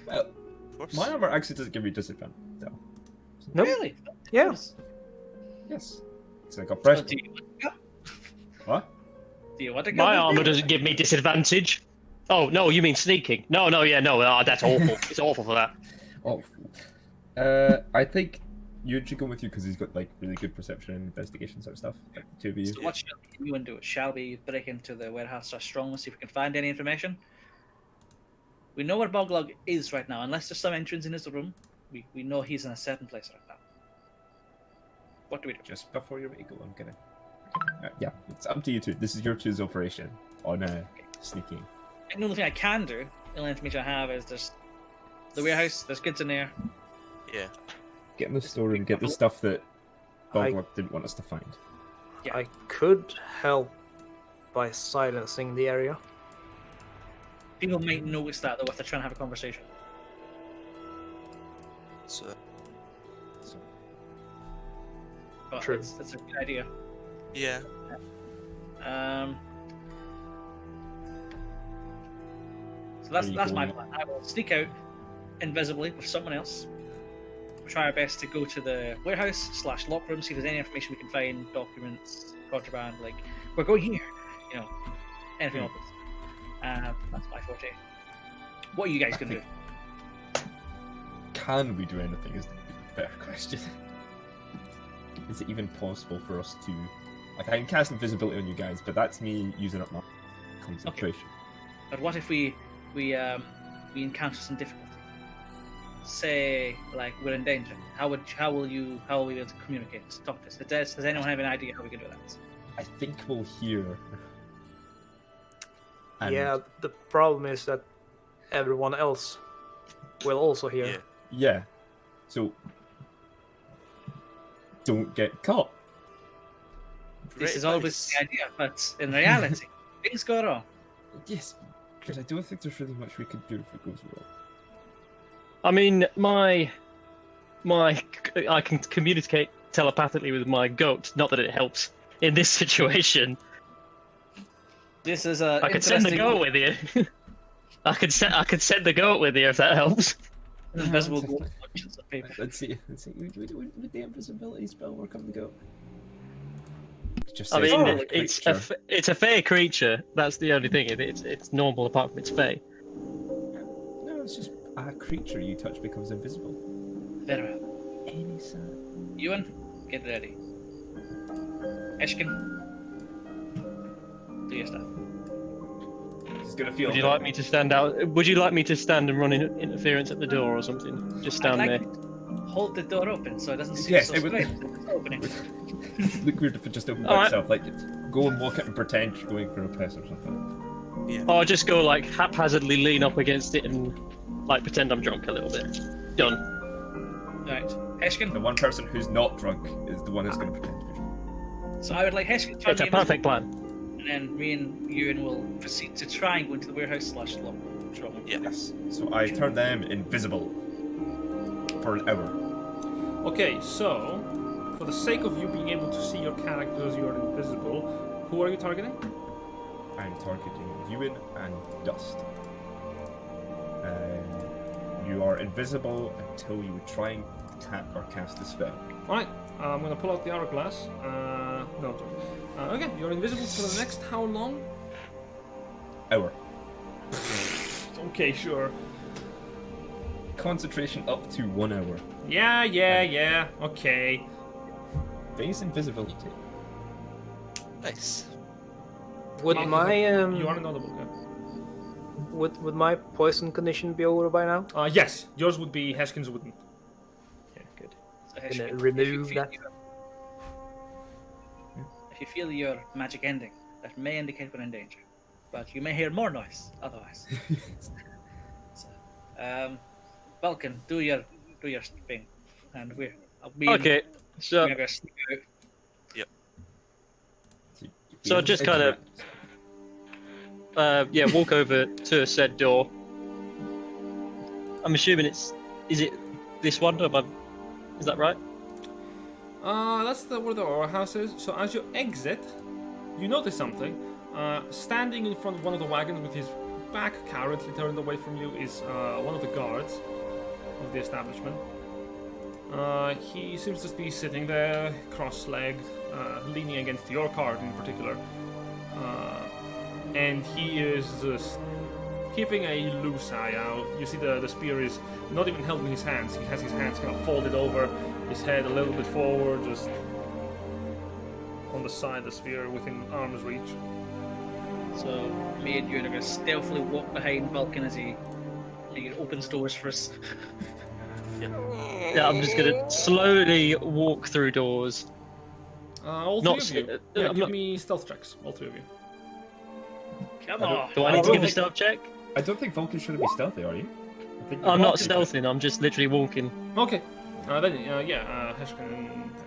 S7: Well,
S6: Of course.
S7: my armor actually doesn't give me disadvantage, though.
S2: Nope.
S3: Really?
S2: Yeah.
S5: Yes. It's like a
S3: So
S5: breast.
S3: do you want to go?
S5: What?
S3: Do you want to go?
S4: My
S3: with me?
S4: armor doesn't give me disadvantage. Oh no, you mean sneaking? No, that's awful. It's awful for that.
S5: Oh. I think Yuan should go with you because he's got like really good perception and investigation sort of stuff. Like the two of you.
S3: So what shall you and do? Shall we break into the warehouse strong and see if we can find any information? We know where Boglog is right now. Unless there's some entrance in his room, we know he's in a certain place right now. What do we do?
S5: Just before you go, I'm gonna. Yeah, it's up to you two. This is your choose operation on sneaking.
S3: The only thing I can do, the only information I have is there's the warehouse, there's goods in there.
S6: Yeah.
S5: Get in the storeroom, get the stuff that
S2: I-
S5: Boglog didn't want us to find.
S3: Yeah.
S2: I could help by silencing the area.
S3: People might notice that though if they're trying to have a conversation.
S6: So
S3: But
S2: True.
S3: it's a good idea.
S6: yeah.
S3: So that's
S5: Are you
S3: my
S5: going-
S3: plan. I will sneak out invisibly with someone else. Try our best to go to the warehouse / lock room, see if there's any information we can find, documents, contraband, like we're going here, anything like this. That's my forte. What are you guys gonna do?
S5: Can we do anything? Is the better question. Is it even possible for us to? Like, I can cast invisibility on you guys, but that's me using up my concentration.
S3: But what if we encounter some difficulty? Say like we're in danger. How will we be able to communicate? Talk to us. Does anyone have an idea how we can do that?
S5: I think we'll hear. And
S2: Yeah, the problem is that everyone else will also hear.
S6: Yeah.
S5: Yeah. So don't get caught.
S3: This
S6: Great
S3: is always
S6: advice.
S3: the idea, but in reality, things go wrong.
S5: Yes, but I don't think there's really much we could do if it goes wrong.
S4: I mean, I can communicate telepathically with my goat. Not that it helps in this situation.
S3: This is a.
S4: I could send the goat with you. I could send the goat with you if that helps.
S3: Invisible gold bunches of paper.
S5: Let's see. Would the invisibility spell work on the goat? Just
S4: I
S5: says
S4: mean,
S5: fey
S4: it's a fey creature. That's the only thing. It's normal apart from its fey.
S5: No, it's just a creature you touch becomes invisible.
S3: Very well.
S5: Any sign?
S3: Ewan, get ready. Eshkin, do your stuff.
S5: He's gonna feel.
S4: Would you like me to stand out? Would you like me to stand and run interference at the door or something? Just stand
S3: I'd
S4: there.
S3: like to hold the door open so it doesn't seem
S5: Yes,
S3: so
S5: it would-
S3: strange. It's opening.
S5: Look weird if it just opened by
S4: Alright.
S5: itself. Like, go and walk it and pretend you're going for a piss or something.
S6: Yeah.
S4: Or just go like haphazardly lean up against it and like pretend I'm drunk a little bit. Done.
S3: Right, Eshkin.
S5: The one person who's not drunk is the one who's going to pretend to be drunk.
S3: So I would like Eshkin to turn
S4: It's a
S3: me
S4: perfect plan.
S3: invisible, and then me and Ewan will proceed to try and go into the warehouse / lock room.
S6: Yeah.
S5: Yes. So I turn them invisible for an hour.
S1: Okay, so for the sake of you being able to see your characters, you are invisible. Who are you targeting?
S5: I'm targeting Ewan and Dust. You are invisible until you try and attack or cast a spell.
S1: Alright, I'm gonna pull out the hourglass. No, okay, you're invisible for the next how long?
S5: Hour.
S1: Okay, sure.
S5: Concentration up to 1 hour.
S1: Yeah, okay.
S5: Base invisibility.
S6: Nice.
S2: Would
S1: You
S2: my
S1: You are inaudible, yeah.
S2: would my poison condition be over by now?
S1: Yes, yours would be, Heskin's wouldn't.
S2: Yeah, good.
S3: So
S2: Gonna
S3: Eshkin,
S2: remove that.
S3: If you feel your magic ending, that may indicate we're in danger, but you may hear more noise otherwise. So, Vulcan, do your thing, and
S4: Okay, so
S3: we're gonna sneak out.
S4: So just kind of- walk over to said door. I'm assuming is it this one? Is that right?
S1: That's where the Roadhouse is. So as you exit, you notice something. Standing in front of one of the wagons with his back currently turned away from you is one of the guards of the establishment. He seems to be sitting there, cross-legged, leaning against your cart in particular. And he is just keeping a loose eye out. You see the spear is not even held in his hands. He has his hands kind of folded over, his head a little bit forward, just on the side of the spear within arm's reach.
S3: So me and you are gonna stealthily walk behind Vulcan as he opens doors for us.
S4: Yeah, I'm just gonna slowly walk through doors.
S1: All
S4: Not
S1: three of you.
S4: s-
S1: Yeah,
S4: I'm
S1: give
S4: not-
S1: me stealth checks, all three of you.
S3: Come
S5: I don't-
S3: on.
S4: Do I need to
S7: Oh,
S4: give a
S7: okay.
S4: stealth check?
S7: I don't think Vulcan should be stealthy, are you? I think
S4: I'm not
S7: Vulcan-
S4: stealthing. I'm just literally walking.
S1: Okay.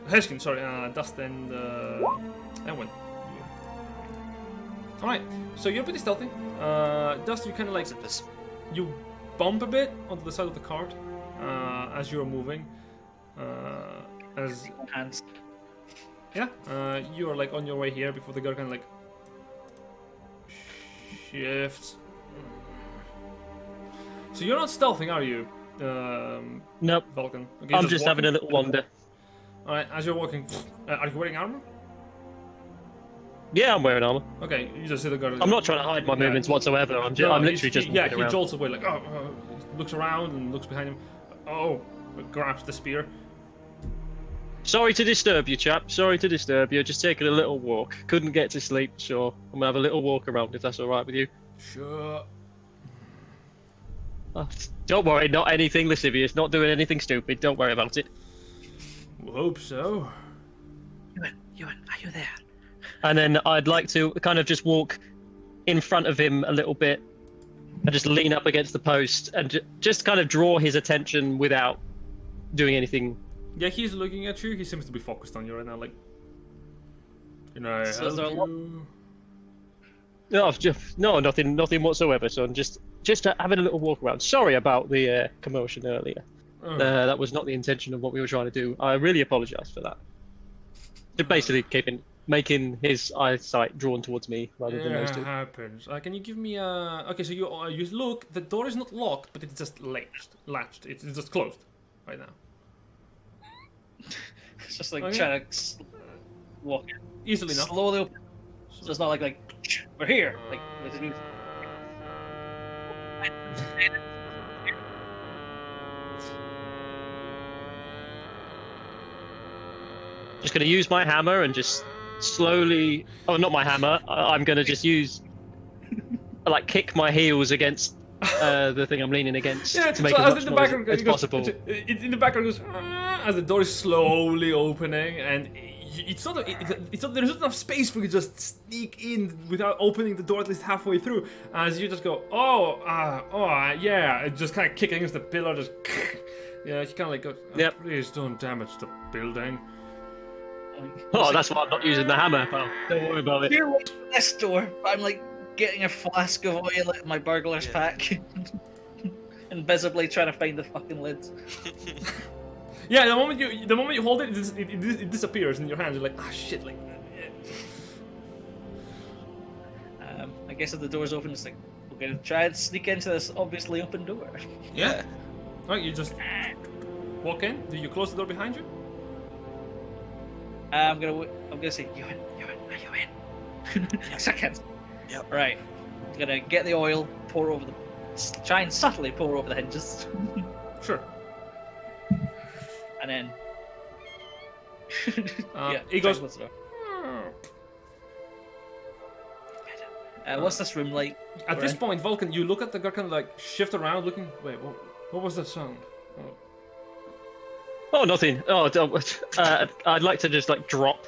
S1: Heshkin, sorry, Dust and Ewan. Alright, so you're pretty stealthy. Dust, you kind of like,
S6: This-
S1: you bump a bit onto the side of the cart as you're moving.
S3: Hands.
S1: You're like on your way here before the girl kind of like shifts. So you're not stealthing, are you,
S4: Nope.
S1: Vulcan? Okay,
S4: I'm just having a
S1: walking?
S4: little wander.
S1: Alright, as you're walking, are you wearing armor?
S4: Yeah, I'm wearing armor.
S1: Okay, you just see the girl.
S4: I'm not trying to hide my
S1: Yeah.
S4: movements whatsoever. I'm
S1: No,
S4: literally just
S1: yeah,
S4: walking
S1: he
S4: around.
S1: jolts away like, looks around and looks behind him. Oh, grabs the spear.
S4: Sorry to disturb you, chap. Sorry to disturb you. Just taking a little walk. Couldn't get to sleep, so I'm gonna have a little walk around if that's all right with you.
S1: Sure.
S4: Oh, don't worry, not anything lascivious. Not doing anything stupid. Don't worry about it.
S1: Hope so.
S3: Ewan, are you there?
S4: And then I'd like to kind of just walk in front of him a little bit and just lean up against the post and just kind of draw his attention without doing anything.
S1: Yeah, he's looking at you. He seems to be focused on you right now. Like, can I
S3: So is
S1: help
S3: there a lot-
S1: you?
S4: No, nothing whatsoever. So I'm just having a little walk around. Sorry about the commotion earlier.
S1: Oh.
S4: That was not the intention of what we were trying to do. I really apologise for that. To basically making his eyesight drawn towards me rather than those
S1: Yeah,
S4: two.
S1: happens. Can you give me a? Okay, so you look. The door is not locked, but it's just latched. It's just closed right now.
S3: It's just like
S1: Okay.
S3: trying to walk
S1: Easily enough.
S3: slowly open. So it's not like we're here. Like with the
S4: Just gonna use my hammer and just slowly. Oh, not my hammer. I'm gonna just use, like, kick my heels against the thing I'm leaning against to make
S1: so
S4: as
S1: as
S4: much
S1: in the
S4: noise
S1: background,
S4: as
S1: it goes,
S4: possible.
S1: in the background goes as the door is slowly opening, and it's not. There's not enough space for you to just sneak in without opening the door at least halfway through. As you just go, yeah, and just kind of kick against the pillar, just yeah. You kind of like go,
S4: Yep.
S1: Please don't damage the building.
S4: Oh, that's why I'm not using the hammer, pal. Don't worry about it.
S3: Here, wait for this door. I'm like getting a flask of oil in my burglar's
S6: Yeah.
S3: pack. Invisibly trying to find the fucking lids.
S1: Yeah, the moment you hold it, it disappears in your hands. You're like, shit, like.
S3: I guess if the door's open, it's like we're gonna try and sneak into this obviously open door.
S1: Yeah. Alright, you just walk in. Do you close the door behind you?
S3: I'm gonna say, you in? Are you in? Second.
S6: Yep.
S3: Right. I'm gonna get the oil, try and subtly pour over the hinges,
S1: Sure.
S3: and then.
S1: He goes.
S3: close the door. What's this room like?
S1: At this
S3: Right.
S1: point, Vulcan, you look at the girl, kind of like shift around, looking. Wait, what was that sound? Oh.
S4: Oh, nothing. Oh, I'd like to just like drop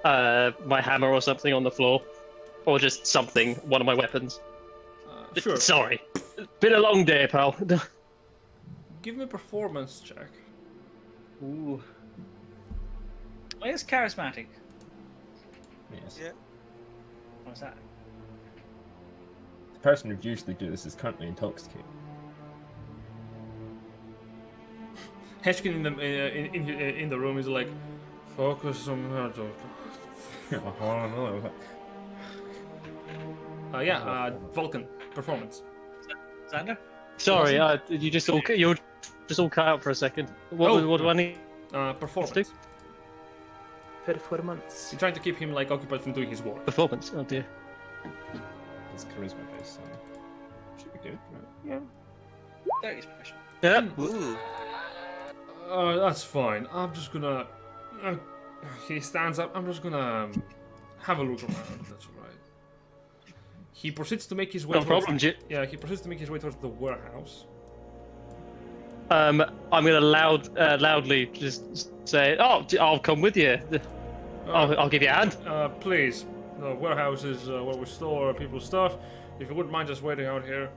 S4: my hammer or something on the floor, or just something, one of my weapons.
S1: Sure.
S4: Sorry, been a long day, pal.
S1: Give me a performance check.
S3: Ooh. Oh, it's charismatic.
S7: Yes.
S6: Yeah.
S3: What's that?
S7: The person who usually do this is currently intoxicated.
S1: Heshkin in the room is like, focus on her. Vulcan performance.
S3: Xander?
S4: Sorry, you're just all cut out for a second. What do I need?
S1: Performance.
S2: Performance.
S1: You're trying to keep him like occupied from doing his work.
S4: Performance. Oh dear.
S7: It's charisma based, so should be good, right?
S2: Yeah.
S3: 30 is professional.
S4: Yeah.
S6: Ooh.
S1: That's fine. I'm just gonna. He stands up. I'm just gonna have a look around. That's all right. He proceeds to make his way.
S4: No problem, Jit.
S1: Yeah, he proceeds to make his way towards the warehouse.
S4: I'm gonna loudly just say, "Oh, I'll come with you. I'll give you a hand."
S1: Please. The warehouse is where we store people's stuff. If you wouldn't mind just waiting out here,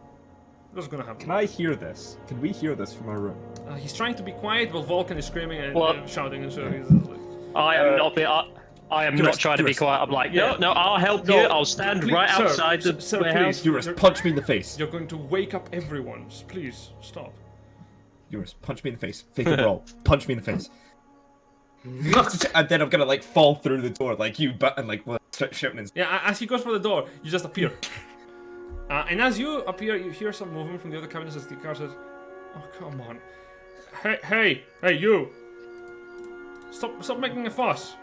S1: I'm just gonna have.
S7: Can I hear this? Can we hear this from our room?
S1: He's trying to be quiet while Vulcan is screaming and
S4: What?
S1: shouting and so he's like,
S4: I am not. I am not trying to be quiet. I'm like, no, I'll help you. I'll stand
S1: please,
S4: right
S1: sir,
S4: outside the
S1: sir,
S4: warehouse.
S1: please.
S7: Eurus, punch me in the face.
S1: You're going to wake up everyone. Please stop.
S7: Eurus, punch me in the face. Fake a brawl. Punch me in the face. And then I'm gonna like fall through the door like you, but and like start shouting. And...
S1: Yeah, as he goes for the door, you just appear. And as you appear, you hear some movement from the other cabinets as the car says, "Oh, come on. Hey, you! Stop making a fuss.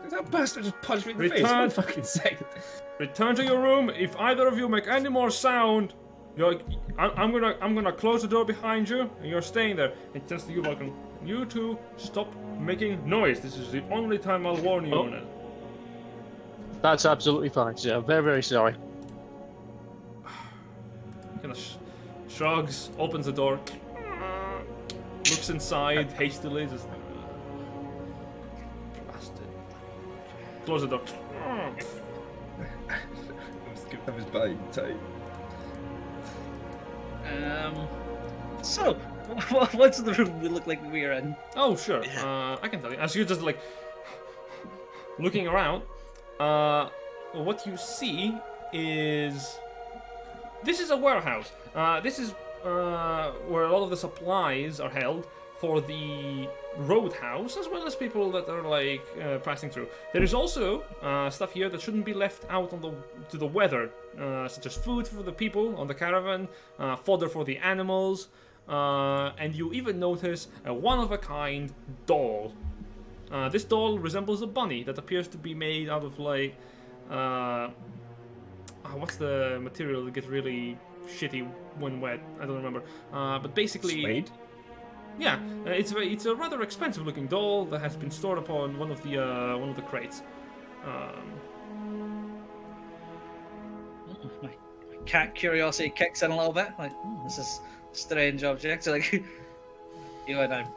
S7: That bastard just punched me in the face.
S1: Return.
S7: 1 fucking second.
S1: Return to your room. If either of you make any more sound, I'm gonna close the door behind you, and you're staying there." It turns to you, Vulcan. You two, stop making noise. This is the only time I'll warn you on it.
S4: That's absolutely fine, sir. Very, very sorry.
S1: Kind of shrugs, opens the door, looks inside hastily, just bastard. Close the door.
S7: I was buying time.
S3: So, what's the room we look like we are in?
S1: Oh sure, I can tell you. As you're just like looking around, what you see is this is a warehouse. This is where a lot of the supplies are held for the Roadhouse, as well as people that are like passing through. There is also stuff here that shouldn't be left out on to the weather, such as food for the people on the caravan, fodder for the animals, and you even notice a one-of-a-kind doll. This doll resembles a bunny that appears to be made out of like what's the material that gets really shitty when wet? I don't remember. But basically,
S7: Suede?
S1: yeah, it's a rather expensive looking doll that has been stored upon one of the crates.
S3: My cat curiosity kicks in a little bit. Like, this is a strange object. So, like, you and I'm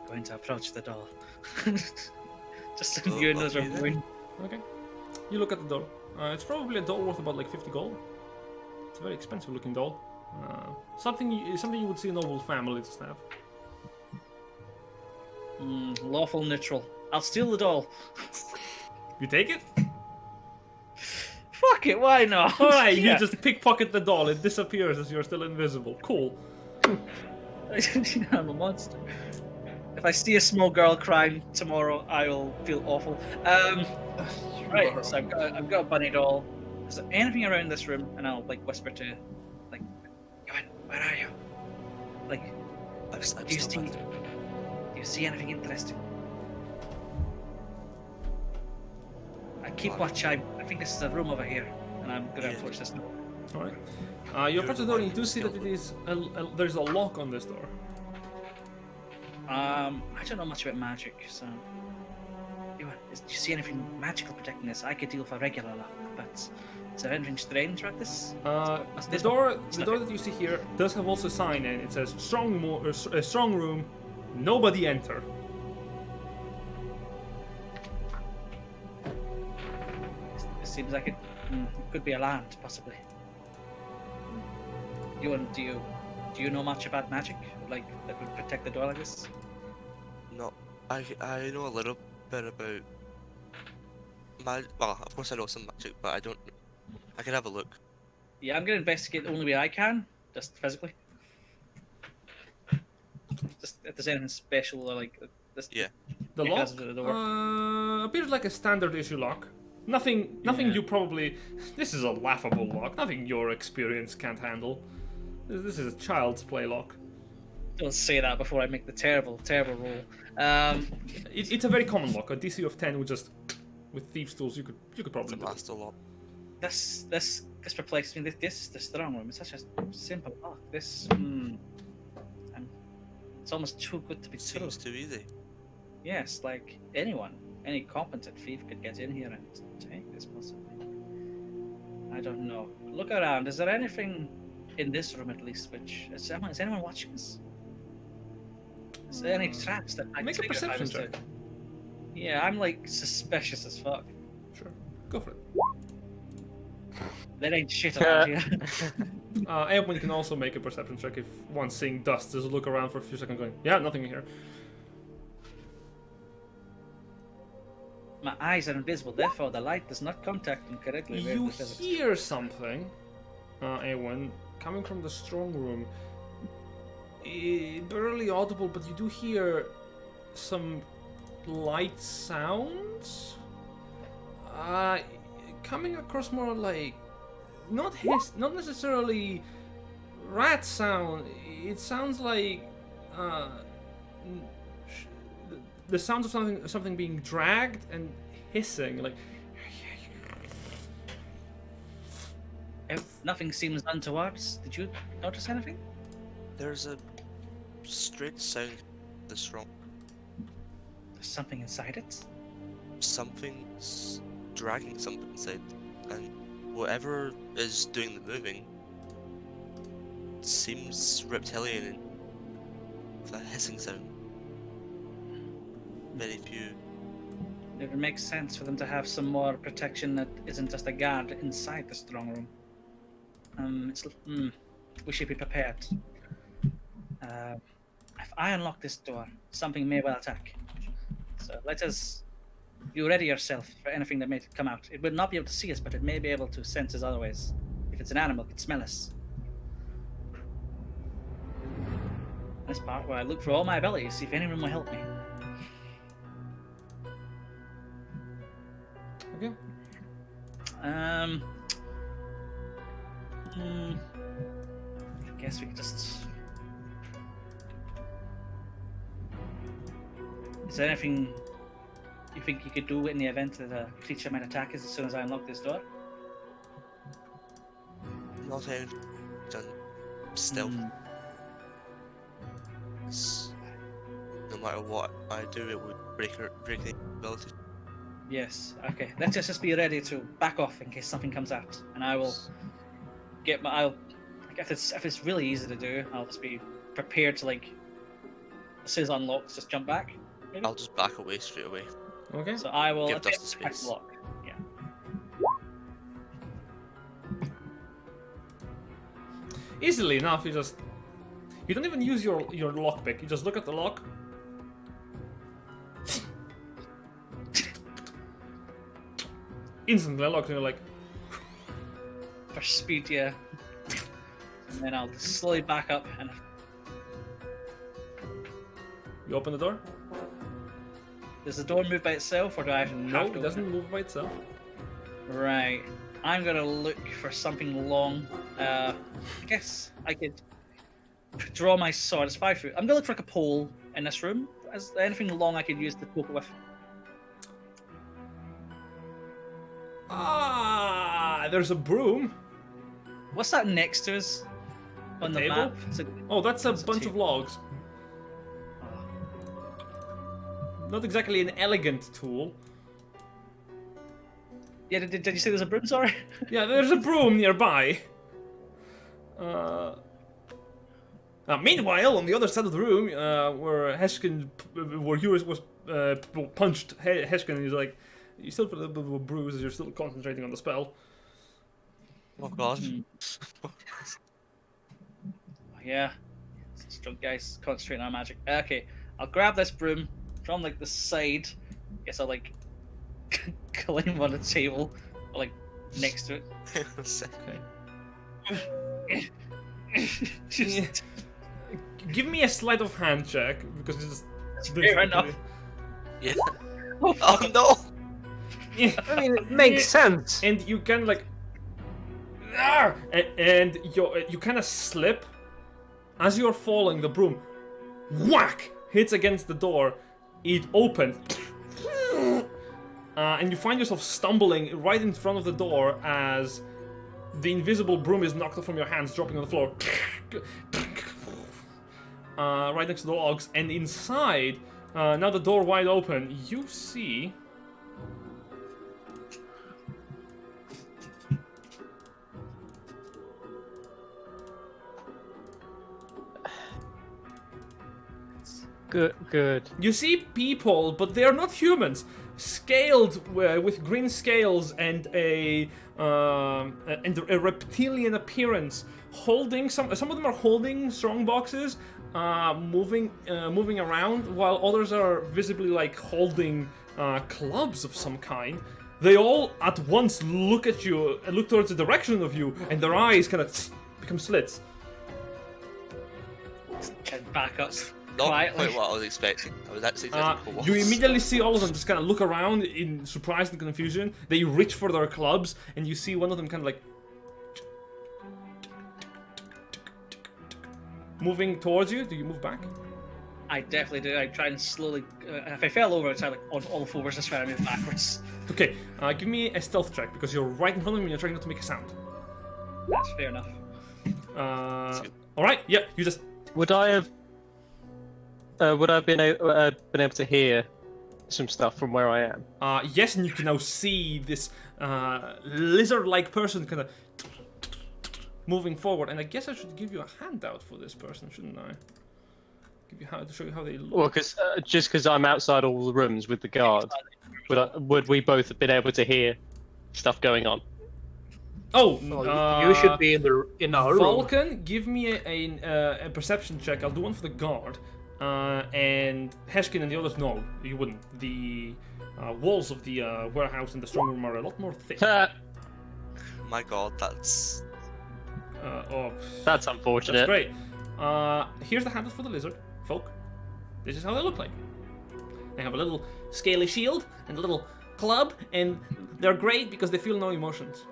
S3: going to approach the doll. Just so you know
S6: okay,
S3: what I'm
S1: Okay, you look at the doll. It's probably a doll worth about like 50 gold. It's a very expensive looking doll. Something you would see a noble family just have.
S3: Lawful neutral. I'll steal the doll.
S1: You take it?
S3: Fuck it, why not?
S1: Alright, you
S3: Yeah.
S1: just pickpocket the doll. It disappears as you're still invisible. Cool.
S3: I'm a monster. If I see a small girl crying tomorrow, I will feel awful. Right, so I've got a bunny doll. Is there anything around this room? And I'll like whisper to, like, Ewan, where are you? Like,
S6: I'm
S3: do you
S6: still
S3: see?
S6: back.
S3: Do you see anything interesting? I keep watch. I think this is a room over here, and I'm gonna
S6: Yeah.
S3: approach this now.
S1: Alright. You approach the door and you do see that it is there's a lock on this door.
S3: I don't know much about magic, so. Ewan, do you see anything magical protecting this? I could deal with a regular lock, but is there anything strange about this?
S1: The door that you see here does have also a sign, and it says strong room, nobody enter.
S3: It seems like it could be alarmed, possibly. Ewan, do you know much about magic, like that would protect the door like this?
S6: No, I know a little bit about magic. Well, of course I know some magic, but I don't. I can have a look.
S3: Yeah, I'm gonna investigate the only way I can, just physically. Just if there's anything special or like this.
S6: Yeah.
S1: The
S3: It
S1: lock
S3: has the door.
S1: appears like a standard issue lock. Nothing
S3: Yeah.
S1: you probably. This is a laughable lock. Nothing your experience can't handle. This is a child's play lock.
S3: Don't say that before I make the terrible, terrible roll.
S1: It's a very common lock. A DC of 10 would just, with thieves' tools, you could
S6: It's
S1: probably
S6: a
S1: do it.
S6: master lock.
S3: This perplexes me. This is the strong room. It's such a simple lock. This, it's almost too good to be true.
S6: Seems too easy.
S3: Yes, like anyone, any competent thief could get in here and take this possibly. I don't know. Look around. Is there anything in this room at least which is anyone watching us? Is there any traps that might
S1: Make a
S3: trigger if I
S1: perception
S3: was to-
S1: check.
S3: Yeah, I'm like suspicious as fuck.
S1: Sure. Go for it.
S3: There ain't shit around here.
S1: Anyone can also make a perception check if one's seeing dust. Just look around for a few seconds going, yeah, nothing in here.
S3: My eyes are invisible, therefore the light does not contact them correctly. with
S1: You
S3: the physics.
S1: hear something, Eowyn, coming from the strong room. Barely audible, but you do hear some light sounds. Coming across more like not necessarily rat sound. It sounds like the sounds of something being dragged and hissing, like.
S3: If nothing seems untowards, did you notice anything?
S6: There's a strange sound in this room.
S3: There's something inside it?
S6: Something's dragging something inside, and whatever is doing the moving seems reptilian with a hissing sound. Very few.
S3: It would make sense for them to have some more protection that isn't just a guard inside the strong room. We should be prepared. If I unlock this door, something may well attack. So let us. You ready yourself for anything that may come out. It will not be able to see us, but it may be able to sense us otherwise. If it's an animal, it can smell us. This part where I look for all my abilities, see if anyone will help me.
S1: Okay.
S3: I guess we could just. Is there anything you think you could do in the event that a creature might attack us as soon as I unlock this door?
S6: Not anything done stealth. No matter what I do, it would break the ability.
S3: Yes. Okay. Let's just be ready to back off in case something comes out, and I will get my. If it's really easy to do, I'll just be prepared to like. As soon as it unlocks, just jump back. Maybe?
S6: I'll just back away straight away.
S1: Okay.
S3: So I will
S6: Give
S3: attempt
S6: Dust
S3: to
S6: a
S3: crack
S6: space.
S3: the lock. Yeah.
S1: Easily enough, you don't even use your lockpick. You just look at the lock. Instantly unlocked, and you're like,
S3: For speed, yeah. And then I'll slowly back up and.
S1: you open the door.
S3: Does the door move by itself, or do I have
S1: No,
S3: to
S1: it
S3: open
S1: doesn't move by itself.
S3: Right. I'm gonna look for something long. I guess I could draw my sword. It's 5 foot. I'm gonna look for like a pole in this room. Is there anything long I could use to poke it with?
S1: There's a broom.
S3: What's that next to us on the
S1: table?
S3: map?
S1: Oh, that's a
S3: It's a
S1: bunch of
S3: table.
S1: logs. Not exactly an elegant tool.
S3: Yeah, did you say there's a broom? Sorry.
S1: Yeah, there's a broom nearby. Meanwhile, on the other side of the room, where Heshkin was punched, Heshkin is like, you still feel a little bit of a bruise as you're still concentrating on the spell.
S6: Oh god.
S3: Yeah. These drunk guys concentrating on magic. Okay, I'll grab this broom from like the side. Guess I'll like climb on the table, or like next to it.
S1: Okay.
S3: Just-
S1: Give me a sleight of hand check because it's just
S3: Fair enough.
S6: Yeah.
S3: Oh,
S6: Oh
S3: fuck.
S6: no!
S1: Yeah.
S2: I mean, it makes sense.
S1: And you can like, and you kind of slip as you're falling. The broom whack, hits against the door. It opens. And you find yourself stumbling right in front of the door as the invisible broom is knocked off from your hands, dropping on the floor. Right next to the logs. And inside, now the door wide open, you see...
S4: Good.
S1: You see people, but they are not humans. Scaled with green scales and a reptilian appearance. Holding some of them are holding strong boxes, moving around, while others are visibly like holding clubs of some kind. They all at once look at you, look towards the direction of you, and their eyes kind of become slits.
S3: And back up.
S6: Not
S3: Quietly.
S6: quite what I was expecting. I was actually expecting for
S1: You
S6: once.
S1: immediately see all of them just kind of look around in surprise and confusion. They reach for their clubs, and you see one of them kind of like moving towards you. Do you move back?
S3: I definitely do. I try and slowly. If I fell over, I'd try like on all fours, just try to move backwards.
S1: Okay, give me a stealth check because you're right in front of me and you're trying not to make a sound.
S3: That's fair enough.
S1: All right. Yep. You just.
S4: Would I have been able to hear some stuff from where I am?
S1: Yes, and you can now see this lizard-like person kind of moving forward. And I guess I should give you a handout for this person, shouldn't I? Give you to show you how they look.
S4: Well, just because I'm outside all the rooms with the guard, would we both have been able to hear stuff going on?
S1: Oh,
S2: Well, you should be in our room.
S1: Vulcan, give me a perception check. I'll do one for the guard. And Heshkin and the others, no, you wouldn't. The walls of the warehouse and the strong room are a lot more thick.
S6: My god, that's...
S4: That's unfortunate.
S1: That's great. Here's the handle for the lizard, folk. This is how they look like. They have a little scaly shield and a little club, and they're great because they feel no emotions.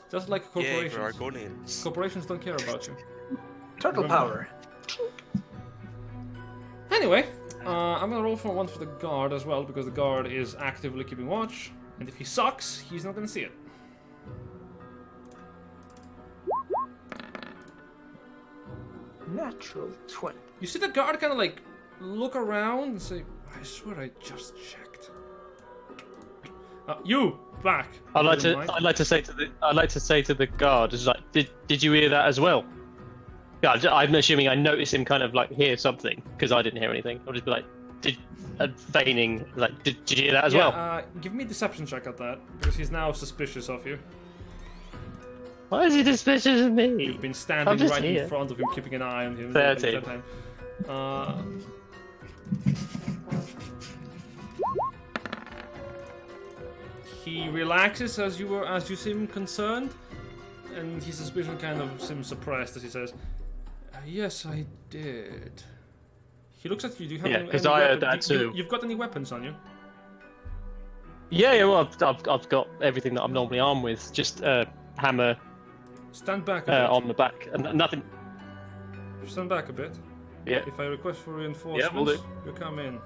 S1: Just like
S6: Yeah,
S1: corporations.
S6: for Argonians.
S1: Corporations don't care about you.
S2: Turtle power.
S1: Anyway, I'm gonna roll for one for the guard as well, because the guard is actively keeping watch, and if he sucks, he's not gonna see it.
S2: Natural 20.
S1: You see the guard kind of like look around and say, I swear I just checked. You back.
S4: I'd like
S1: Never mind.
S4: to say to the guard, is like, did you hear that as well? Yeah, I'm assuming I noticed him kind of like hear something because I didn't hear anything. I'll just be like, feigning like, did you hear that as well?
S1: Give me a deception check at that, because he's now suspicious of you.
S4: Why is he suspicious of me?
S1: You've been
S4: I'm
S1: standing
S4: just
S1: right
S4: here.
S1: in front of him, keeping an eye on him.
S4: 30.
S1: That time. He relaxes as you seem concerned, and his suspicion kind of seems suppressed as he says, "Yes, I did." He looks at you. Do you have
S4: Yeah,
S1: any
S4: 'cause I heard
S1: weapons?
S4: that too.
S1: You've got any weapons on you?
S4: Yeah. Well, I've got everything that I'm normally armed with. Just hammer
S1: Stand back a bit.
S4: on the back, and nothing.
S1: Stand back a bit.
S4: Yeah.
S1: If I request for reinforcements,
S4: Yeah, we'll do.
S1: you come in.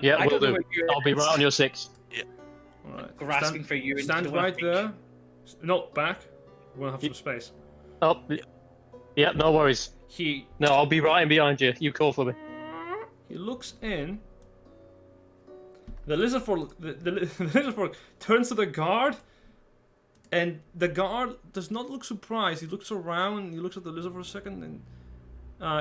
S4: Yeah,
S3: I
S4: will
S3: don't know
S4: do.
S3: what you're-
S4: I'll be right on your 6.
S1: All right.
S3: Grasping for you.
S1: Stand
S3: into the
S1: right
S3: weapon.
S1: there. No, back. We're gonna have some space.
S4: Oh, yeah. No worries. No, I'll be right in behind you. You call for me.
S1: He looks in. The lizard folk, the lizard folk turns to the guard, and the guard does not look surprised. He looks around. He looks at the lizard for a second, and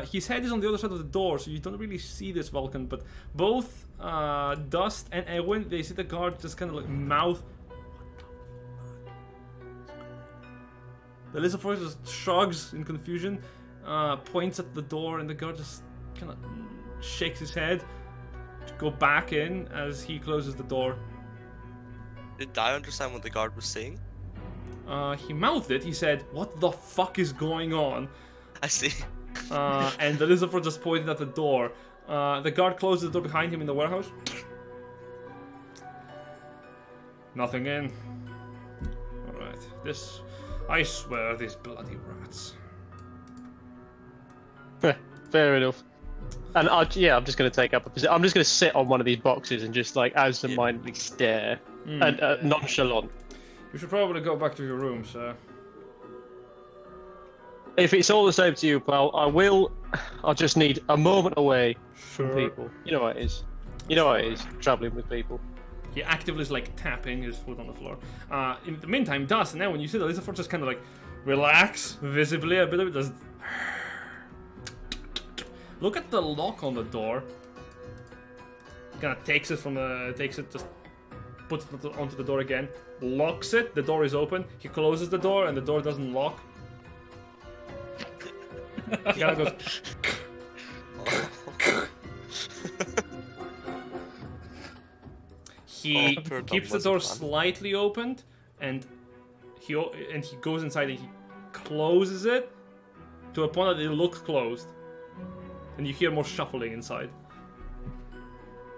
S1: his head is on the other side of the door, so you don't really see this, Vulcan. But both Dust and Eowyn, they see the guard just kind of like mouth. The lizard folk just shrugs in confusion, points at the door, and the guard just kind of shakes his head to go back in as he closes the door.
S6: Did I understand what the guard was saying?
S1: He mouthed it. He said, "What the fuck is going on?"
S6: I see.
S1: And the lizard folk just pointed at the door. The guard closes the door behind him in the warehouse. Nothing in. Alright, I swear, these bloody rats.
S4: Fair enough. And I'm just going to take up a position. I'm just going to sit on one of these boxes and just like absentmindedly stare and nonchalant.
S1: You should probably go back to your room, sir.
S4: If it's all the same to you, pal, I'll just need a moment away from
S1: Sure.
S4: people. You know what it is. You know what it is, traveling with people.
S1: He actively is like tapping his foot on the floor. In the meantime, Dustin, now when you see the Lizard just kind of like relax visibly a bit of it does. Look at the lock on the door. Kind of takes it just puts it onto the door again, locks it. The door is open. He closes the door and the door doesn't lock. He kind of goes. He keeps the door slightly opened, and he goes inside and he closes it to a point that it looks closed, and you hear more shuffling inside.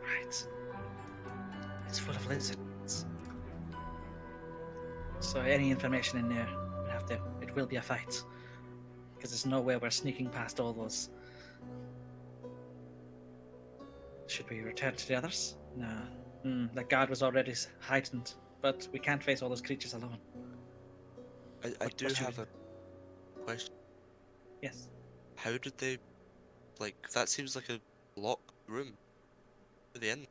S3: Right. It's full of lizards. So any information in there, it will be a fight. Because there's no way we're sneaking past all those. Should we return to the others? No. The guard was already heightened, but we can't face all those creatures alone.
S6: I do have a question.
S3: Yes.
S6: How did they, that seems like a locked room at the end.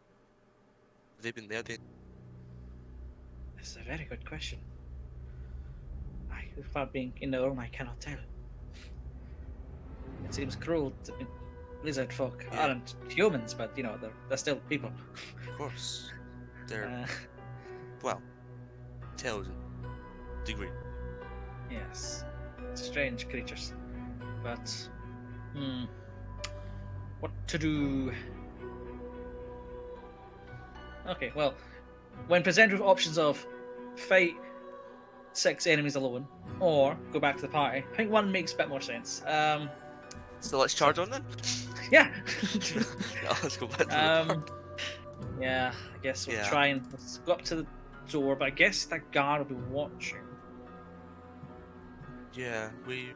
S6: Have they been there then?
S3: That's a very good question. Without being in the room, I cannot tell. It seems cruel. Lizard folk aren't humans, but they're still people.
S6: Of course. They're, well, intelligent. Degree.
S3: Yes. Strange creatures. But, what to do? Okay, well, when presented with options of fight 6 enemies alone, or go back to the party, I think one makes a bit more sense.
S6: So let's charge on then?
S3: Yeah!
S6: No, let's go back to the party.
S3: Yeah, I guess we'll try and let's go up to the door, but I guess that guard will be watching.
S6: Yeah, we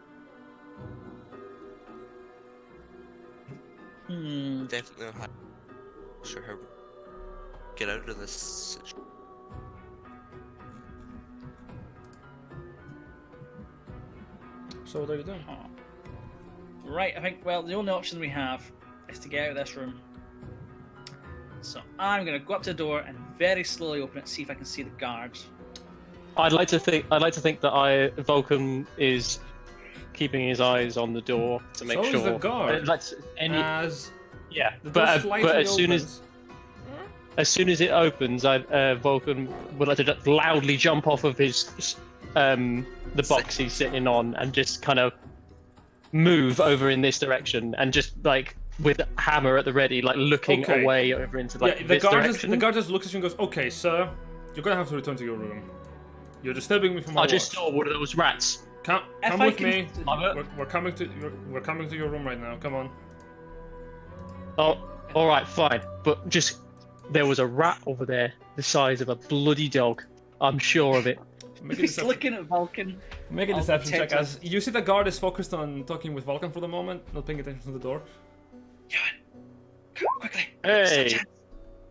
S6: definitely are sure how we get out of this situation.
S1: So what are you doing?
S3: Right, I think, well, the only option we have is to get out of this room. So I'm going to go up to the door and very slowly open it, see if I can see the guards.
S4: I'd like to think that Vulcan is keeping his eyes on the door to make
S1: So
S4: sure.
S1: is the guard.
S4: Yeah,
S1: The door
S4: but
S1: slightly
S4: as soon
S1: opens.
S4: as soon as it opens, Vulcan would like to loudly jump off of his the box he's sitting on and just kind of move over in this direction and just like with a hammer at the ready, like looking
S1: Okay.
S4: away over into
S1: Yeah, the
S4: this direction.
S1: the guard just looks at you and goes, "Okay, sir, you're gonna have to return to your room. You're disturbing me from my
S4: I just
S1: watch.
S4: saw one of those rats.
S1: Come
S3: If I
S1: with
S3: can-
S1: me. We're coming to your room right now. Come on."
S4: Oh, all right, fine. But just there was a rat over there, the size of a bloody dog. I'm sure of it.
S1: Make a
S3: He's
S1: deception,
S3: looking at Vulcan.
S1: make a
S3: I'll
S1: deception check
S3: protect
S1: as you see the guard is focused on talking with Vulcan for the moment, not paying attention to the door.
S3: Ewan, come quickly.
S4: Hey.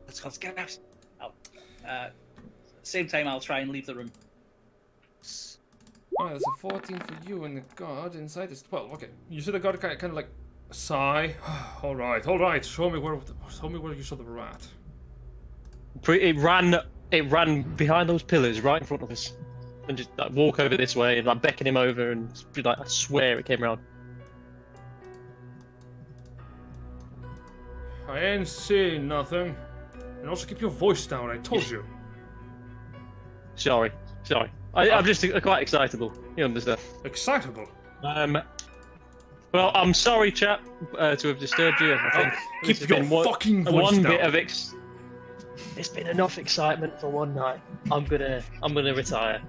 S3: Let's get out. Same time, I'll try and leave the room.
S1: Oh, that's a 14 for you, and the guard inside is 12. Okay, you see the guard kind of like sigh. all right. Show me where you saw the rat.
S4: It ran behind those pillars right in front of us, and just like walk over this way and like beckon him over and be like, I swear it came around.
S1: I ain't seeing nothing. And also keep your voice down. I told you.
S4: Sorry. I'm just quite excitable. You understand?
S1: Excitable.
S4: Well, I'm sorry, chap, to have disturbed you. I think
S1: Keep
S4: this has
S1: your
S4: been
S1: fucking voice
S4: one
S1: down.
S4: bit of It's been enough excitement for one night. I'm gonna retire.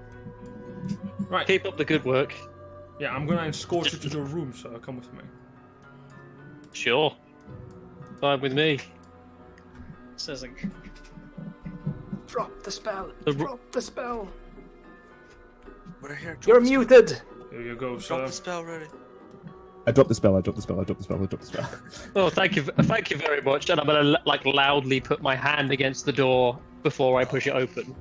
S1: Right.
S4: Keep up the good work.
S1: Yeah, I'm gonna escort you to your room, so come with me.
S4: Sure. Fine with me.
S3: Says like,
S2: Drop the spell.
S4: The
S2: Drop the spell.
S6: We're here.
S2: You're muted.
S1: Here you go,
S6: Drop
S1: sir.
S6: the spell ready.
S7: I dropped the spell.
S4: Oh, thank you very much. And I'm gonna like loudly put my hand against the door before I push it open.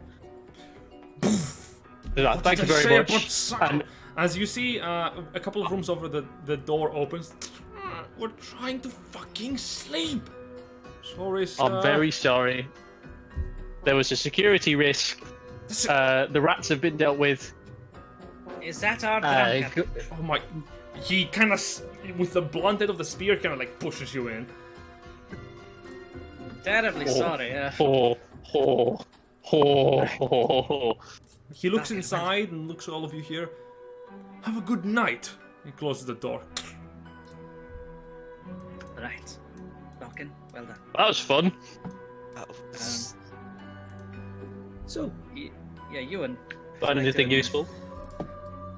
S4: Yeah, thank you very much. And
S1: as you see, a couple of rooms over, the door opens. We're trying to fucking sleep. Sorry, sir.
S4: I'm very sorry. There was a security risk. The rats have been dealt with.
S3: Is that our drunkard?
S1: Oh my! He kind of, with the blunt end of the spear, kind of like pushes you in.
S3: Terribly sorry.
S1: He looks inside and looks at all of you here. Have a good night. He closes the door.
S3: Right. Falcon, well done.
S4: That was fun.
S7: So,
S3: Yeah, you and
S4: Find anything useful?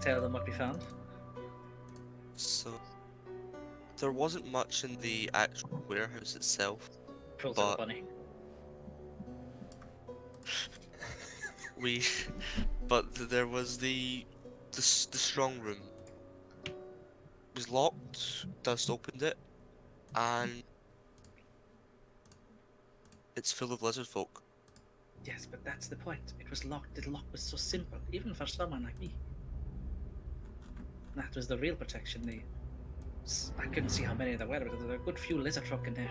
S3: tell them what we found.
S6: So, there wasn't much in the actual warehouse itself.
S3: Pulls out a bunny.
S6: But there was the strong room. It was locked. Dust opened it, and it's full of lizard folk.
S3: Yes, but that's the point. It was locked. The lock was so simple, even for someone like me. That was the real protection. I couldn't see how many there were, but there were a good few lizard folk in there.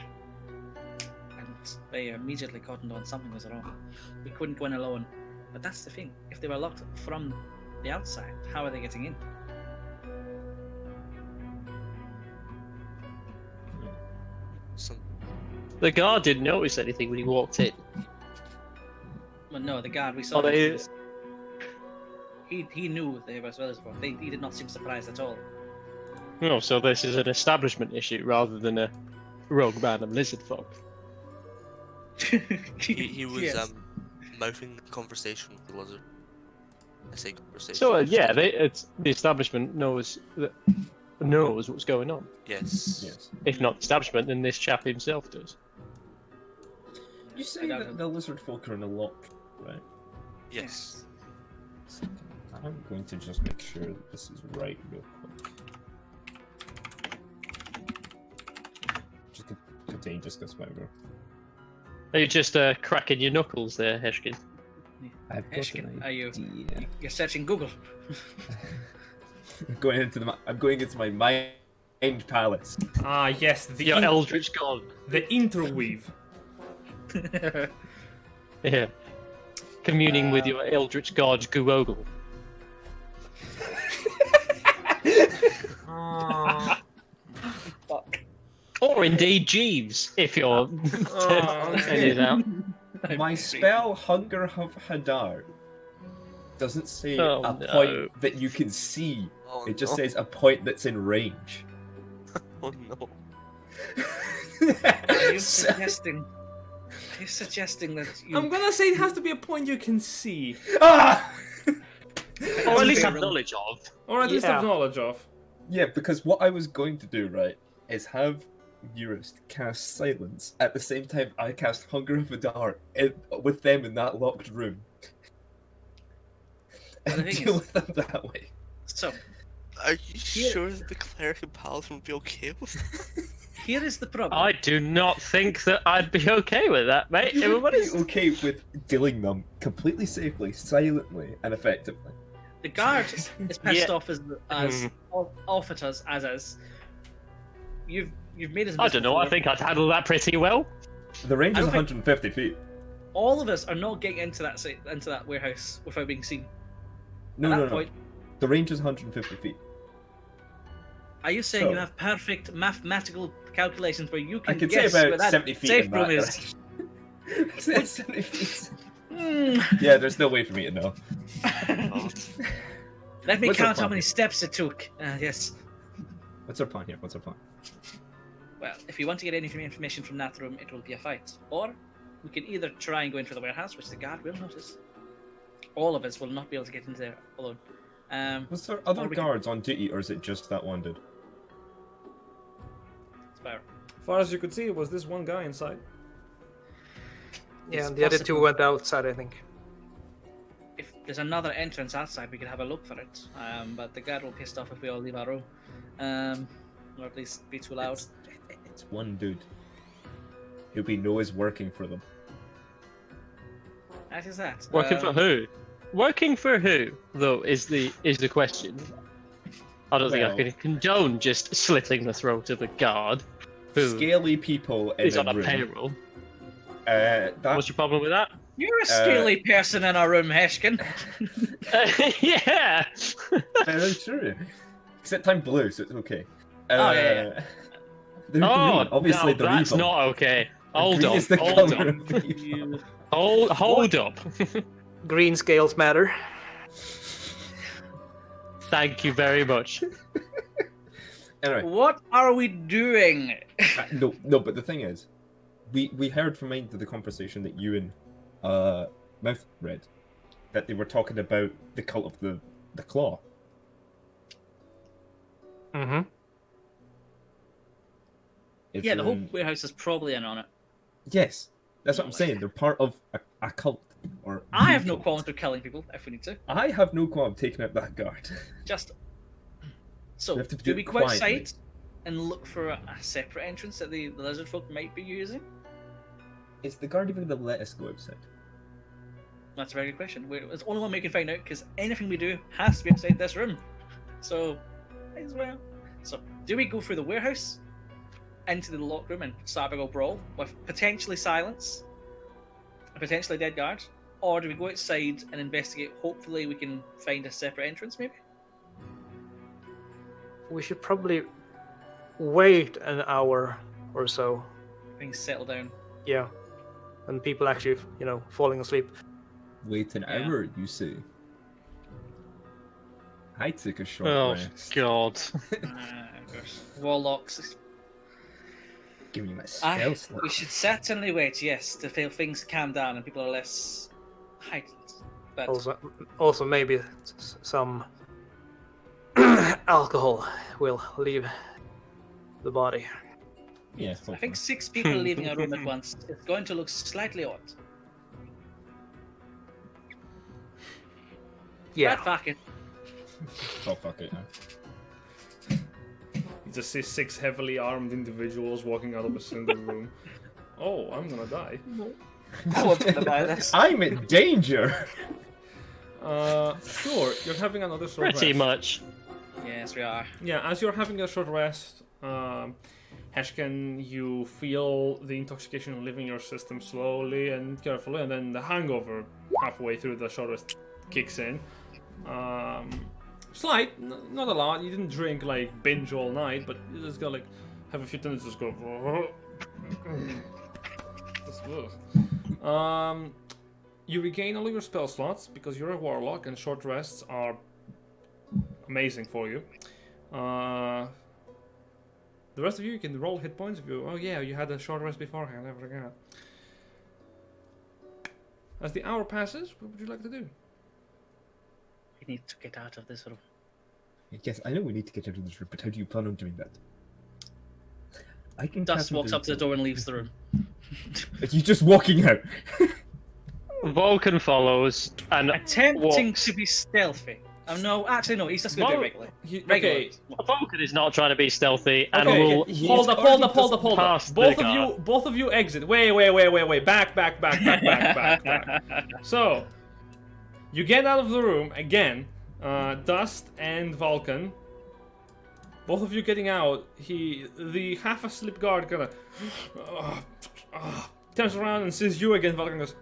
S3: And they immediately cottoned on something was wrong. We couldn't go in alone. But that's the thing. If they were locked from the outside, how are they getting in?
S4: The guard didn't notice anything when he walked in.
S3: Well, no, the guard we saw. He knew they were as well as well. He did not seem surprised at all.
S4: Oh, so this is an establishment issue rather than a rogue band of lizard folk.
S6: He was
S3: Yes.
S6: mouthing the conversation with the lizard. I say conversation.
S4: So it's the establishment knows what's going on.
S6: Yes.
S4: If not the establishment, then this chap himself does.
S7: you say that the lizard folk are in a lock, right?
S6: Yes.
S7: I'm going to just make sure that this is right real quick. Just continue to discuss whatever.
S4: Are you just cracking your knuckles there, Heshkin?
S7: I've got
S3: Eshkin,
S7: an
S3: are you?
S7: idea.
S3: You're searching Google.
S7: I'm going into my mind palace.
S1: Ah, yes,
S4: Your eldritch god.
S1: the interweave.
S4: Yeah. Communing with your eldritch god, Guogle.
S3: Fuck.
S4: Or indeed Jeeves, if you're sending it out.
S7: My spell, Hunger of Hadar, doesn't say
S4: Oh,
S7: a
S4: no.
S7: point that you can see.
S6: Oh,
S7: It just
S6: no.
S7: says a point that's in range.
S6: Oh no.
S3: Are you suggesting that you?
S1: I'm gonna say it has to be a point you can see,
S7: Ah!
S4: Or at least have knowledge of.
S1: or at least
S2: Yeah.
S1: have knowledge of.
S7: Yeah, because what I was going to do, right, is have Eurus cast Silence at the same time I cast Hunger of Hadar with them in that locked room.
S3: Well,
S7: And
S3: the thing
S7: deal
S3: is-
S7: with them that way.
S3: So
S6: Are you sure that the cleric and paladin would be okay with that?
S3: here is the problem.
S4: I do not think that I'd be okay with that, mate.
S7: You would
S4: Everybody's
S7: be okay with killing them completely safely, silently, and effectively.
S3: The guard is pissed
S4: Yeah.
S3: off off at us as you've made us.
S4: I don't know, I think I'd handle that pretty well.
S7: The range
S3: I
S7: is
S3: don't think-
S7: 150 feet.
S3: all of us are not getting into that warehouse without being seen.
S7: No,
S3: At
S7: no,
S3: that
S7: no.
S3: point,
S7: The range is 150 feet.
S3: are you saying
S7: So-
S3: you have perfect mathematical calculations where you
S7: I
S3: can
S7: could say
S3: guess where
S7: about
S3: that
S7: 70 feet
S3: safe
S7: in
S3: room
S7: that
S3: is?
S7: direction. Say 70 feet.
S3: Hmm.
S7: Yeah, there's no way for me to know.
S3: Let me
S7: What's our
S3: count how
S7: plan?
S3: many steps it took. Yes.
S7: What's our plan here? What's our plan?
S3: Well, if you want to get any information from that room, it will be a fight. Or we can either try and go into the warehouse, which the guard will notice. All of us will not be able to get into there alone.
S7: Was there other
S3: Or we can-
S7: guards on duty, or is it just that one dude?
S3: Spire.
S1: As far as you could see, it was this one guy inside.
S2: Yeah,
S3: It's
S2: and the other two
S3: possible.
S2: went outside, I think.
S3: If there's another entrance outside, we could have a look for it. But the guard will be pissed off if we all leave our room. or at least be too loud.
S7: It's one dude who we know is working for them.
S3: That is that.
S4: Working for who? Working for who, though, is the question. I don't think I
S7: Well-
S4: can condone just slitting the throat of a guard who
S7: Scaly people in
S4: is on a
S7: room.
S4: payroll.
S7: That
S4: What's your problem with that?
S3: You're a scaly person in our room, Heshkin.
S4: Yeah.
S7: very true. Except I'm blue, so it's okay.
S3: Yeah.
S7: They're
S4: Oh,
S7: green. Obviously,
S4: no,
S7: they're
S4: that's
S7: evil.
S4: not okay. Hold
S7: green
S4: on.
S7: is the
S4: Hold
S7: colour
S4: on.
S7: of evil.
S4: Hold up.
S2: Green scales matter.
S4: Thank you very much.
S7: Anyway,
S3: What are we doing?
S7: no, but the thing is, we heard from the conversation that you and Mouth read, that they were talking about the cult of the claw.
S2: Mm-hmm.
S7: It's
S3: Yeah, the whole
S7: in-
S3: warehouse is probably in on it.
S7: Yes, that's what I'm saying. They're part of a cult. Or
S3: I
S7: the
S3: have no
S7: cult.
S3: qualms with killing people if we need to.
S7: I have no qualm taking out that guard.
S3: Just
S7: We
S3: so,
S7: have to do
S3: do
S7: it
S3: we go
S7: quietly.
S3: outside and look for a separate entrance that the lizard folk might be using?
S7: Is the guard even going to let us go outside?
S3: That's a very good question. It's the only one we can find out because anything we do has to be outside this room. So, might as well. So, do we go through the warehouse into the lock room and start a big old brawl with potentially silence, a potentially dead guard, or do we go outside and investigate? Hopefully, we can find a separate entrance, maybe.
S2: We should probably wait an hour or so.
S3: Things settle down.
S2: Yeah. And people actually, falling asleep.
S7: Wait an
S3: Yeah.
S7: hour, you say? I took a short
S4: Oh,
S7: rest.
S4: God.
S3: Warlocks.
S7: Give me my spell slot.
S3: We should certainly wait, yes, to feel things calm down and people are less heightened. But
S2: Also maybe some alcohol will leave the body.
S7: Yeah,
S3: I think 6 people leaving a room at once is going to look slightly odd.
S2: Yeah.
S3: But fuck it.
S7: Oh, fuck it.
S1: You just see 6 heavily armed individuals walking out of a single room. Oh, I'm gonna die.
S3: I wasn't gonna buy this.
S7: I'm in danger!
S1: Sure, you're having another short
S4: Pretty
S1: rest.
S4: much.
S3: Yes, we are.
S1: Yeah, as you're having a short rest, Heshkin, you feel the intoxication leaving your system slowly and carefully, and then the hangover halfway through the short rest kicks in. Slight, not a lot. You didn't drink like binge all night, but you just got like have a few tendencies just go. You regain all of your spell slots because you're a warlock, and short rests are amazing for you. The rest of you can roll hit points if you. Oh yeah, you had a short rest beforehand. I forgot. As the hour passes, what would you like to do?
S3: We need to get out of this room.
S7: Yes, I know we need to get out of this room, but how do you plan on doing that? I can
S3: Dust
S7: cast
S3: walks up to the door and leaves the room.
S7: You just walking out.
S4: Vulcan follows and
S3: Attempting
S4: walks.
S3: to be stealthy. No, actually no, he's just going to do it regularly.
S1: Okay,
S3: Regularly.
S4: Vulcan is not trying to be stealthy and
S1: okay,
S4: will
S1: hold up.
S4: past the
S1: Both of you exit. Wait. Back. So, you get out of the room again. Dust and Vulcan. Both of you getting out. The half asleep guard kind of turns around and sees you again. Vulcan goes,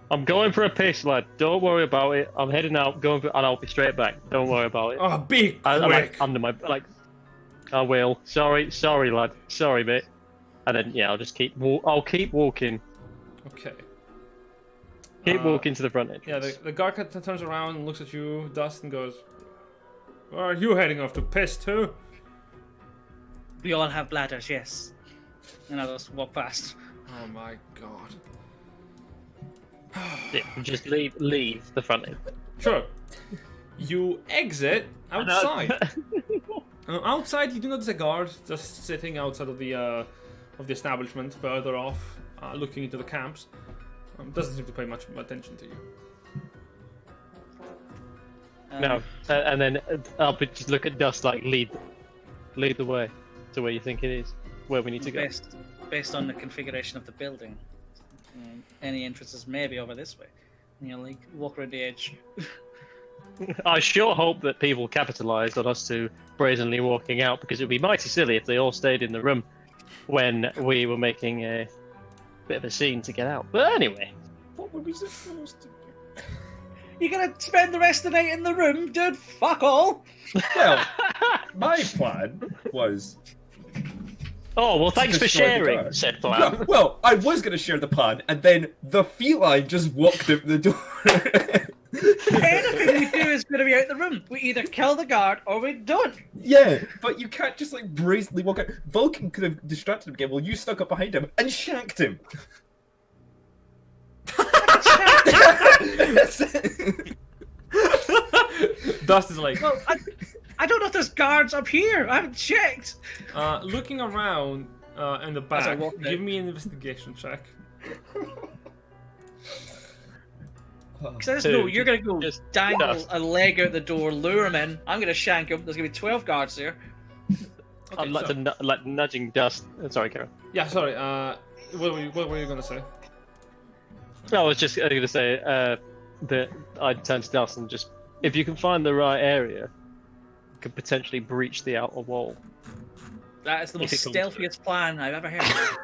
S4: I'm going for a piss, lad. Don't worry about it. I'm heading out, and I'll be straight back. Don't worry about it.
S1: "Oh, be quick."
S4: I like under my I will. Sorry, lad. Sorry, mate. And then I'll just I'll keep walking.
S1: Okay.
S4: Keep walking to the front entrance.
S1: Yeah, the guard turns around and looks at you, Dust, and goes, "Where are you heading off to piss too?"
S3: We all have bladders, yes. And I'll just walk past.
S1: Oh my god.
S4: Yeah, just leave the front entrance.
S1: Sure. You exit outside. Outside, you do notice a guard just sitting outside of the establishment, further off, looking into the camps. Doesn't seem to pay much attention to you.
S4: No, and then I'll just look at Dust like lead the way to where you think it is, where we need to go.
S3: Based on the configuration of the building, any entrances may be over this way. And you'll like walk around the edge.
S4: I sure hope that people capitalised on us two brazenly walking out, because it would be mighty silly if they all stayed in the room when we were making a bit of a scene to get out. But anyway.
S5: What were we supposed to do?
S3: You're gonna spend the rest of the night in the room, dude? Fuck all!
S5: Well, my plan was...
S4: Oh, well, thanks for
S5: destroy the
S4: sharing,
S5: guard.
S4: said Plan.
S5: Well, I was going to share the plan, and then the feline just walked out the door.
S3: Anything we do is gonna be out the room. We either kill the guard or we don't.
S5: Yeah, but you can't just like brazenly walk out. Vulcan could have distracted him again. Well, you stuck up behind him and shanked him.
S1: Dust is like,
S3: Well, I don't know if there's guards up here. I haven't checked.
S1: looking around in the
S3: As I
S1: back.
S3: walk
S1: Give
S3: out.
S1: me an investigation check.
S3: Because I just know you're gonna go
S4: Just
S3: dangle
S4: dust.
S3: a leg out the door, lure him in. I'm gonna shank him. There's gonna be 12 guards there.
S1: Okay,
S4: I'm like,
S1: so-
S4: like nudging Dust. Sorry, Karen.
S1: Yeah, sorry. What were you gonna say?
S4: I was just going to say that I'd turn to Dust and just, if you can find the right area, you could potentially breach the outer wall.
S3: That is the most
S4: If it comes to it.
S3: stealthiest plan I've ever heard.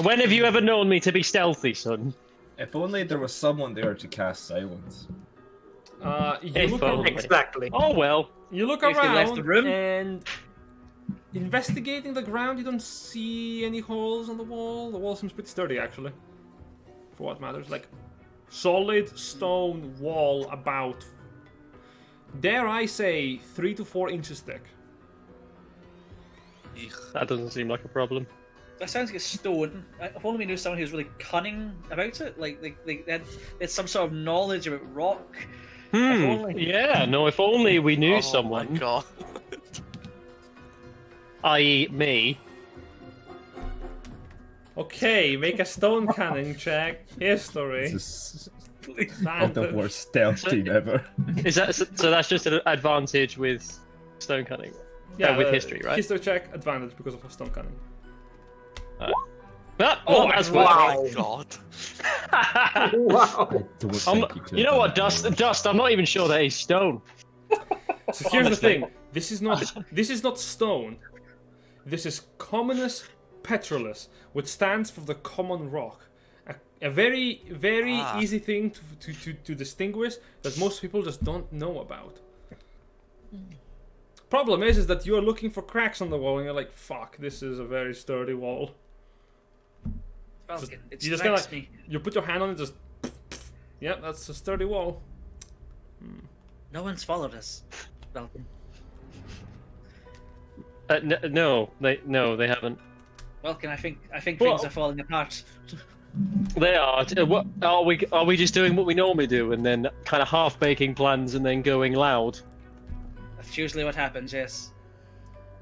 S4: When have you ever known me to be stealthy, son?
S5: If only there was someone there to cast silence.
S1: You
S4: If
S1: look
S4: only.
S1: around,
S2: Exactly.
S4: Oh well.
S1: you look
S3: If they left the
S1: around
S3: room.
S1: and investigating the ground, you don't see any holes on the wall. The wall seems pretty sturdy, actually. For what matters, like solid stone wall about, dare I say, 3 to 4 inches thick.
S6: Eek.
S4: That doesn't seem like a problem.
S3: That sounds like a stone. If only we knew someone who's really cunning about it. Like they had some sort of knowledge about rock. only.
S4: Yeah, no, if only we knew
S6: Oh
S4: someone,
S6: my god.
S4: i.e. me.
S1: Okay, make a stone cannon check. History.
S5: This is
S1: Standard.
S5: the worst stealth team ever.
S4: Is that so? That's just an advantage with stone cutting. With history, right?
S1: History check, advantage because of a stone cannon.
S4: Well, that's
S2: wow.
S6: Oh my god.
S2: Wow.
S5: I don't think you could
S4: You know
S5: have
S4: what,
S5: done
S4: Dust? I'm not even sure that he's stone.
S1: So here's the
S4: Honestly.
S1: thing. This is not stone. This is commonus petrolus, which stands for the common rock. A very, very
S6: Ah.
S1: easy thing to distinguish that most people just don't know about. Problem is that you're looking for cracks on the wall and you're like, fuck, this is a very sturdy wall.
S3: Falcon, it
S1: You just
S3: strikes
S1: kinda-
S3: me.
S1: You put your hand on it, just... Yep, that's a sturdy wall.
S3: No one's followed us. Falcon.
S4: No, they haven't.
S3: Falcon, I think
S4: Well-
S3: things are falling apart.
S4: They are. What are we? Are we just doing what we normally do, and then kind of half baking plans, and then going loud?
S3: That's usually what happens. Yes.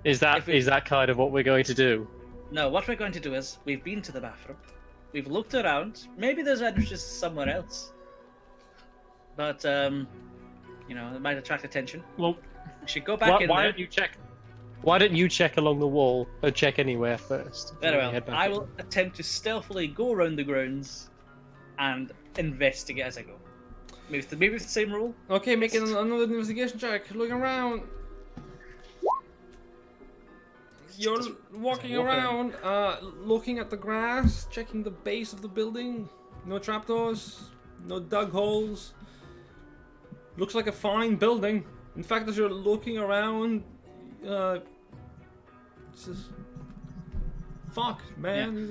S4: Is that
S3: If we-
S4: that kind of what we're going to do?
S3: No, what we're going to do is we've been to the bathroom, we've looked around. Maybe there's entrances somewhere else, but it might attract attention.
S4: Well,
S3: We should go back in
S4: why
S3: there.
S4: don't you check? Why don't you check along the wall or check anywhere first?
S3: Very
S4: Then
S3: well.
S4: we head back
S3: I
S4: in.
S3: will attempt to stealthily go around the grounds and investigate as I go. Maybe with the same rule.
S1: Okay, making another investigation check. Looking around. You're walking around, looking at the grass, checking the base of the building. No trapdoors, no dug holes. Looks like a fine building. In fact, as you're looking around, it's just fuck, man.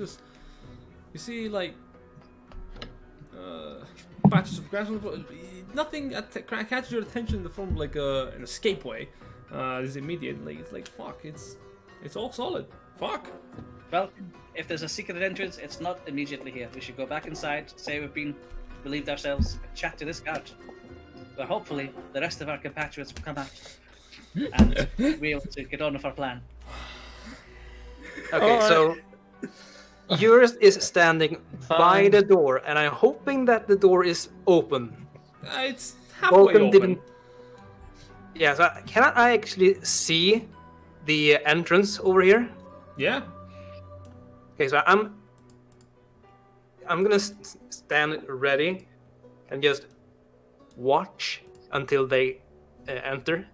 S1: You see like patches of grass on the floor. Nothing catches your attention in the form of like an escape way. This immediate, like it's like fuck. It's all solid. Fuck.
S3: Well, if there's a secret entrance, it's not immediately here. We should go back inside, say we've been relieved ourselves, chat to this guard. But hopefully, the rest of our compatriots will come out and be able to get on with our plan.
S2: Okay, so Eurus is standing by
S4: Fine.
S2: the door, and I'm hoping that the door is open.
S1: It's halfway
S2: Vulcan
S1: open.
S2: didn't. Yeah, so can I actually see the entrance over here?
S1: Yeah.
S2: Okay, so I'm gonna stand ready and just watch until they enter.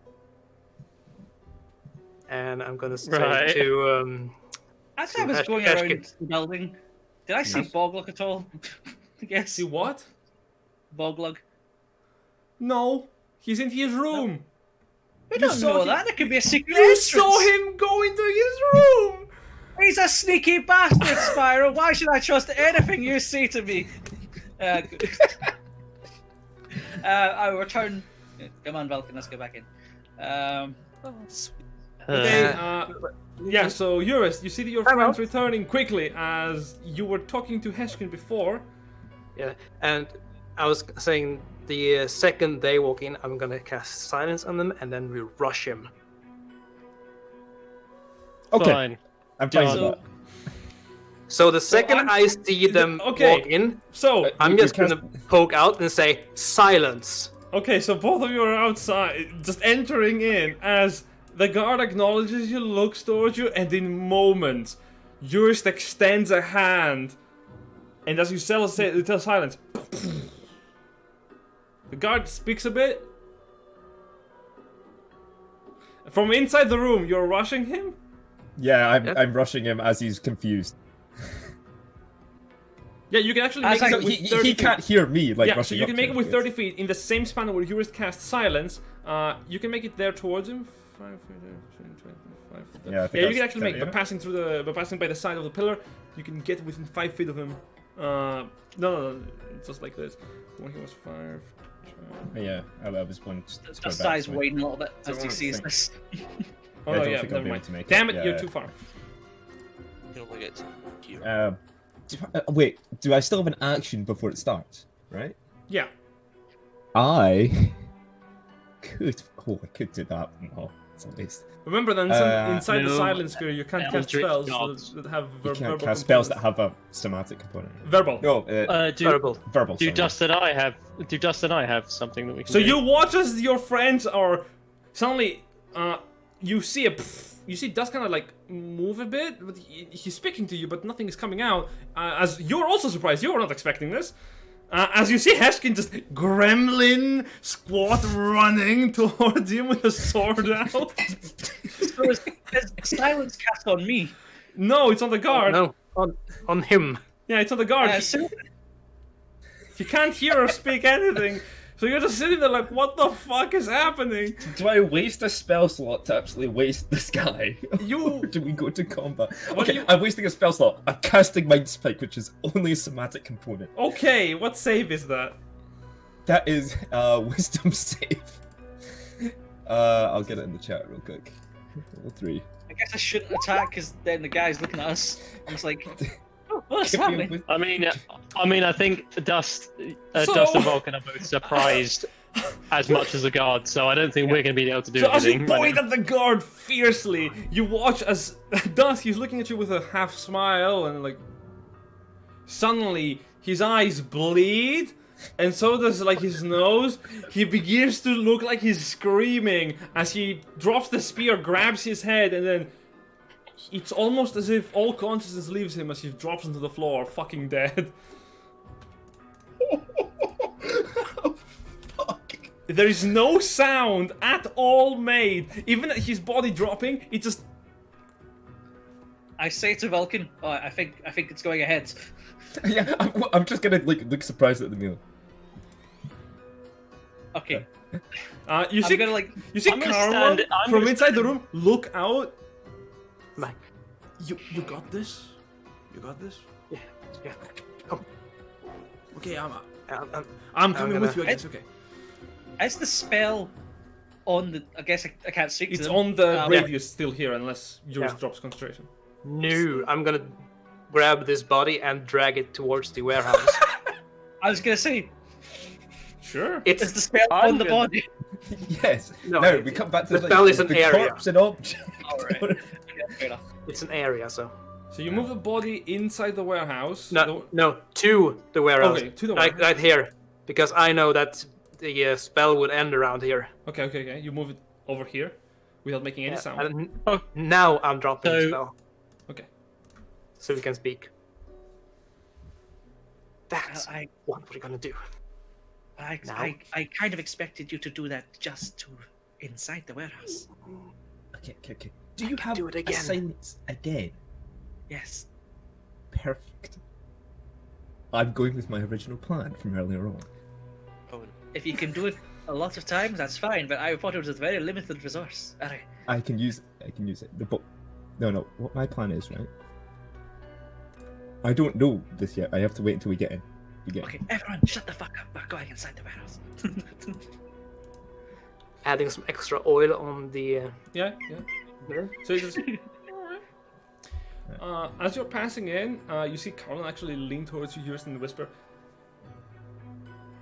S2: And I'm gonna say
S4: Right.
S2: to
S3: As I was going around the building, did I see Boglug at all? Yes.
S1: See what?
S3: Boglug.
S1: No, he's in his room.
S3: We don't
S1: saw
S3: know
S1: him-
S3: that. It could be a secret
S1: You
S3: entrance.
S1: saw him go into his room.
S3: He's a sneaky bastard, Spyro. Why should I trust anything you say to me? I will return. Come on, Vulcan. Let's go back in.
S1: Okay. Yeah. So Eurus, you see that your
S2: Hello.
S1: friend's returning quickly as you were talking to Heshkin before.
S2: Yeah, and I was saying the second they walk in, I'm gonna cast silence on them, and then we rush him.
S7: Okay,
S4: Fine.
S7: I'm fine
S4: So-
S7: with that.
S2: So the second
S1: I'm-
S2: I see them
S1: Okay.
S2: walk in,
S1: So
S2: I'm
S7: You
S2: just
S7: cast-
S2: gonna poke out and say silence.
S1: okay, so both of you are outside, just entering in as the guard acknowledges you, looks towards you, and in moments, Eurus extends a hand, and as you tell silence, the guard speaks a bit. From inside the room, you're rushing him?
S7: Yeah,
S2: Yep.
S7: I'm rushing him as he's confused.
S1: Yeah, you can actually
S3: As
S1: make
S3: I-
S1: it
S7: So
S1: with
S7: he
S1: 30 feet.
S7: can't hear me, like,
S1: Yeah, so
S7: rushing
S1: you
S7: up
S1: can
S7: to
S1: make it
S7: him,
S1: with
S7: yes.
S1: 30 feet in the same span where Eurus casts silence. You can make it there towards him. 5, 25.
S7: Yeah, I think
S1: Yeah, you
S7: that's
S1: can actually make
S7: 30,
S1: by passing through by passing by the side of the pillar. You can get within 5 feet of him. No, just like this. When he was 5.
S7: Yeah, I was one.
S3: The size widen a little bit as he
S7: don't
S3: sees
S7: think-
S3: this.
S1: Oh
S7: I
S1: no,
S7: don't
S1: yeah,
S7: think I'll
S1: never
S7: be able
S1: mind.
S7: to make it.
S1: Damn it,
S7: Yeah,
S1: you're
S7: yeah.
S1: too far.
S6: You can only get to here.
S7: Wait, do I still have an action before it starts? Right?
S1: Yeah.
S7: I could. Oh, I could do that. No, it's a waste.
S1: Remember then, inside the
S4: no.
S1: silence sphere, you can't cast
S4: Eldritch
S1: spells
S4: gods.
S1: that have
S7: You
S1: verbal
S7: can't cast spells that
S1: components.
S7: have a somatic component.
S1: Verbal.
S7: No,
S2: Verbal.
S7: verbal.
S4: Do
S7: sorry.
S4: Dust and I have? Do Dust and I have something that we can?
S1: So
S4: do?
S1: you watch as your friends are suddenly, you see Dust kind of like move a bit, but he's speaking to you, but nothing is coming out. As you're also surprised, you were not expecting this. As you see Heshkin just gremlin squat running towards him with a sword out.
S3: So is silence cast on me?
S1: No, it's on the guard.
S2: No, on him.
S1: Yeah, it's on the guard.
S3: So
S1: He can't hear or speak anything. So you're just sitting there like, what the fuck is happening?
S7: Do I waste a spell slot to actually waste this guy?
S1: You-
S7: Or do we go to combat?
S1: What
S7: Okay,
S1: do you-
S7: I'm wasting a spell slot. I'm casting Mind Spike, which is only a somatic component.
S1: Okay, what save is that?
S7: That is wisdom save. I'll get it in the chat real quick. Level 3.
S3: I guess I shouldn't attack because then the guy's looking at us. I'm just like, oh, what's
S7: Give me a
S3: happening?
S7: wis-
S4: I mean, I think Dust
S1: So-
S4: and Vulcan are both surprised as much as the guard, so I don't think we're going to be able to do
S1: So as you
S4: anything. right
S1: point
S4: now.
S1: at the guard fiercely, you watch as Dust, he's looking at you with a half smile and like... Suddenly, his eyes bleed, and so does like his nose. He begins to look like he's screaming as he drops the spear, grabs his head, and then... It's almost as if all consciousness leaves him as he drops into the floor, fucking dead.
S7: Fuck.
S1: There is no sound at all made. Even at his body dropping, it just...
S3: I say to Vulcan, oh, I think it's going ahead.
S7: Yeah, I'm just gonna look surprised at the meal.
S3: Okay.
S1: You
S3: I'm
S1: see,
S3: gonna like.
S1: you see
S4: I'm gonna
S1: Carnath
S4: stand- I'm
S1: from
S4: gonna
S1: inside the
S4: stand-
S1: room look out.
S2: Like,
S1: You got this. You got this.
S2: yeah. Come.
S1: Okay, I'm
S2: I'm
S1: coming
S2: gonna-
S1: with you. I guess. Okay.
S3: Is the spell on the? I guess I can't speak to
S1: It's
S3: them.
S1: on the
S3: Um,
S1: radius still here, unless yours
S2: Yeah.
S1: drops concentration.
S2: No, I'm gonna grab this body and drag it towards the warehouse.
S3: I was gonna say,
S1: Sure.
S2: It's
S3: is the spell
S4: I'm
S3: on the
S4: gonna-
S3: body?
S7: Yes.
S2: No,
S7: No, we come back to
S2: the spell is an
S7: the
S2: area.
S7: corpse and object.
S3: Alright. Yeah, fair enough.
S2: it's an area, so
S1: So you move the body inside the warehouse.
S2: no, to the warehouse.
S1: Okay, to the
S2: Like
S1: warehouse.
S2: right here, because I know that the spell would end around here.
S1: Okay. You move it over here without making any
S2: Yeah,
S1: sound.
S2: and
S4: Oh.
S2: now I'm dropping the
S4: So-
S2: spell,
S1: Okay.
S2: so we can speak. That's
S3: I,
S2: what we're gonna do.
S3: I,
S2: Now?
S3: I kind of expected you to do that just to inside the warehouse.
S7: Okay. Do you have
S2: do it
S7: a
S2: again.
S7: silence again?
S3: Yes.
S7: Perfect. I'm going with my original plan from earlier on.
S6: Oh,
S3: If you can do it a lot of times, that's fine. But I thought it was a very limited resource. Alright.
S7: I can use it. No. What my plan is, right? I don't know this yet. I have to wait until we get in.
S3: Okay, everyone, shut the fuck up. We're going inside the warehouse.
S2: Adding some extra oil on the.
S1: Yeah.
S2: Mirror.
S1: So you just. As you're passing in, you see Carnath actually lean towards you, Eurus, and whisper.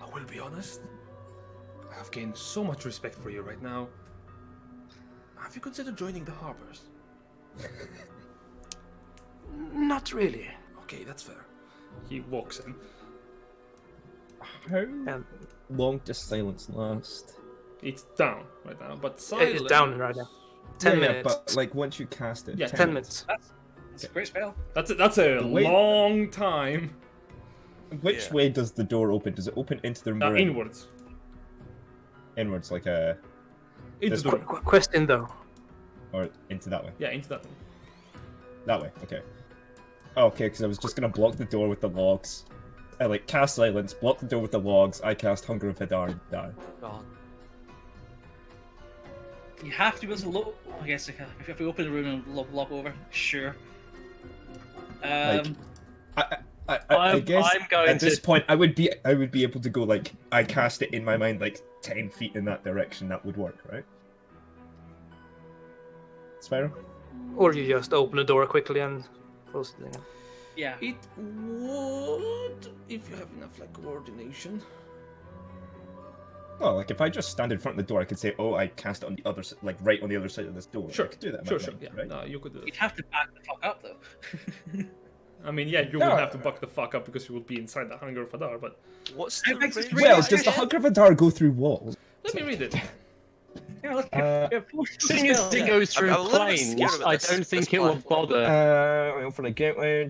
S1: I will be honest. I have gained so much respect for you right now. Have you considered joining the Harpers?
S2: Not really.
S1: Okay, that's fair. He walks in.
S7: How
S2: And
S7: long does silence last?
S1: It's down right now, but silence.
S2: it's down right now. 10
S7: Yeah,
S2: minutes.
S7: but like once you cast it.
S1: Yeah,
S2: 10 minutes.
S3: It's a great spell.
S1: That's a
S7: The way-
S1: long time.
S7: Which
S6: Yeah.
S7: way does the door open? Does it open into the room?
S1: Inwards.
S7: Inwards, like a,
S1: Into
S7: This
S1: the
S7: way.
S1: room.
S2: Question though.
S7: or into that way?
S1: Yeah, into that room.
S7: That way. Okay. Okay, because I was just gonna block the door with the logs. I like cast silence, block the door with the logs. I cast Hunger of Hadar and die.
S6: God.
S3: You have to be able to look. I guess if we open the room and lock over, sure.
S7: Like, I
S4: I'm
S7: guess
S4: going
S7: at this
S4: to-
S7: point I would be able to go like I cast it in my mind like 10 feet in that direction. That would work, right? Spyro?
S2: Or you just open the door quickly and close it again.
S3: Yeah.
S1: It would, if you have enough like coordination.
S7: Oh, like if I just stand in front of the door, I could say, "Oh, I cast it on the other, like right on the other side of this door."
S1: Sure,
S7: I could do that. in my
S1: Sure.
S7: mind,
S1: Yeah,
S7: right?
S1: no, you could do
S3: You'd
S1: that.
S3: have to back the fuck up though.
S1: I mean, yeah, you
S7: No.
S1: will have to buck the fuck up because you will be inside the Hunger of Hadar, but
S6: What's
S3: I
S6: the
S3: think it's
S6: range?
S3: really
S7: Well,
S3: Yeah,
S7: does the
S3: yeah.
S7: Hunger of Hadar go through walls?
S1: let me read it.
S3: Yeah, let's
S4: Seeing as it goes through
S6: I'm a little bit
S4: planes,
S6: scared about
S4: I
S6: this-
S4: don't think
S6: this
S4: it will
S6: plan.
S4: bother.
S7: For the gateway.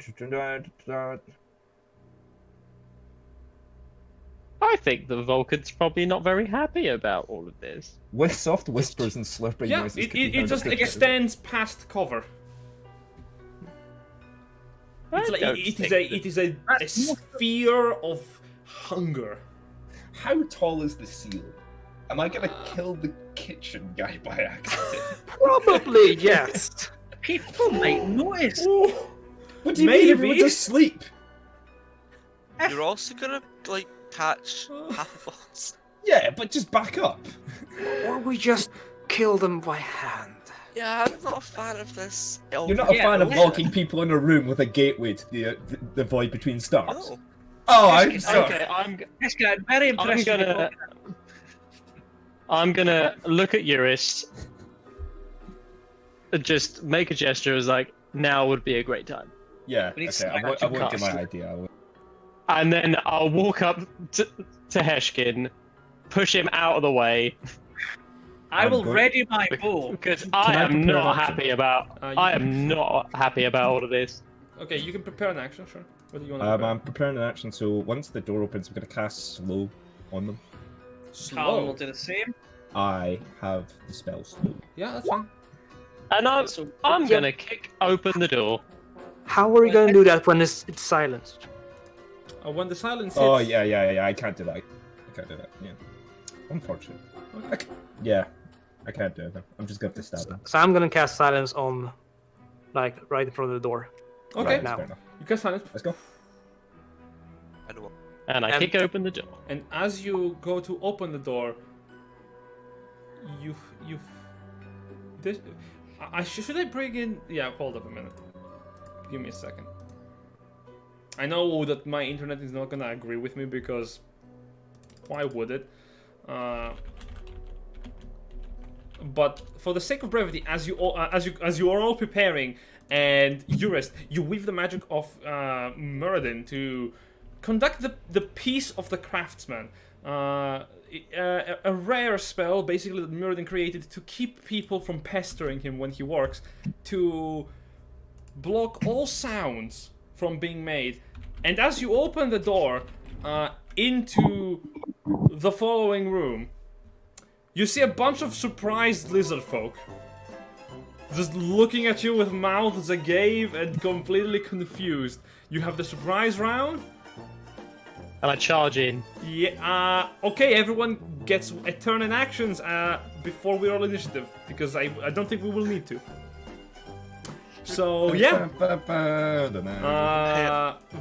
S4: I think the Vulcan's probably not very happy about all of this.
S7: With soft whispers and slurping
S1: Yeah,
S7: noises.
S1: it,
S7: could be
S1: it
S7: heard
S1: just
S7: up the-
S1: extends past cover. It's
S4: I
S1: like
S4: don't
S1: it
S4: think
S1: is a sphere of hunger.
S7: How tall is the ceiling? Am I gonna kill the kitchen guy by accident?
S2: Probably yes.
S3: People might notice.
S7: What do you mean?
S1: Maybe.
S7: Everyone's asleep.
S6: You're also gonna like catch half of us.
S7: Yeah, but just back up.
S2: Or we just kill them by hand.
S6: Yeah, I'm not a fan of this.
S7: You're not a
S3: Yeah,
S7: fan of
S3: yeah.
S7: locking people in a room with a gateway to the void between stars.
S6: No.
S7: Oh,
S3: Yes,
S7: I'm
S3: yes,
S7: sorry.
S4: Okay, I'm
S3: Very impressed.
S4: gonna look at Eurus, and just make a gesture as like now would be a great time,
S7: Yeah,
S3: We need
S7: okay. I
S3: to
S7: won't give
S4: cast
S7: my
S4: it.
S7: idea. I won't.
S4: and then I'll walk up to Heshkin, push him out of the way
S3: I
S7: I'm
S3: will
S7: going-
S3: ready my bow.
S4: because
S7: I
S4: I am
S7: prepare
S4: not
S7: an action?
S4: happy about.
S1: You
S4: I
S1: can-
S4: am not happy about all of this.
S1: Okay, you can prepare an action, sure. What do you want to prepare?
S7: I'm preparing an action, so once the door opens, I'm gonna cast slow on them.
S3: Colin will
S1: Slow.
S3: do the same.
S7: I have the spell slow.
S1: Yeah, that's fine.
S4: And
S3: So
S4: I'm gonna kick open the door.
S2: How are we gonna do that when it's silenced?
S1: When the silence hits.
S7: Oh yeah. I can't do that. I can't do that. Yeah. Unfortunate. Yeah, I can't do it. I'm just gonna have to stab them.
S2: So I'm gonna cast silence on, like, right in front of the door.
S1: Okay,
S7: Right,
S2: now.
S7: fair enough.
S1: you can silence.
S7: Let's go.
S6: I know what.
S4: And I
S2: And-
S4: kick open the door.
S1: And as you go to open the door, you've this. Should I bring in? Yeah, hold up a minute. Give me a second. I know that my internet is not gonna agree with me because why would it? But for the sake of brevity, as you are all preparing, and Eurus, you weave the magic of Muradin to conduct the piece of the craftsman. a rare spell, basically that Muradin created to keep people from pestering him when he works, to block all sounds from being made. And as you open the door into the following room, you see a bunch of surprised lizard folk just looking at you with mouths agape and completely confused. You have the surprise round.
S4: And I charge in.
S1: Yeah, okay, everyone gets a turn in actions before we roll initiative, because I don't think we will need to. So, yeah.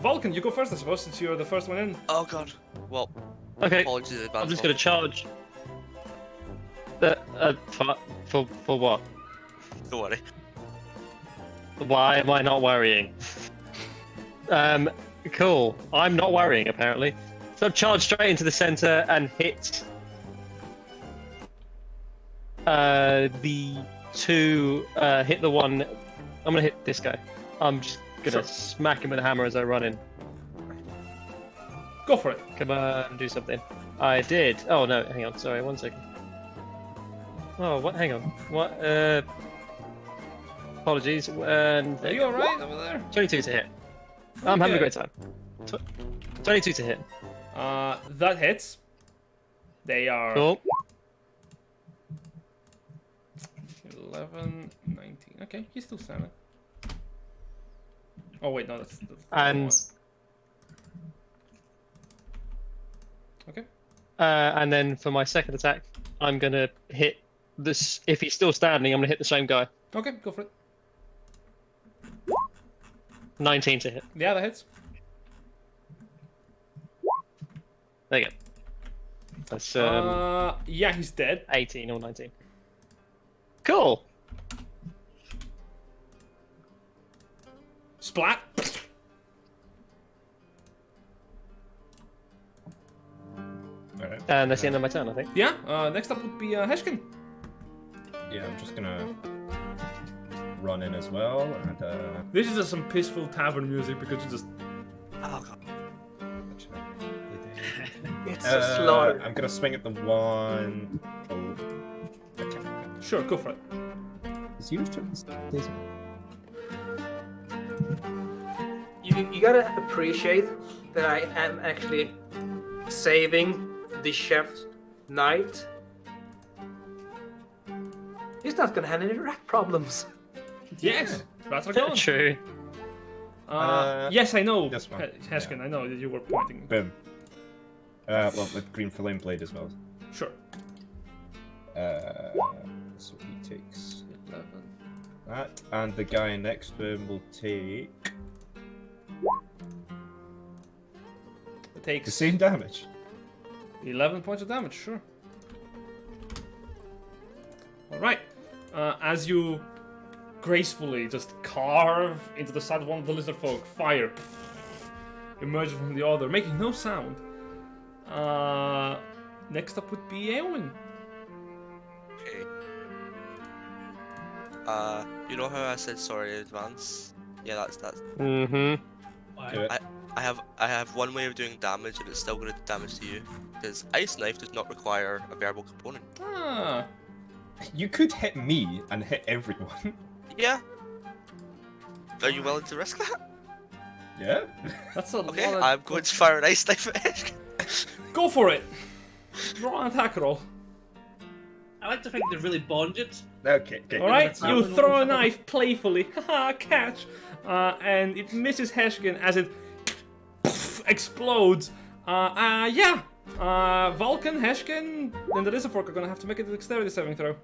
S1: Vulcan, you go first, I suppose, since you're the first one in.
S6: Oh god. Well,
S4: Okay,
S6: apologies in advance.
S4: I'm just going to charge. For what?
S6: Don't worry.
S4: Why am I not worrying? Cool. I'm not worrying, apparently. So I've charged straight into the center and hit the two. Hit the one. I'm gonna hit this guy. I'm just gonna smack him with a hammer as I run in.
S1: Go for it.
S4: Come on, do something. I did. Oh no, hang on. Sorry, 1 second. Oh, what? Hang on. What? Apologies. And
S1: Are you alright over there?
S4: 22 to hit. I'm having a great time. 22 to hit.
S1: That hits. They are
S4: Cool.
S1: 11, 19. Okay, he's still standing. Oh wait, no, that's the
S4: And
S1: one. Okay.
S4: And then for my second attack, I'm gonna hit this. If he's still standing, I'm gonna hit the same guy.
S1: Okay, go for it.
S4: 19 to hit.
S1: Yeah, that hits.
S4: There you go. That's
S1: yeah, he's dead.
S4: 18 or 19. Cool.
S1: Splat.
S7: Alright.
S4: And that's the end of my turn, I think.
S1: Yeah. Next up would be Heshkin.
S7: Yeah, I'm just gonna run in as well, and
S1: This is just some peaceful tavern music because you just.
S6: Oh god.
S2: It's a slaughter.
S7: I'm gonna swing at the one. Okay.
S1: Sure, go for it.
S7: Is yours turns?
S2: You gotta appreciate that I am actually saving the chef's knight. He's not gonna have any rat problems.
S1: Yes, rats are gone.
S4: True.
S1: Yes, I know.
S7: this one,
S1: Heshkin, I know that you were pointing.
S7: Boom. Well, with green flame blade as well.
S1: Sure.
S7: So he takes
S1: 11.
S7: that, and the guy next to him will take
S1: It takes
S7: the same damage.
S1: 11 points of damage, sure. Alright. As you gracefully just carve into the side of one of the lizard folk, fire emerges from the other, making no sound. Next up would be Eowyn.
S6: Okay. You know how I said sorry in advance? Yeah, that's.
S4: Mm-hmm.
S7: Do it.
S6: I have one way of doing damage, and it's still going to do damage to you. Because Ice Knife does not require a verbal component.
S1: Ah,
S7: You could hit me and hit everyone.
S6: Yeah. Are you willing to risk that?
S7: Yeah.
S1: that's a
S6: Okay,
S1: lot of...
S6: I'm going to fire an Ice Knife at Ishk.
S1: Go for it! Roll an attack roll.
S3: I like to think they're really bonded.
S7: Okay. Okay.
S1: Alright,
S3: not
S1: you
S3: an
S1: throw a
S3: open
S1: knife playfully, haha, catch, and it misses Heshkin as it explodes. Vulcan, Heshkin, and the Lizardfolk are gonna have to make a dexterity saving throw.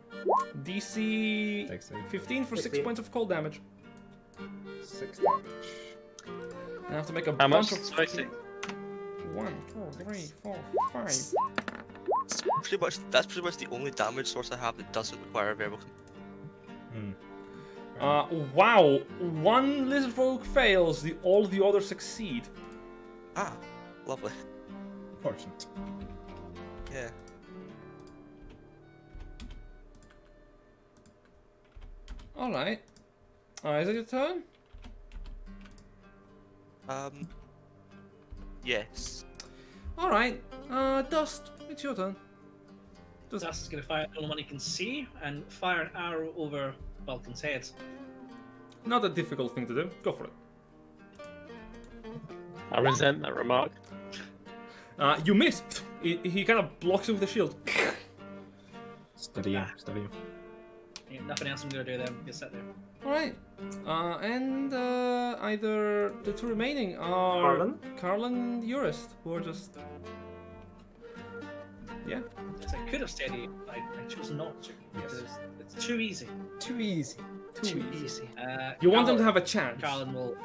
S1: DC
S7: Dex save.
S1: 15 for 6
S2: 15.
S1: points of cold damage.
S7: 6 damage.
S1: I have to make a
S4: How
S1: bunch
S4: much?
S1: of...
S4: Sorry, 6.
S1: 1, 2, 3, 4, 5.
S6: That's pretty much the only damage source I have that doesn't require a verbal component.
S1: Wow, one Lizardfolk fails, all the others succeed.
S6: Ah, lovely.
S7: Fortunate.
S6: Yeah.
S1: Alright. Is it your turn?
S6: Yes.
S1: Alright, Dust, it's your turn. Just
S3: Dust is going to fire the only one he can see and fire an arrow over Vulcan's head.
S1: not a difficult thing to do. Go for it.
S4: I resent that remark.
S1: You miss. He kind of blocks it with the shield.
S2: Steady you, steady you.
S3: Yeah, nothing else I'm going to do then. Just sit there.
S1: Alright. And either the two remaining are Carlin and Eurist, who are just. Yeah.
S3: Yes, I could have steadied, but I chose not to. Because it's too easy.
S7: Too easy.
S2: Too easy.
S1: You want them to have a chance.
S3: Carlin will.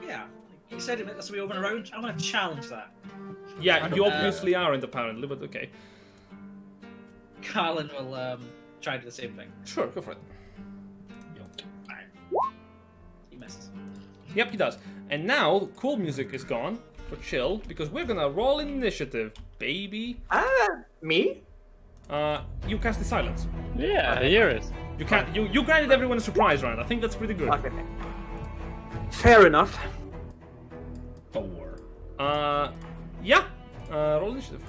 S3: Yeah. You said it that's the way over and around. I want to challenge that.
S1: Yeah, you obviously aren't apparently, but okay.
S3: Carlin will try to do the same thing.
S1: Sure, go for it.
S3: Alright. He misses.
S1: Yep, he does. And now, cool music is gone for chill, because we're gonna roll initiative, baby.
S2: Me?
S1: You cast the silence.
S4: Yeah, Eurus.
S1: You can't. You granted everyone a surprise round. I think that's pretty good.
S2: Okay. Fair enough.
S7: 4.
S1: Yeah. Roll initiative.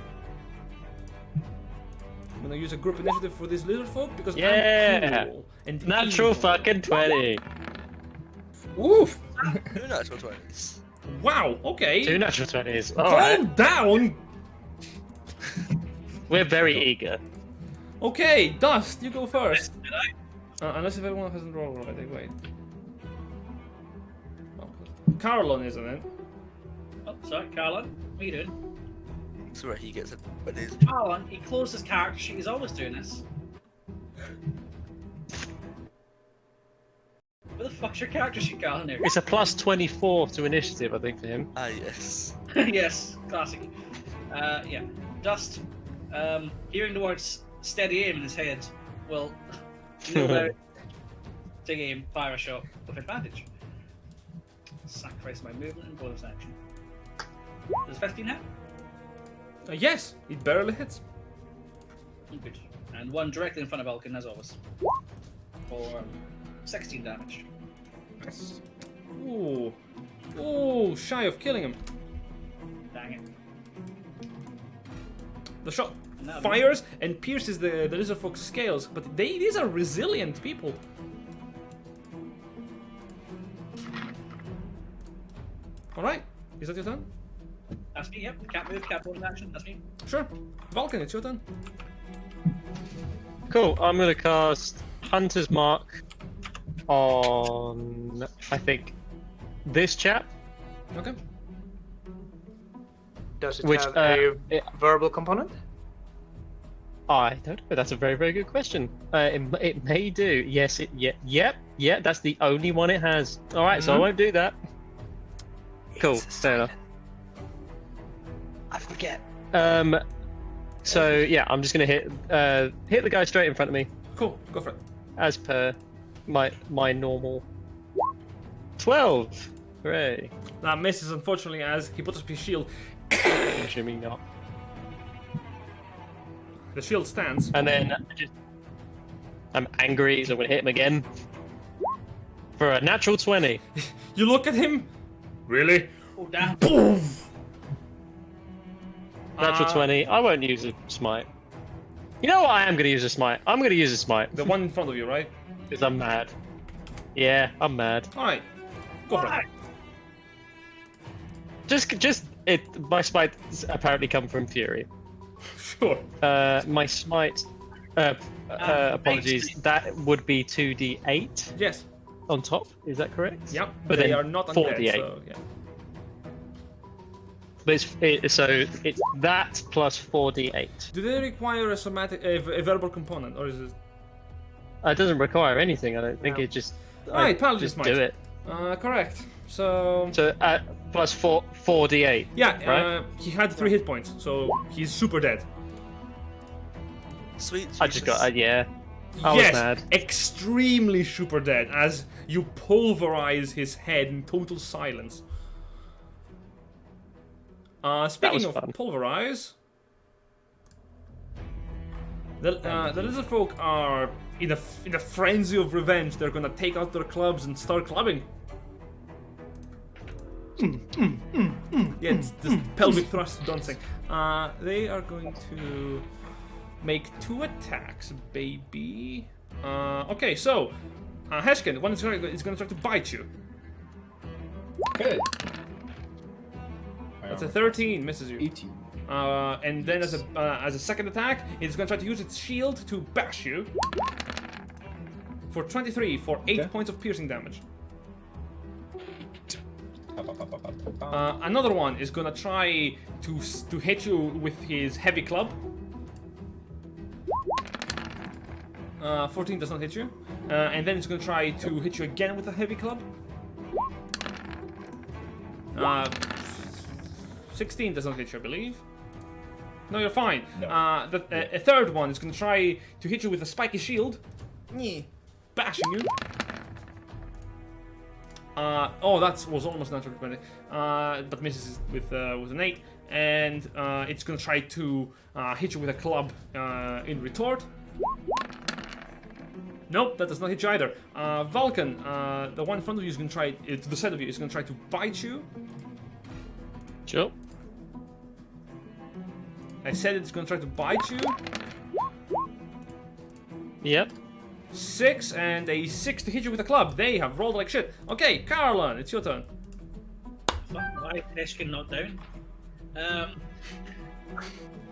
S1: I'm gonna use a group initiative for these little folk because
S4: Yeah.
S1: I'm cool and
S4: Natural
S1: evil.
S4: fucking 20.
S7: Oof!
S6: 2 natural 20s.
S1: Wow. Okay.
S4: 2 natural 20s.
S1: Calm
S4: Alright.
S1: down.
S4: We're very eager.
S1: Okay, Dust, you go first.
S3: Did I?
S1: Unless if everyone hasn't rolled already. Wait. Oh, Carlon, isn't it?
S3: Oh, sorry, Carlin. What are you doing?
S6: That's where he gets it. But it's
S3: Carlin, he closed his character sheet. He's always doing this. Where the fuck's your character sheet, Carlin? There.
S4: It's a plus 24 to initiative, I think, for him.
S6: yes.
S3: Yes, classic. Yeah. Dust, hearing the words steady aim in his head, will take aim, fire a shot with advantage. Sacrifice my movement and bonus action. Does 15 hit?
S1: Yes, it barely hits.
S3: Oh, good. And one directly in front of Vulcan, as always. For 16 damage.
S1: Nice. Ooh. Ooh, shy of killing him.
S3: Dang it.
S1: The shot
S3: And that'll
S1: fires and pierces the lizard folk's scales, but these are resilient people. Alright, is that your turn?
S3: That's me, yep. Can't move, can't bonus action. That's me.
S1: Sure. Vulcan, it's your turn.
S4: Cool, I'm gonna cast Hunter's Mark on, I think, this chap.
S1: Okay.
S2: Does it
S4: Which,
S2: have a
S4: it-
S2: verbal component?
S4: I don't know. That's a very, very good question. It may do. Yes. Yep. That's the only one it has. All right, so I won't do that. Cool.
S2: It's
S4: Fair enough. I forget. So yeah, I'm just gonna hit the guy straight in front of me,
S1: Cool, go for it.
S4: as per my normal. 12. Hooray!
S1: That misses, unfortunately, as he puts up his shield.
S4: Assuming not.
S1: The shield stands.
S4: And then I'm angry, so I'm gonna hit him again for a natural 20.
S1: You look at him. Really?
S3: Oh, damn.
S1: Boom!
S4: Natural 20. I won't use a smite. You know what? I am going to use a smite. I'm going to use a smite
S1: The one in front of you, right?
S4: because I'm mad. Yeah, I'm mad.
S1: Alright. Go for it.
S4: My smites apparently come from fury.
S1: Sure.
S4: My smite. Apologies. That would be 2d8
S1: Yes.
S4: on top. Is that correct?
S1: Yep.
S4: But
S1: they
S4: then
S1: are not
S4: 4d8.
S1: undead, so yeah.
S4: But it's that plus 4d8.
S1: Do they require a somatic, a verbal component, or is it?
S4: It doesn't require anything. I don't think.
S2: No.
S4: It just.
S1: Right, Paladin
S4: just
S1: smite.
S4: do it.
S1: Correct. So.
S4: So plus 4d8.
S1: Yeah.
S4: right?
S1: He had 3 hit points, so he's super dead.
S6: Sweet.
S4: I just got yeah. I
S1: yes,
S4: was mad.
S1: extremely super dead as you pulverize his head in total silence. Speaking
S4: was
S1: of
S4: fun.
S1: pulverize, the lizard folk are in a frenzy of revenge. They're gonna take out their clubs and start clubbing. Yeah, it's this pelvic thrust dancing. They are going to make 2 attacks, baby. Okay, so Heshkin, one is gonna try to bite you.
S7: Okay.
S1: That's a 13, misses you.
S7: 18.
S1: And then as a second attack, it's gonna try to use its shield to bash you. For 23, for 8
S7: Okay.
S1: points of piercing damage. Another one is gonna try to hit you with his heavy club. 14 does not hit you. And then it's gonna try to hit you again with a heavy club. 16 does not hit you, I believe. No, you're fine.
S7: No.
S1: A third one is gonna try to hit you with a spiky shield. Bashing you. Oh, that was almost natural 20, but misses with an 8, and it's gonna try to hit you with a club in retort. Nope, that does not hit you either. Vulcan, the one in front of you is gonna try to the side of you is gonna try to bite you.
S4: Sure.
S1: I said it's gonna try to bite you.
S4: Yep.
S1: 6 and a 6 to hit you with a club. They have rolled like shit. Okay, Carlin, it's your turn.
S3: Why is Eshkin not down?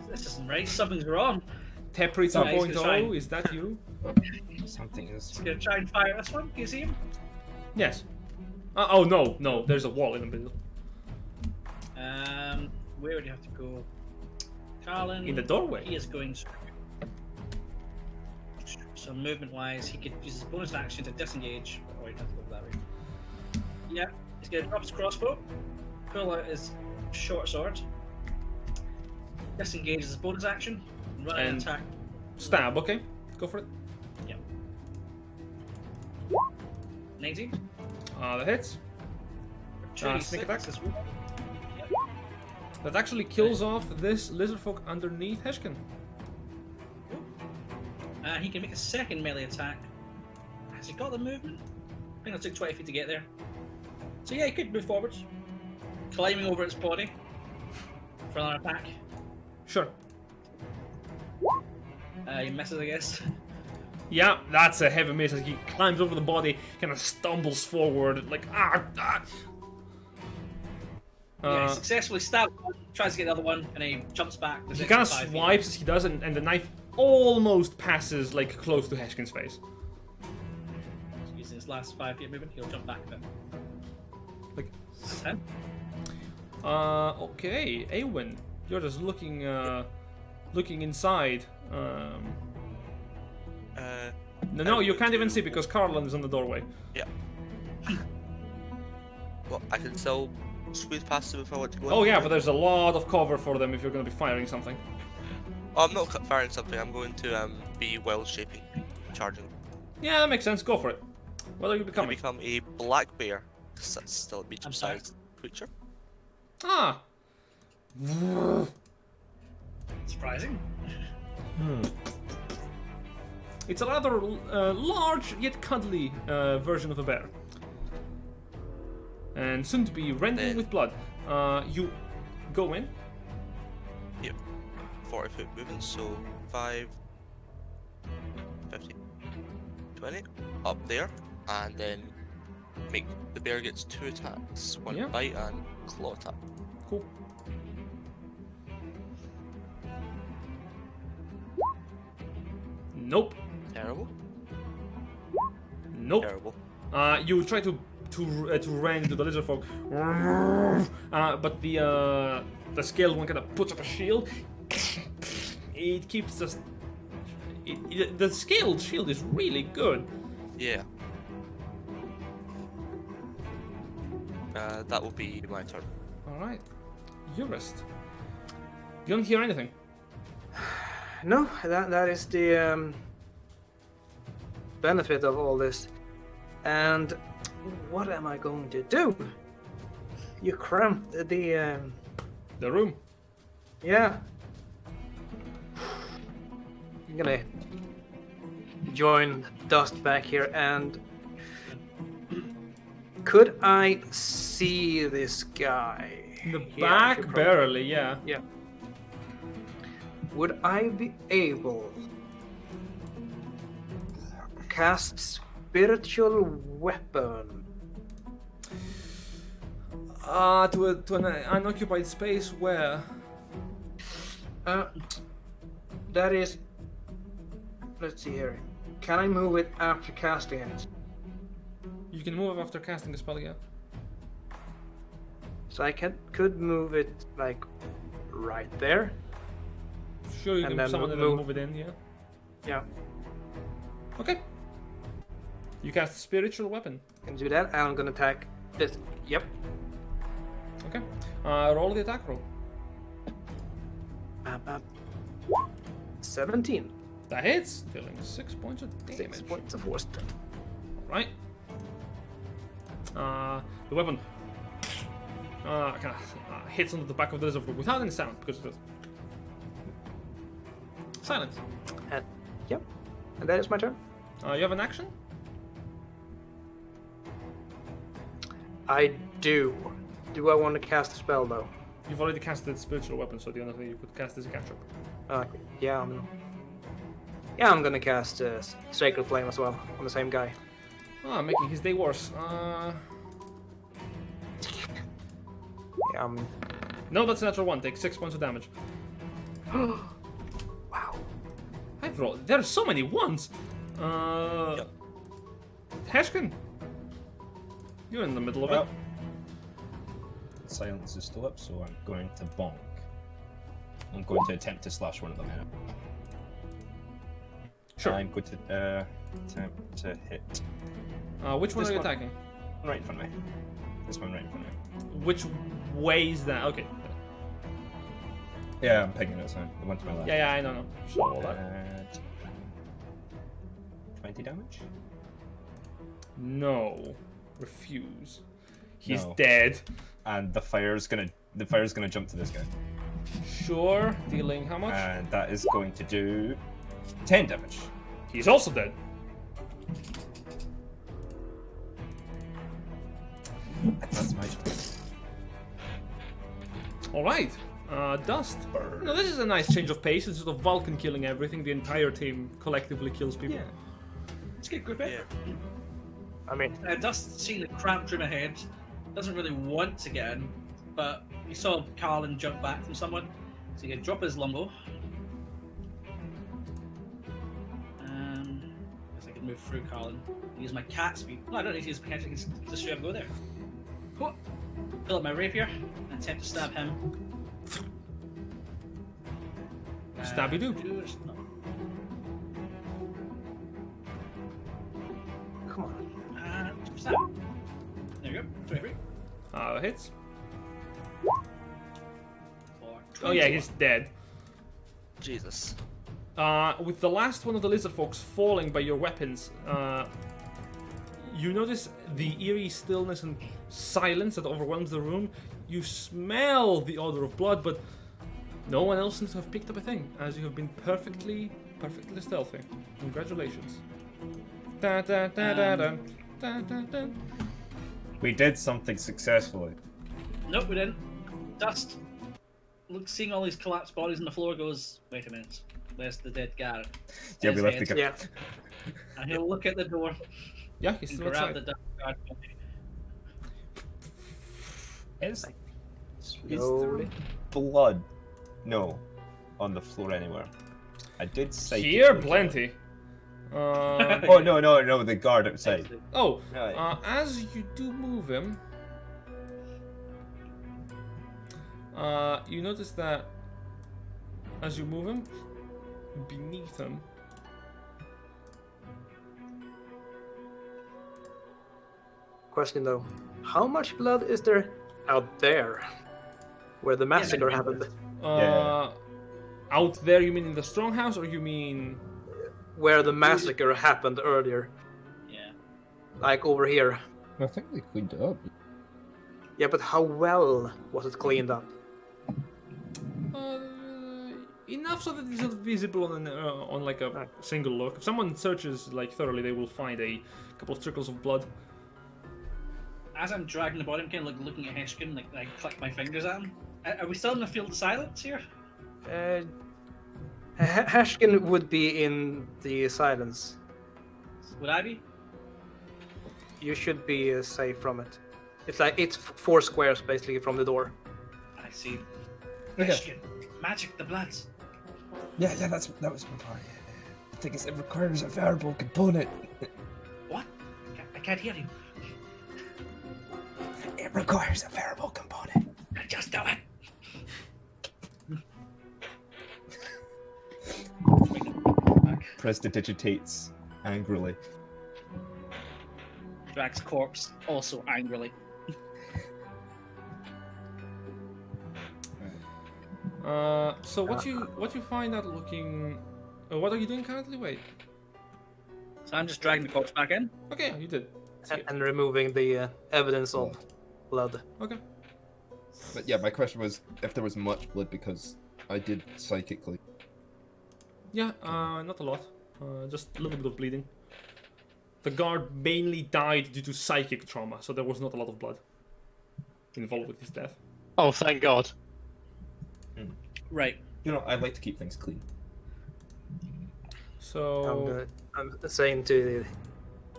S3: This isn't right. Something's wrong.
S1: Tepri
S3: Nice,
S1: 2.0,
S3: it's fine.
S1: is that you?
S2: Something is.
S3: Just gonna try and fire this one. Can you see him?
S1: Yes. Oh no, there's a wall in the middle.
S3: Where would you have to go? Carlin.
S1: In the doorway.
S3: He is going. So movement-wise, he could use his bonus action to disengage. Oh, he'd have to go that way. Yeah, he's gonna drop his crossbow, pull out his short sword, disengage his bonus action, and run
S1: And-
S3: and attack.
S1: Stab, okay. Go for it.
S3: 19.
S1: That hits. Sneak attack.
S3: As well.
S1: That actually kills off this lizard folk underneath Heshkin.
S3: He can make a second melee attack. Has he got the movement? I think it took 20 feet to get there. So yeah, he could move forwards, climbing over its body for another attack.
S1: Sure.
S3: He misses, I guess.
S1: Yeah, that's a heavy miss as he climbs over the body, kind of stumbles forward, like
S3: Yeah,
S1: Uh,
S3: he successfully stabs one, tries to get the other one, and he jumps back.
S1: he kind of swipes as he does, and the knife almost passes like close to Heshkin's face.
S3: Using his last 5 feet movement, he'll jump back a bit.
S1: Like,
S3: That's him.
S1: okay, Awen, you're just looking inside. No, you can't even see because Carlin is in the doorway.
S6: Yeah. Well, I can still squeeze past him if I want to go.
S1: Oh
S6: in.
S1: yeah, but there's a lot of cover for them if you're going to be firing something.
S6: Oh, I'm not firing something. I'm going to be wild shaping, charging.
S1: Yeah, that makes sense. Go for it. What are you
S6: I
S1: becoming?
S6: become a black bear. 'Cause that's still a medium-sized creature.
S1: Ah.
S3: Surprising.
S1: It's a rather large yet cuddly version of a bear. And soon to be rending with blood. You go in.
S6: Yep. 40-foot movement, so 5, 50, 20, up there, and then make the bear gets 2 attacks, 1
S1: Yeah.
S6: bite and claw attack.
S1: Cool. Nope.
S6: Terrible.
S1: Nope.
S6: Terrible.
S1: You try to run into the lizard folk, but the scaled one kind of puts up a shield. It keeps just. The scaled shield is really good.
S6: Yeah. That will be my turn.
S1: All right, Eurist. You don't hear anything.
S2: No, that is the benefit of all this. And what am I going to do? You cramped the
S1: The room.
S2: yeah. I'm gonna join Dust back here, and could I see this guy?
S1: In the
S2: Yeah, I
S1: back,
S2: could probably-
S1: barely. Yeah.
S2: Yeah. Would I be able cast spiritual weapon?
S1: To an unoccupied space where?
S2: That is. Let's see here. Can I move it after casting it?
S1: You can move after casting a spell, yeah.
S2: So I could move it like right there.
S1: Sure, you
S2: And
S1: can
S2: then
S1: summon it and
S2: move-
S1: move it in, yeah.
S2: Yeah,
S1: Okay. You cast spiritual weapon.
S2: can do that. And I'm gonna attack this. Yep.
S1: Okay. Roll the attack roll.
S2: 17.
S1: That hits, dealing 6 points of damage.
S2: 6 points of force.
S1: Right. The weapon kind of hits onto the back of the lizard without any sound because it does. Silence.
S2: Yep. And that is my turn.
S1: You have an action?
S2: I do. Do I want to cast a spell though?
S1: You've already casted spiritual weapon, so the only thing you could cast is a cantrip.
S2: Yeah, I'm gonna cast Sacred Flame as well on the same guy.
S1: Making his day worse.
S2: Yeah,
S1: No, that's a natural one. Take 6 points of damage.
S2: wow.
S1: I've rolled. There are so many ones. Heshkin, you're in the middle of it.
S7: Silence is still up, so I'm going to bonk. I'm going to attempt to slash one of them out.
S1: Sure.
S7: I'm going to attempt to hit
S1: Which one
S7: This
S1: are you
S7: one.
S1: attacking?
S7: right in front of me. This one right in front of me.
S1: Which way is that? Okay.
S7: Yeah, I'm picking it, so the one to my left.
S1: Yeah, I don't know. So roll that.
S7: 20 damage?
S1: No. Refuse. He's
S7: No.
S1: dead.
S7: And the fire's gonna jump to this guy.
S1: Sure. Dealing how much?
S7: And that is going to do 10 damage.
S1: He's also dead.
S7: That's my turn.
S1: Alright. Dust. No, this is a nice change of pace. Instead of Vulcan killing everything, the entire team collectively kills people.
S7: Yeah.
S3: Let's get a group in.
S6: Yeah.
S2: I mean,
S3: Dust seeing the cramped room ahead, doesn't really want to get in, but he saw Carlin jump back from someone, so he can drop his longbow. Guess I can move through Carlin. Use my cat speed. No, I don't need to use my cat. I can just straight up go there. Whoop. Pull up my rapier and attempt to stab him.
S1: Stabby do.
S3: No.
S2: come on.
S3: Stab. There you go. 23.
S1: Hits.
S3: For
S1: Oh yeah,
S3: 21.
S1: he's dead.
S6: Jesus.
S1: With the last one of the lizard folks falling by your weapons, you notice the eerie stillness and silence that overwhelms the room. You smell the odor of blood, but no one else seems to have picked up a thing, as you have been perfectly stealthy. Congratulations. Da, da, da, da, da, da, da, da.
S7: We did something successfully.
S3: Nope, we didn't. Dust. Look, seeing all these collapsed bodies on the floor, goes, wait a minute, where's the dead Garrett?
S7: Yeah,
S3: His
S7: we left
S3: head.
S7: the
S2: Yeah.
S3: And he'll look at the door
S1: Yeah, he's
S3: and
S1: still
S3: grab the
S1: outside.
S3: dust guard.
S7: Is
S2: Slowly.
S7: blood? No, on the floor anywhere. I did say
S1: Here, plenty.
S7: Oh no, the guard outside.
S1: Oh,
S7: Right.
S1: as you do move him, you notice that as you move him, beneath him,
S2: Question though, how much blood is there out there, where the massacre happened?
S7: Yeah.
S1: out there, you mean in the stronghouse, or you mean?
S2: Where the massacre happened earlier,
S3: Yeah.
S2: like over here.
S7: I think they cleaned it up.
S2: Yeah, but how well was it cleaned up?
S1: Enough so that it's not visible on like a single look. If someone searches like thoroughly, they will find a couple of trickles of blood.
S3: As I'm dragging the body, I'm kind of like looking at Heshkin, like I click my fingers at him. Are we still in the field of silence here?
S2: Hashkin would be in the silence.
S3: Would I be?
S2: You should be safe from it. It's 4 squares basically from the door.
S3: I see.
S7: Okay.
S3: Ashkin, magic the bloods.
S7: Yeah, that was my part. The thing is, it requires a variable component.
S3: What? I can't hear you.
S7: It requires a variable component.
S3: Just do it.
S7: Prestidigitates angrily.
S3: Drag's corpse also angrily.
S1: So what you find out looking... what are you doing currently? Wait.
S3: So I'm just dragging the corpse back in.
S1: Okay, you did.
S2: And removing the evidence of blood.
S1: Okay.
S7: But yeah, my question was if there was much blood because I did psychically.
S1: Yeah, not a lot. Just a little bit of bleeding. The guard mainly died due to psychic trauma, so there was not a lot of blood involved with his death.
S4: Oh, thank God.
S3: Right.
S7: You know, I like to keep things clean.
S1: So...
S2: I'm saying to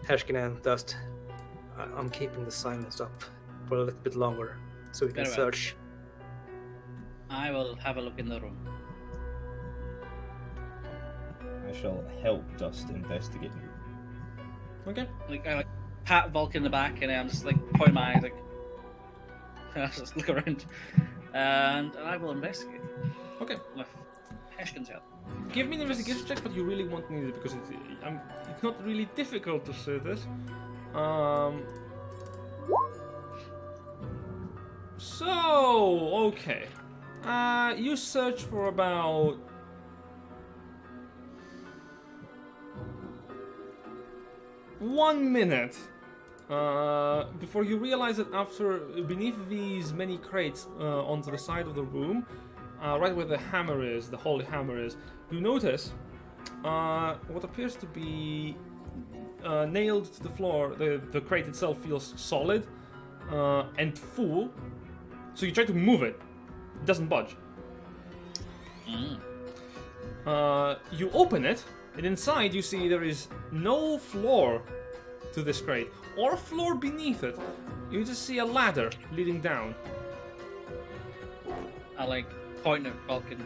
S2: the Hashkin and Dust, I'm keeping the silence up for a little bit longer so we can
S3: Very well.
S2: search.
S3: I will have a look in the room.
S7: I shall help Dust investigate.
S1: Okay.
S3: I pat Vulcan in the back, and I'm just point my eyes, I just look around, and I will investigate
S1: Okay.
S3: with Hashkin's help.
S1: Give me an investigation check, but you really won't need it because it's not really difficult to say this. So, okay. You search for about... one minute before you realize that beneath these many crates onto the side of the room, right where the hammer is, the holy hammer is, you notice what appears to be nailed to the floor. The crate itself feels solid and full, so you try to move it. It doesn't budge. You open it, and inside you see there is no floor to this crate, or floor beneath it. You just see a ladder leading down.
S3: I point at Vulcan,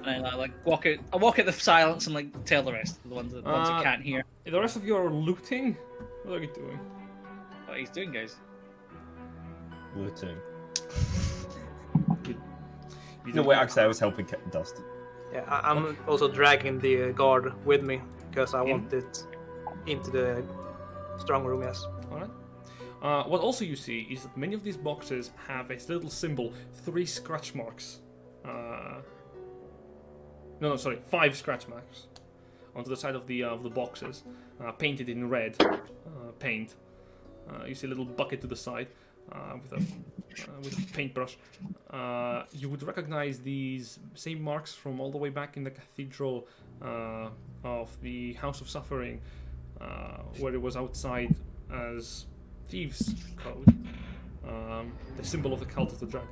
S3: and I walk it. I walk at the silence and tell the rest, the ones that can't hear.
S1: The rest of you are looting. What are you doing?
S3: What he's doing, guys.
S7: Looting.
S1: You
S7: No, wait, actually, I was helping Dust.
S2: Yeah, I'm also dragging the guard with me because I want it into the strong room. Yes.
S1: All right. What also you see is that many of these boxes have a little symbol, 3 scratch marks. Sorry, 5 scratch marks onto the side of the boxes, painted in red paint. You see a little bucket to the side with a paintbrush. You would recognize these same marks from all the way back in the cathedral of the House of Suffering, where it was outside as thieves' code, the symbol of the cult of the dragon.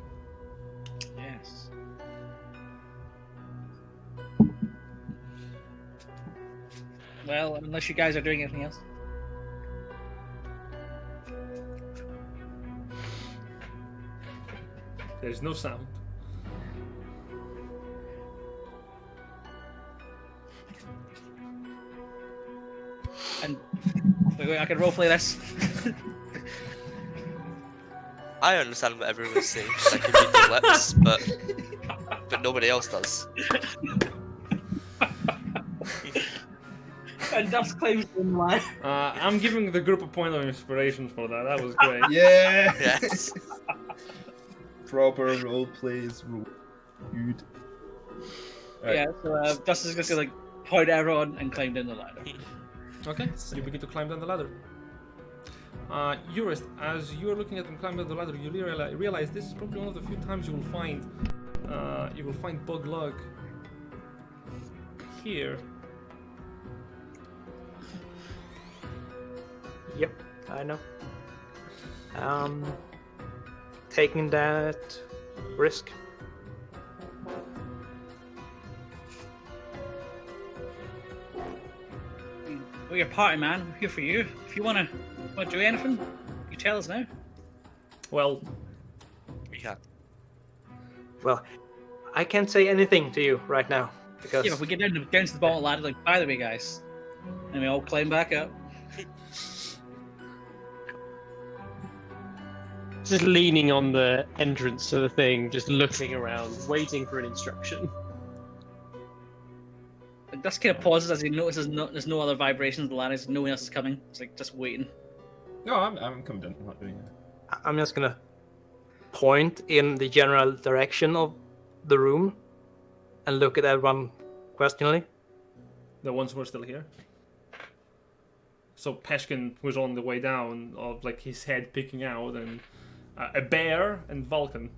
S3: Yes. Well, unless you guys are doing anything else.
S1: There's no sound.
S3: And wait, I can roleplay this.
S6: I understand what everyone's saying. I can read their lips, but nobody else does.
S3: And Dust claims in line.
S1: I'm giving the group a point of inspiration for that. That was great.
S7: Yeah!
S6: Yes.
S7: Proper role plays. Good. Right.
S3: Yeah, so Dust is just gonna point at everyone and climb down the ladder.
S1: Okay, you begin to climb down the ladder. Eurist, as you are looking at them climb down the ladder, you realize this is probably one of the few times you will find Bug Lug here.
S2: Yep, I know. Taking that risk.
S3: We're your party, man. We're here for you. If you wanna do anything, you tell us now.
S1: Well,
S6: We can't.
S2: Well, I can't say anything to you right now because
S3: Yeah, but if we get down to the bottom of the ladder, like, by the way, guys, and we all climb back up.
S4: Just leaning on the entrance to the thing, just looking around, waiting for an instruction.
S3: Like, Dust kind of pauses as he notices there's no other vibrations of the ladder. No one else is coming. It's like just waiting.
S7: No, I'm coming down. I'm not doing it.
S2: I'm just gonna point in the general direction of the room and look at everyone questioningly.
S1: the ones who are still here. So Peshkin was on the way down, of like his head picking out, and a bear and Vulcan.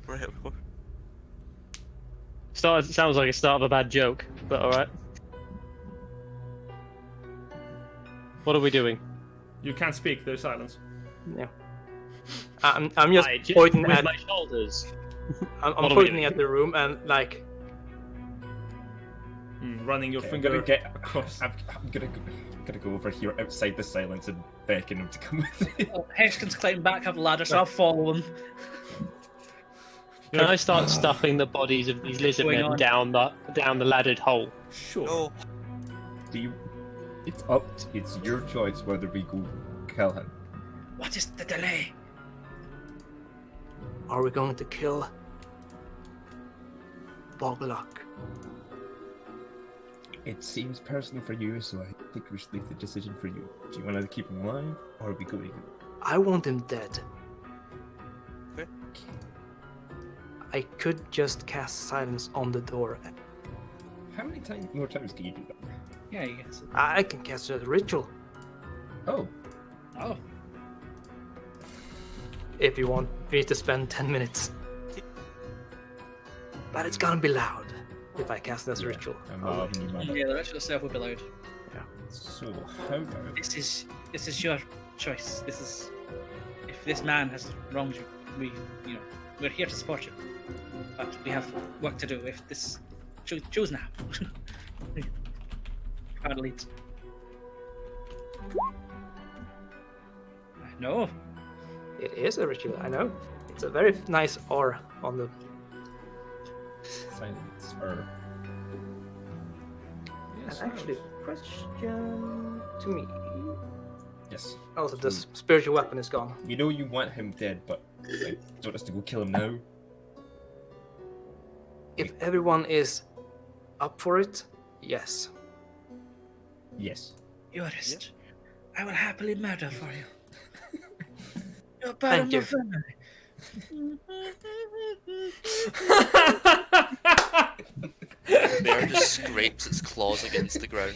S6: Right.
S4: Sounds like a start of a bad joke, but alright. What are we doing?
S1: You can't speak. There's silence.
S2: Yeah. I'm just
S4: I just
S2: pointing
S4: with
S2: at
S4: my shoulders.
S2: I'm
S4: What are we
S2: pointing
S4: doing?
S2: at the room and like
S1: Running your
S7: Okay,
S1: finger
S7: I'm gonna get
S1: across.
S7: I'm gonna go over here outside the silence and beckon him to come with me.
S3: Well, Heshkin's climbing back up the ladder, so I'll follow him.
S4: Can I start stuffing the bodies of these lizard
S3: Going
S4: men
S3: on.
S4: down the laddered hole?
S1: Sure.
S6: No.
S7: Do you? It's your choice whether we go kill him.
S3: What is the delay?
S2: are we going to kill Boglock?
S7: It seems personal for you, so I think we should leave the decision for you. Do you want to keep him alive, or are we going?
S2: I want him dead.
S6: Okay.
S2: I could just cast silence on the door.
S7: How many more times can you do that?
S3: Yeah, you guess.
S2: I can cast a ritual
S7: Oh,
S3: Oh,
S2: if you want me to spend 10 minutes. But it's gonna be loud if I cast this ritual.
S7: I'm not letting you mind.
S3: yeah, the ritual itself will be loud.
S7: So how about
S3: This is your choice. This is if this man has wronged you, we're here to support you, but we have work to do. If this choose now. Card leads. No,
S2: It is a ritual, I know. It's a very nice R on the.
S7: silence or
S1: Yes,
S2: And actually, question to me.
S7: yes?
S2: Also, the spiritual weapon is gone.
S7: We know you want him dead, but like, do you want us to go kill him now?
S2: If everyone is up for it, yes.
S7: Yes.
S3: Jurist, I will happily murder for you. You're part
S2: Thank
S3: of
S2: you.
S3: my family.
S6: The bear just scrapes its claws against the ground.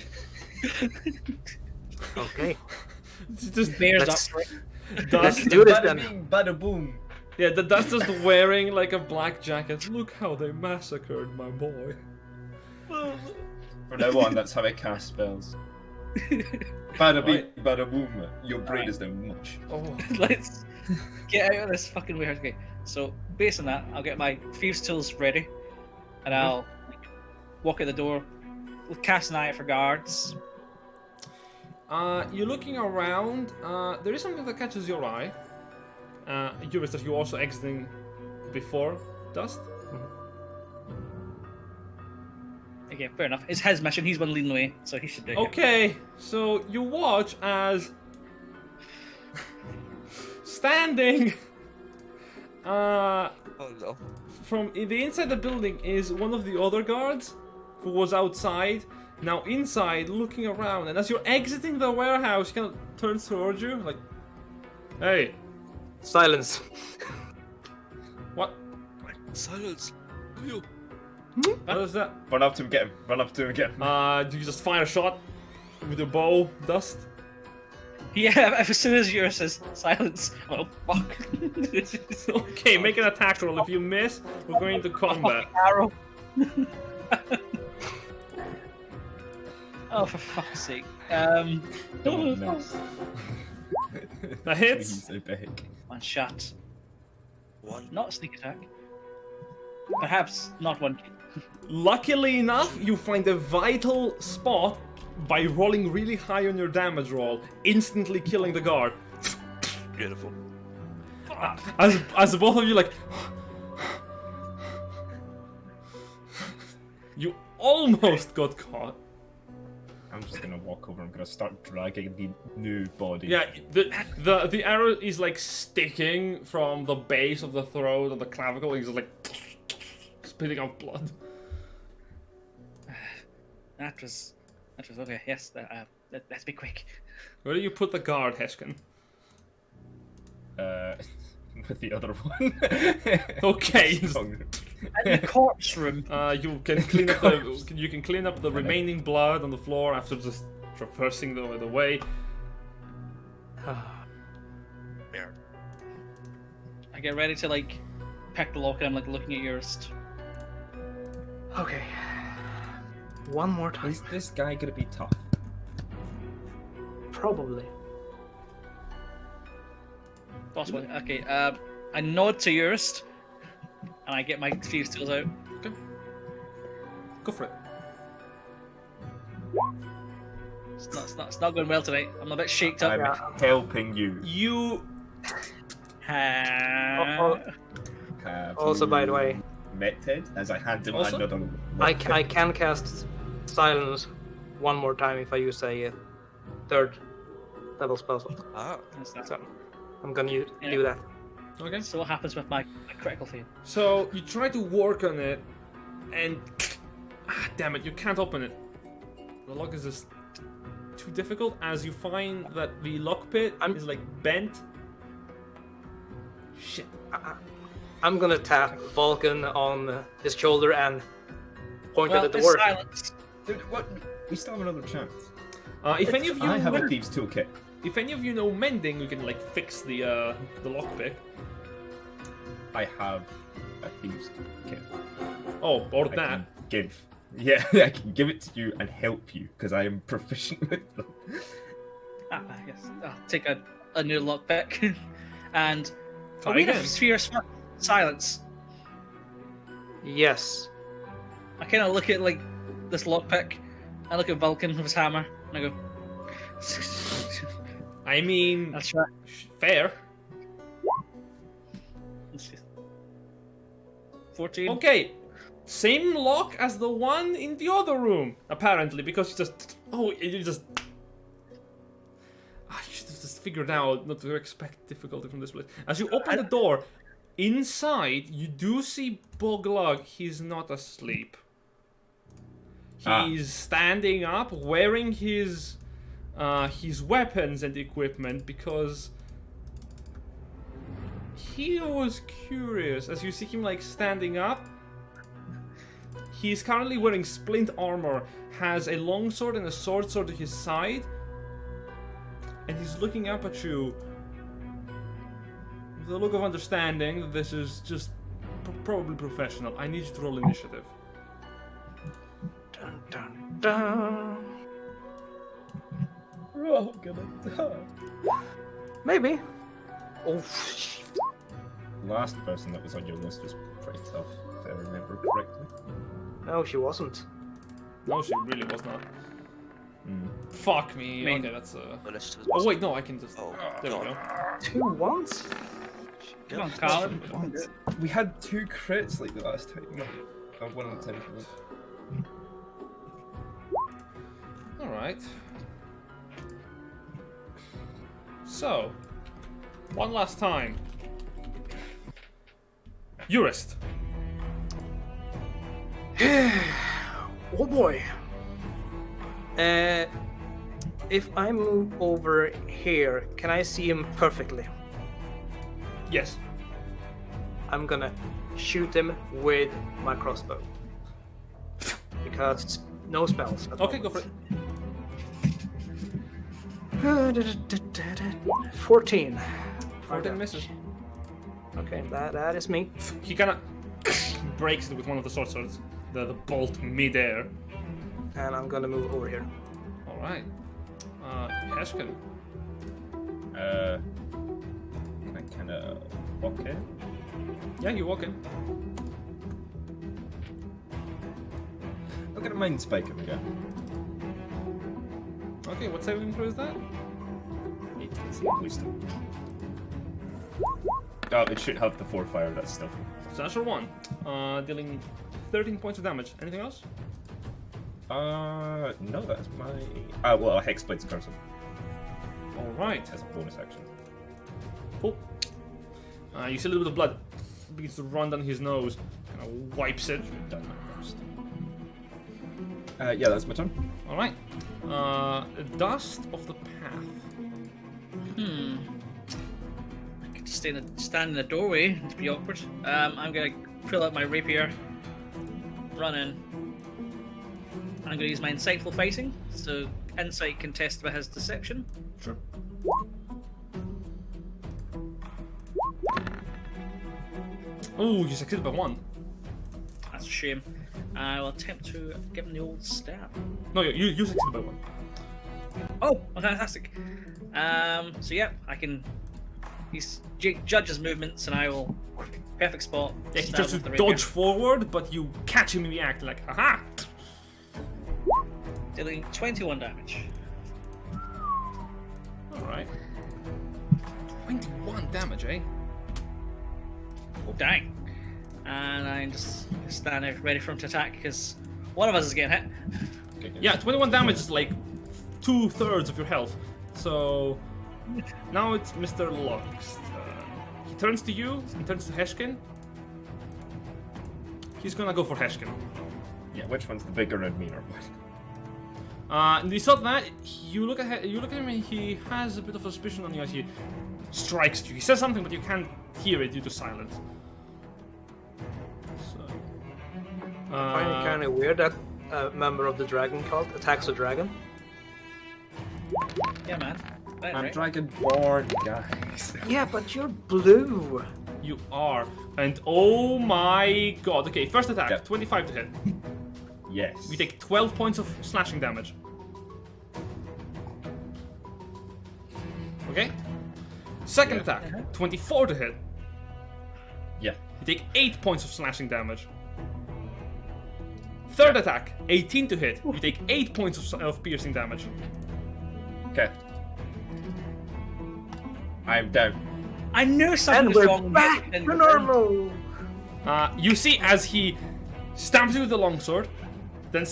S2: Okay.
S1: It's just
S3: Bears
S2: Let's-
S3: up for it.
S2: Let's
S1: Dust.
S2: do this
S7: Bada
S2: then.
S7: bing, bada boom.
S1: Yeah, the Dust is wearing like a black jacket. Look how they massacred my boy.
S7: From now on, that's how I cast spells. Bada bing, bada boom. Your brain is now much.
S1: Oh,
S3: Let's get out of this fucking weird. Okay, so based on that, I'll get my thieves' tools ready, and I'll walk out the door. We'll cast an eye for guards.
S1: you're looking around. There is something that catches your eye. You that you also exiting before Dust.
S3: Okay, fair enough. It's his mission. He's one leading the way, so he should do it.
S1: Okay, so you watch as standing
S6: Oh no.
S1: from the inside the building is one of the other guards who was outside, now inside looking around, and as you're exiting the warehouse, he kind of turns towards you like, hey,
S2: Silence.
S1: what
S6: Silence. You.
S1: what is that?
S7: Run up to him, get him. Run up to him, get him.
S1: Do you just fire a shot with your bow, Dust?
S3: Yeah, as soon as yours says silence, oh fuck.
S1: Okay, make an attack roll. If you miss, we're going to combat.
S3: Arrow. Oh, for fuck's sake.
S7: Don't no.
S1: That hits.
S7: Please, I beg.
S3: One shot.
S6: One.
S3: Not a sneak attack. Perhaps not one.
S1: Luckily enough, you find a vital spot by rolling really high on your damage roll, instantly killing the guard.
S6: Beautiful.
S1: As both of you like, you almost got caught.
S7: I'm just gonna walk over. I'm gonna start dragging the new body.
S1: Yeah, the arrow is like sticking from the base of the throat and the clavicle. And he's like spitting out blood.
S3: That was okay. Yes, let's be quick.
S1: Where do you put the guard, Heskin?
S7: With the other one.
S1: Okay.
S3: And the corpse room.
S1: You can clean up the remaining blood on the floor after just traversing the way.
S3: I get ready to like pick the lock, and I'm like looking at yours.
S2: Okay. One more time.
S7: Is this guy gonna be tough?
S2: Probably.
S3: Possibly. Okay. I nod to yours, and I get my thieves' tools out.
S1: Okay. Go for it.
S3: It's not going well tonight. I'm a bit shaked up.
S7: I'm helping you.
S1: You.
S7: Have
S2: Also,
S7: you
S2: by the way,
S7: met Ted as I hand him
S1: Also?
S7: another.
S2: I can cast silence one more time if I use a third level spell slot.
S6: Ah.
S2: So I'm gonna do that.
S1: Okay.
S3: So what happens with my critical fail?
S1: So you try to work on it, and damn it, you can't open it. The lock is just too difficult. As you find that the lock pit is like bent. Shit.
S2: I'm gonna tap Vulcan on his shoulder and point
S3: Well,
S2: at the
S3: it's
S2: door.
S3: silence.
S7: Dude, what? We still have another chance.
S1: If any of you
S7: I have a thieves' toolkit.
S1: if any of you know mending, you can like fix the lockpick.
S7: I have a thieves' toolkit.
S1: Oh, or
S7: I
S1: that.
S7: can give. Yeah, I can give it to you and help you because I am proficient with them.
S3: Yes. I'll take a new lockpick, and
S1: Try
S3: we in a
S1: again.
S3: sphere of silence.
S2: Yes.
S3: I kind of look at like this lockpick. I look at Vulcan with his hammer, and I go.
S1: I mean,
S3: That's right.
S1: fair.
S3: 14.
S1: Okay, same lock as the one in the other room, apparently, because you just. I should have just figured out not to expect difficulty from this place. As you open the door, inside you do see Boglog. He's not asleep. He's standing up, wearing his weapons and equipment because he was curious. As you see him like standing up, he's currently wearing splint armor, has a longsword and a sword to his side, and he's looking up at you with a look of understanding that this is just probably professional. I need you to roll initiative.
S2: Dun, dun, dun.
S7: We're all gonna die.
S2: Maybe. Oh,
S7: Last person that was on your list was pretty tough, if I remember correctly.
S2: no, she wasn't.
S1: No, she really was not. Fuck me.
S3: I mean-
S1: Okay, that's
S6: Initiative.
S1: Oh wait, no, I can just.
S6: Oh,
S1: There we
S6: God.
S1: go.
S2: 2 ones?
S3: Come on, Colin.
S7: We had 2 crits like the last time. No, one at a time.
S1: All right. So, one last time. Jurist.
S2: Oh boy. If I move over here, can I see him perfectly?
S1: Yes.
S2: I'm gonna shoot him with my crossbow. Because no spells. at
S1: Okay,
S2: the
S1: go for it.
S2: moment. 14.
S1: 14 misses.
S2: Okay, that is me.
S1: He kind of breaks it with one of the sword swords. The bolt mid-air.
S2: And I'm gonna move over here.
S1: All right. Heshkin.
S7: Can I kind of walk in?
S1: Yeah, you walk in.
S7: I'm gonna mind spike him again.
S1: Okay, what saving throw is that?
S7: It's wisdom. Oh, it should have the 4 fire, that stuff.
S1: So natural 1. Dealing 13 points of damage. Anything else?
S7: No, that's my... well, Hexblade's cursor.
S1: Alright.
S7: As a bonus action.
S1: Cool. You see a little bit of blood begins to run down his nose. Kind of wipes it.
S7: Done that first. Yeah, that's my turn.
S1: Alright. Dust of the path.
S3: I could just stand in the doorway. It's pretty awkward. I'm gonna pull out my rapier, run in. I'm gonna use my insightful fighting. So insight can test by his deception.
S1: Sure. Oh, you succeeded by 1.
S3: That's a shame. I will attempt to give him the old stab.
S1: No, you succeeded by 1.
S3: Oh, fantastic. So yeah, I can. He's judges movements, and I will perfect spot.
S1: Yeah, he
S3: stab
S1: tries to
S3: with the rapier.
S1: dodge forward, but you catch him in the act, like, aha!
S3: Dealing 21 damage.
S1: Alright. 21 damage, eh?
S3: Oh dang! And I'm just standing ready for him to attack because one of us is getting hit.
S1: Yeah, 21 damage is like 2/3 of your health. So now it's Mr. Locke's turn. He turns to you, he turns to Heshkin. He's gonna go for Heshkin.
S7: Yeah, which one's the bigger and meaner one?
S1: And you saw that you look at him and he has a bit of suspicion on you as he strikes at you. He says something, but you can't hear it due to silence. So,
S2: I find it kind of weird that a member of the dragon cult attacks a dragon.
S3: Yeah, man. Right,
S7: I'm
S3: right.
S7: dragonborn, guys.
S2: Yeah, but you're blue.
S1: you are, and oh my god. Okay, first attack,
S7: Yeah.
S1: 25 to hit.
S7: Yes.
S1: We take 12 points of slashing damage. Okay. Second
S7: Yeah.
S1: attack, 24 to hit.
S7: Yeah.
S1: You take 8 points of slashing damage. Third attack, 18 to hit. You take 8 points of piercing damage.
S7: Okay. I'm down.
S3: I knew something
S2: And
S3: was
S2: we're
S3: wrong.
S2: back to normal.
S1: You see as he stabs you with the longsword, then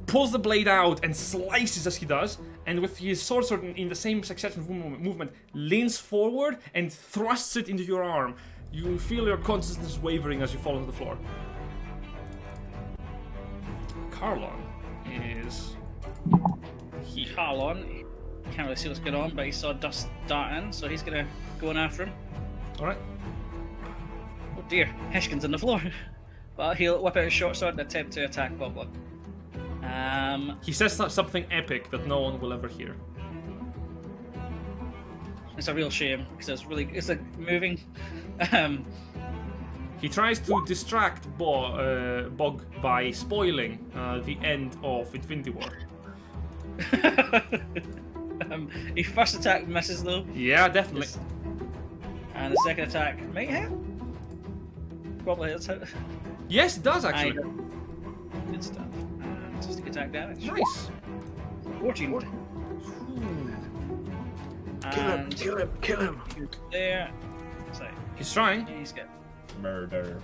S1: pulls the blade out and slices as he does, and with his sword in the same succession of movement, leans forward and thrusts it into your arm. You feel your consciousness wavering as you fall to the floor. Carlon is here.
S3: Carlon, can't really see what's going on, but he saw dust dart in, so he's gonna go in after him.
S1: Alright.
S3: Oh dear, Heshkin's on the floor. Well, he'll whip out his short sword and attempt to attack Boglin.
S1: He says something epic that no one will ever hear.
S3: It's a real shame because it's like moving.
S1: He tries to distract Bog by spoiling the end of Infinity War.
S3: His first attack misses though,
S1: Yeah, definitely.
S3: and the second attack might hit. Probably hits it.
S1: Yes, it does actually.
S3: Good stuff. And just attack damage.
S1: Nice.
S3: 14. And
S2: Kill him.
S3: there. So
S1: He's trying.
S3: he's good.
S7: Murder.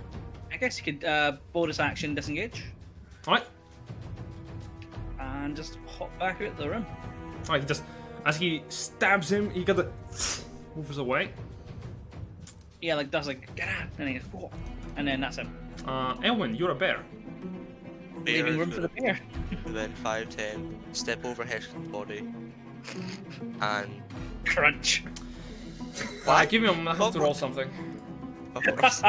S3: I guess you could bonus action disengage
S1: Alright.
S3: and just hop back out the room.
S1: Alright, he just as he stabs him, he got the moves away.
S3: Yeah, like does like get out, and he goes, whoa, and then that's him.
S1: Elwyn, you're a bear.
S3: Leaving room for the bear.
S6: Within 5-10, step over Heshkin's body, and
S3: Crunch.
S1: Give me a moment, I have to roll something.
S6: of course,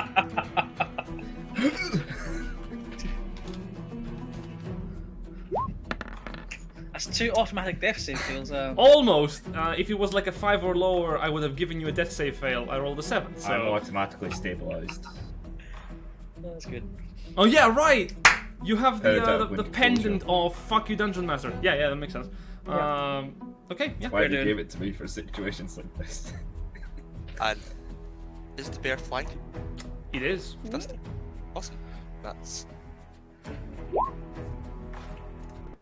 S3: That's 2 automatic death save fails.
S1: Almost. If it was like a 5 or lower, I would have given you a death save fail. I rolled a 7.
S7: I'm
S1: So.
S7: automatically stabilized.
S3: That's good.
S1: Oh yeah, right. You have
S7: that
S1: the
S7: wouldn't
S1: pendant
S7: close
S1: of "fuck you, dungeon master." Yeah, that makes sense. Okay, yeah.
S7: Why
S3: We're
S7: do you
S3: doing-
S7: give it to me for situations like this?
S6: and is the bear flanking?
S1: It is.
S6: Fantastic. Awesome. That's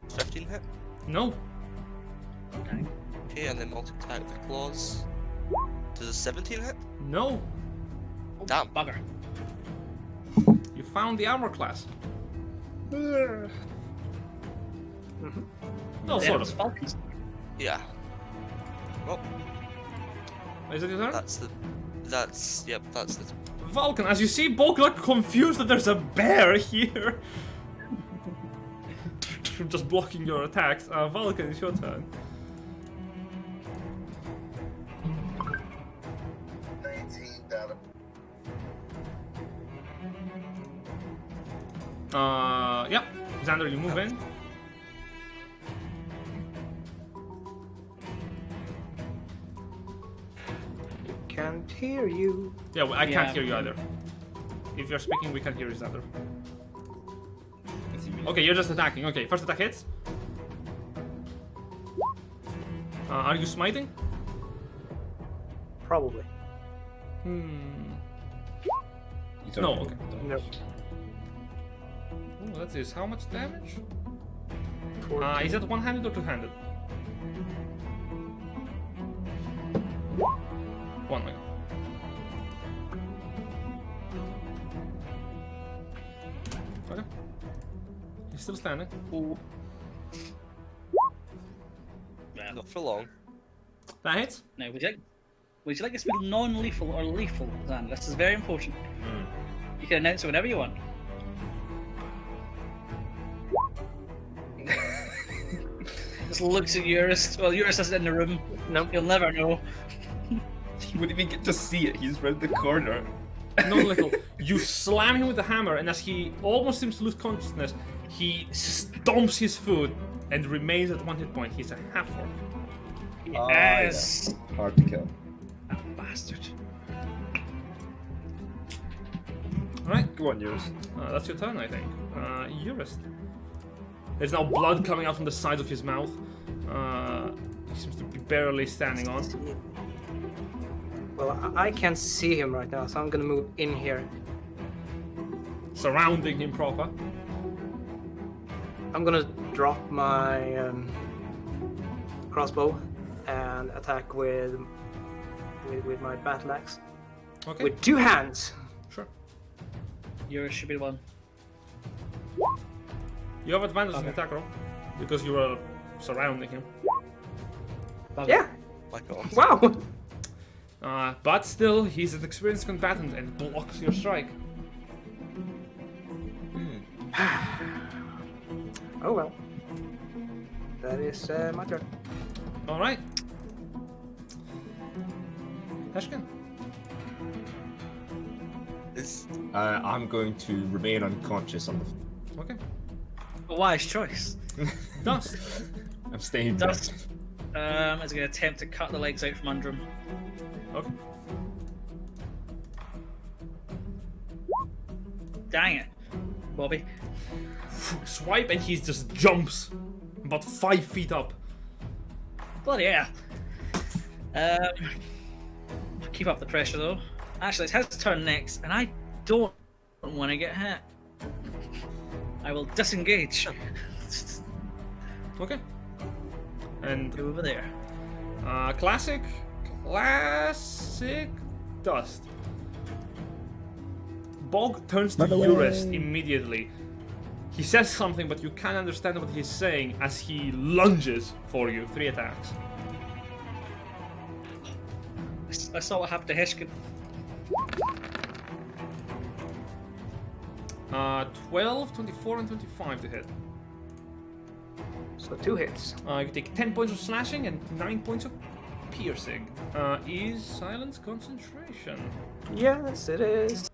S6: 15 hit.
S1: No.
S6: Okay, and then multi-attack with the claws. Does a 17 hit?
S1: No,
S3: Oh,
S6: Damn.
S3: bugger.
S1: you found the armor class.
S2: Mhm.
S1: No,
S3: Then
S1: sort
S3: it's
S1: of.
S3: Falcon's.
S6: Yeah. Well,
S1: Is it your turn?
S6: that's the
S1: Vulcan, as you see, Boglark confused that there's a bear here. Just blocking your attacks. Vulcan, it's your turn.
S8: 19 down.
S1: Yeah. Xander, you move in.
S2: Can't hear you.
S1: Yeah, I can't
S3: Yeah.
S1: hear you either. If you're speaking, we can't hear you, Xander.
S5: Let's see me.
S1: Okay, you're just attacking. Okay, first attack hits. Are you smiting?
S2: Probably.
S5: He's
S1: No,
S5: already
S1: okay.
S5: done.
S2: Nope.
S1: Oh, that is how much damage?
S2: 14.
S1: Is that one-handed or two-handed? One way. Okay. He's still standing.
S3: Well,
S6: not for long.
S1: That hits.
S3: now, would you like this to be non-lethal or lethal, Zan? This is very important. You can announce it whenever you want. Just looks at Eurus. Well, Eurus isn't in the room.
S2: Nope.
S3: You'll never know.
S5: He wouldn't even get to see it. He's round the corner.
S1: Non-lethal. You slam him with the hammer, and as he almost seems to lose consciousness, he stomps his foot and remains at 1 hit point. He's a half-orc.
S3: Yes.
S5: Hard to kill.
S3: That bastard.
S1: Alright,
S5: Go on, yours.
S1: that's your turn, I think. Eurus. There's now blood coming out from the sides of his mouth. He seems to be barely standing on.
S2: Well, I can't see him right now, so I'm gonna move in here.
S1: Surrounding him proper.
S2: I'm gonna drop my crossbow and attack with my battle axe
S1: Okay,
S2: with 2 hands.
S1: sure.
S3: Eurus should be the one.
S1: You have advantage in the
S3: Okay.
S1: attack roll because you are surrounding him.
S3: Bugger.
S2: Yeah.
S6: My god.
S2: Wow.
S1: But still, he's an experienced combatant and blocks your strike.
S2: Oh well. That is my turn.
S1: All right. Heshkin.
S5: I'm going to remain unconscious on the.
S1: Okay.
S3: A wise choice.
S1: Dust.
S5: I'm staying
S3: Dust.
S5: down.
S3: Is going to attempt to cut the legs out from under him.
S1: Okay.
S3: Dang it, Bobby.
S1: Swipe and he just jumps about 5 feet up.
S3: Bloody hell. Keep up the pressure though. Actually, it's his turn next, and I don't want to get hit. I will disengage.
S1: Okay. And
S3: Go over there.
S1: classic dust. Bog turns to Eurus immediately. He says something, but you can't understand what he's saying as he lunges for you. 3 attacks.
S3: I saw what happened to Heshkin.
S1: 12, 24, and 25 to hit.
S2: So 2 hits.
S1: You take 10 points of slashing and 9 points of piercing. Is silence concentration?
S2: Yes, it is.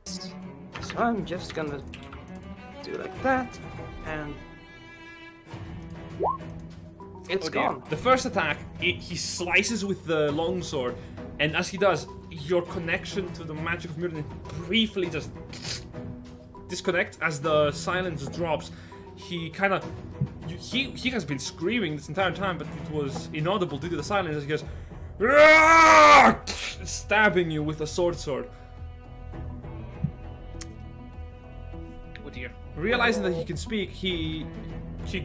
S2: So I'm just gonna do like that, and it's
S1: Okay.
S2: gone.
S1: The first attack, he slices with the longsword, and as he does, your connection to the magic of Mirrodin briefly just disconnects as the silence drops. He kind of... He has been screaming this entire time, but it was inaudible due to the silence as he goes... "Rah!" stabbing you with a sword.
S3: Oh dear.
S1: Realizing that he can speak, he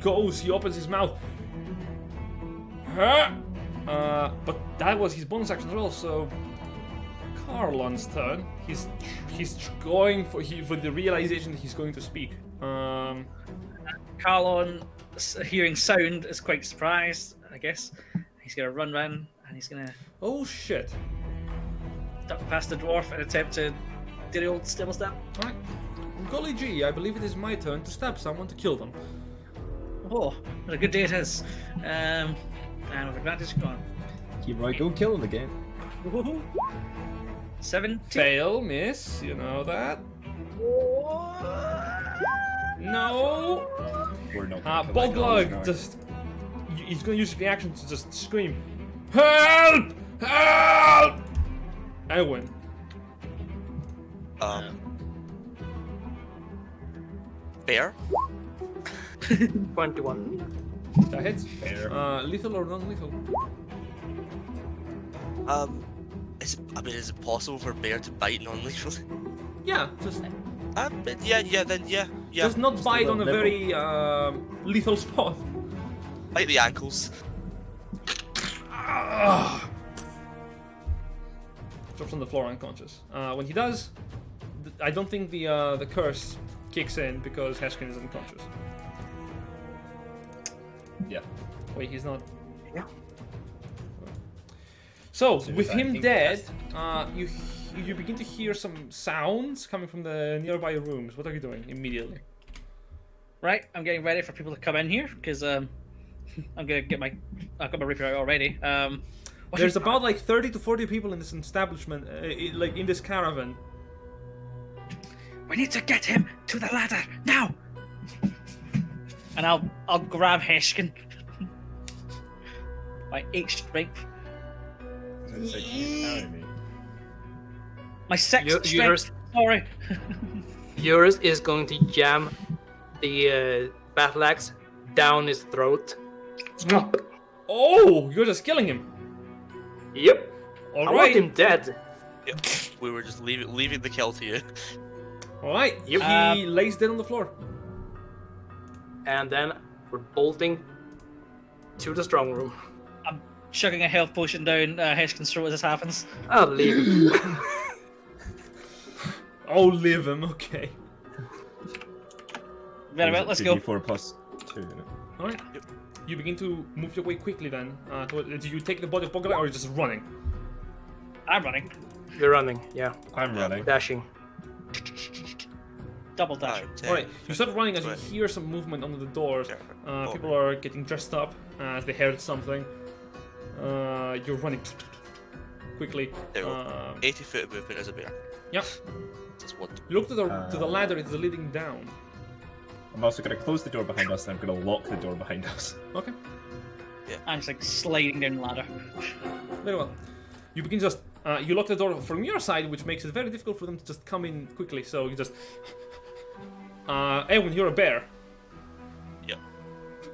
S1: opens his mouth. "Huh? But that was his bonus action as well. So Carlon's turn. He's going for the realization that he's going to speak.
S3: Carlon, hearing sound, is quite surprised, I guess. He's gonna run and he's gonna
S1: Oh shit!
S3: duck past the dwarf and attempt to do the old stable stab.
S1: All right. Golly gee, I believe it is my turn to stab someone to kill them.
S3: Oh, what a good day it is. And with advantage, go on.
S7: Keep right, go kill him again.
S3: 17.
S1: Fail, miss. You know that. No.
S7: We're not. gonna kill this
S1: Boglug
S7: guy.
S1: just. He's going to use the action to just scream, "Help! Help!" And win.
S6: Bear.
S2: 21.
S1: That hits.
S7: Fair.
S1: Lethal or non-lethal?
S6: Is it possible for bear to bite non-lethally?
S1: Yeah, just
S6: Yeah.
S1: just not bite on a
S7: nibble.
S1: very lethal spot.
S6: Bite the ankles.
S1: Drops on the floor unconscious. When he does, I don't think the curse kicks in because Heshkin is unconscious.
S7: Yeah.
S1: Wait, he's not.
S2: Yeah.
S1: So
S7: So
S1: with
S7: I
S1: him
S7: think
S1: dead, you begin to hear some sounds coming from the nearby rooms. What are you doing immediately?
S3: Right, I'm getting ready for people to come in here because I'm gonna get I've got my rapier out already.
S1: There's about like 30 to 40 people in this establishment, like in this caravan.
S3: We need to get him to the ladder now. And I'll grab Heshkin. My 8 strength.
S7: It's like, you carry me.
S3: My 6
S2: Yours-
S3: strength. Sorry.
S2: Yours is going to jam the battle axe down his throat.
S1: Oh, you're just killing him.
S2: Yep.
S1: All
S2: I want
S1: right.
S2: him dead.
S6: Yep. We were just leaving the kill to you.
S1: All right.
S2: Yep.
S1: He lays dead on the floor.
S2: And then we're bolting to the strong room.
S3: I'm chugging a health potion down Heshkin's throat as this happens.
S2: I'll leave him.
S1: Oh, live him. Okay.
S3: Very well, let's go.
S7: 2d4 plus 2, isn't it?
S1: All right. You begin to move your way quickly then. Do you take the body of Boggle or are you just running?
S3: I'm running.
S2: You're running, yeah.
S7: I'm running.
S2: Dashing.
S3: Double dash.
S1: Alright, you start running as you hear some movement under the doors. People are getting dressed up as they heard something. You're running quickly.
S6: There we go. 80 foot of movement as a bear.
S1: Yep.
S6: Just one.
S1: You look to the ladder, it's leading down.
S7: I'm also going to close the door behind us and I'm going to lock the door behind us.
S1: Okay,
S3: I'm just like sliding down the ladder.
S1: very well. You begin just, you lock the door from your side, which makes it very difficult for them to just come in quickly, so you just... Eowyn, you're a bear.
S6: Yep.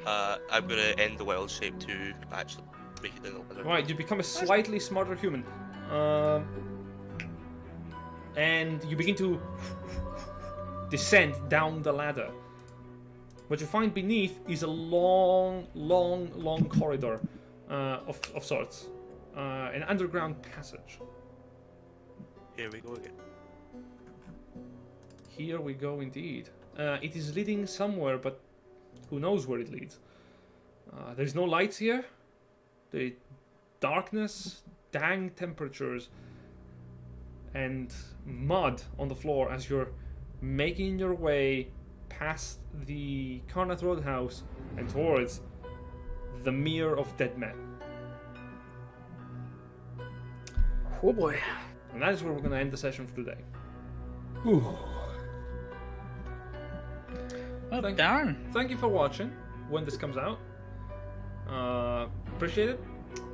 S6: I'm gonna end the wild shape to actually make it in the ladder.
S1: Right, you become a slightly smarter human. And you begin to descend down the ladder. What you find beneath is a long corridor of sorts. An underground passage.
S6: Here we go again.
S1: Here we go indeed. It is leading somewhere, but who knows where it leads. There's no lights here. The darkness, dang temperatures, and mud on the floor as you're making your way past the Carnath Roadhouse and towards the Mere of Dead Men.
S2: Oh boy.
S1: And that is where we're going to end the session for today.
S3: Oh, darn.
S1: Thank you for watching when this comes out. Appreciate it.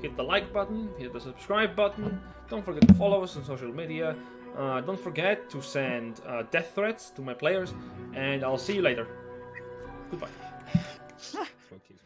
S1: Hit the like button, hit the subscribe button. Don't forget to follow us on social media. Don't forget to send death threats to my players. And I'll see you later. Goodbye.
S7: That's what keeps me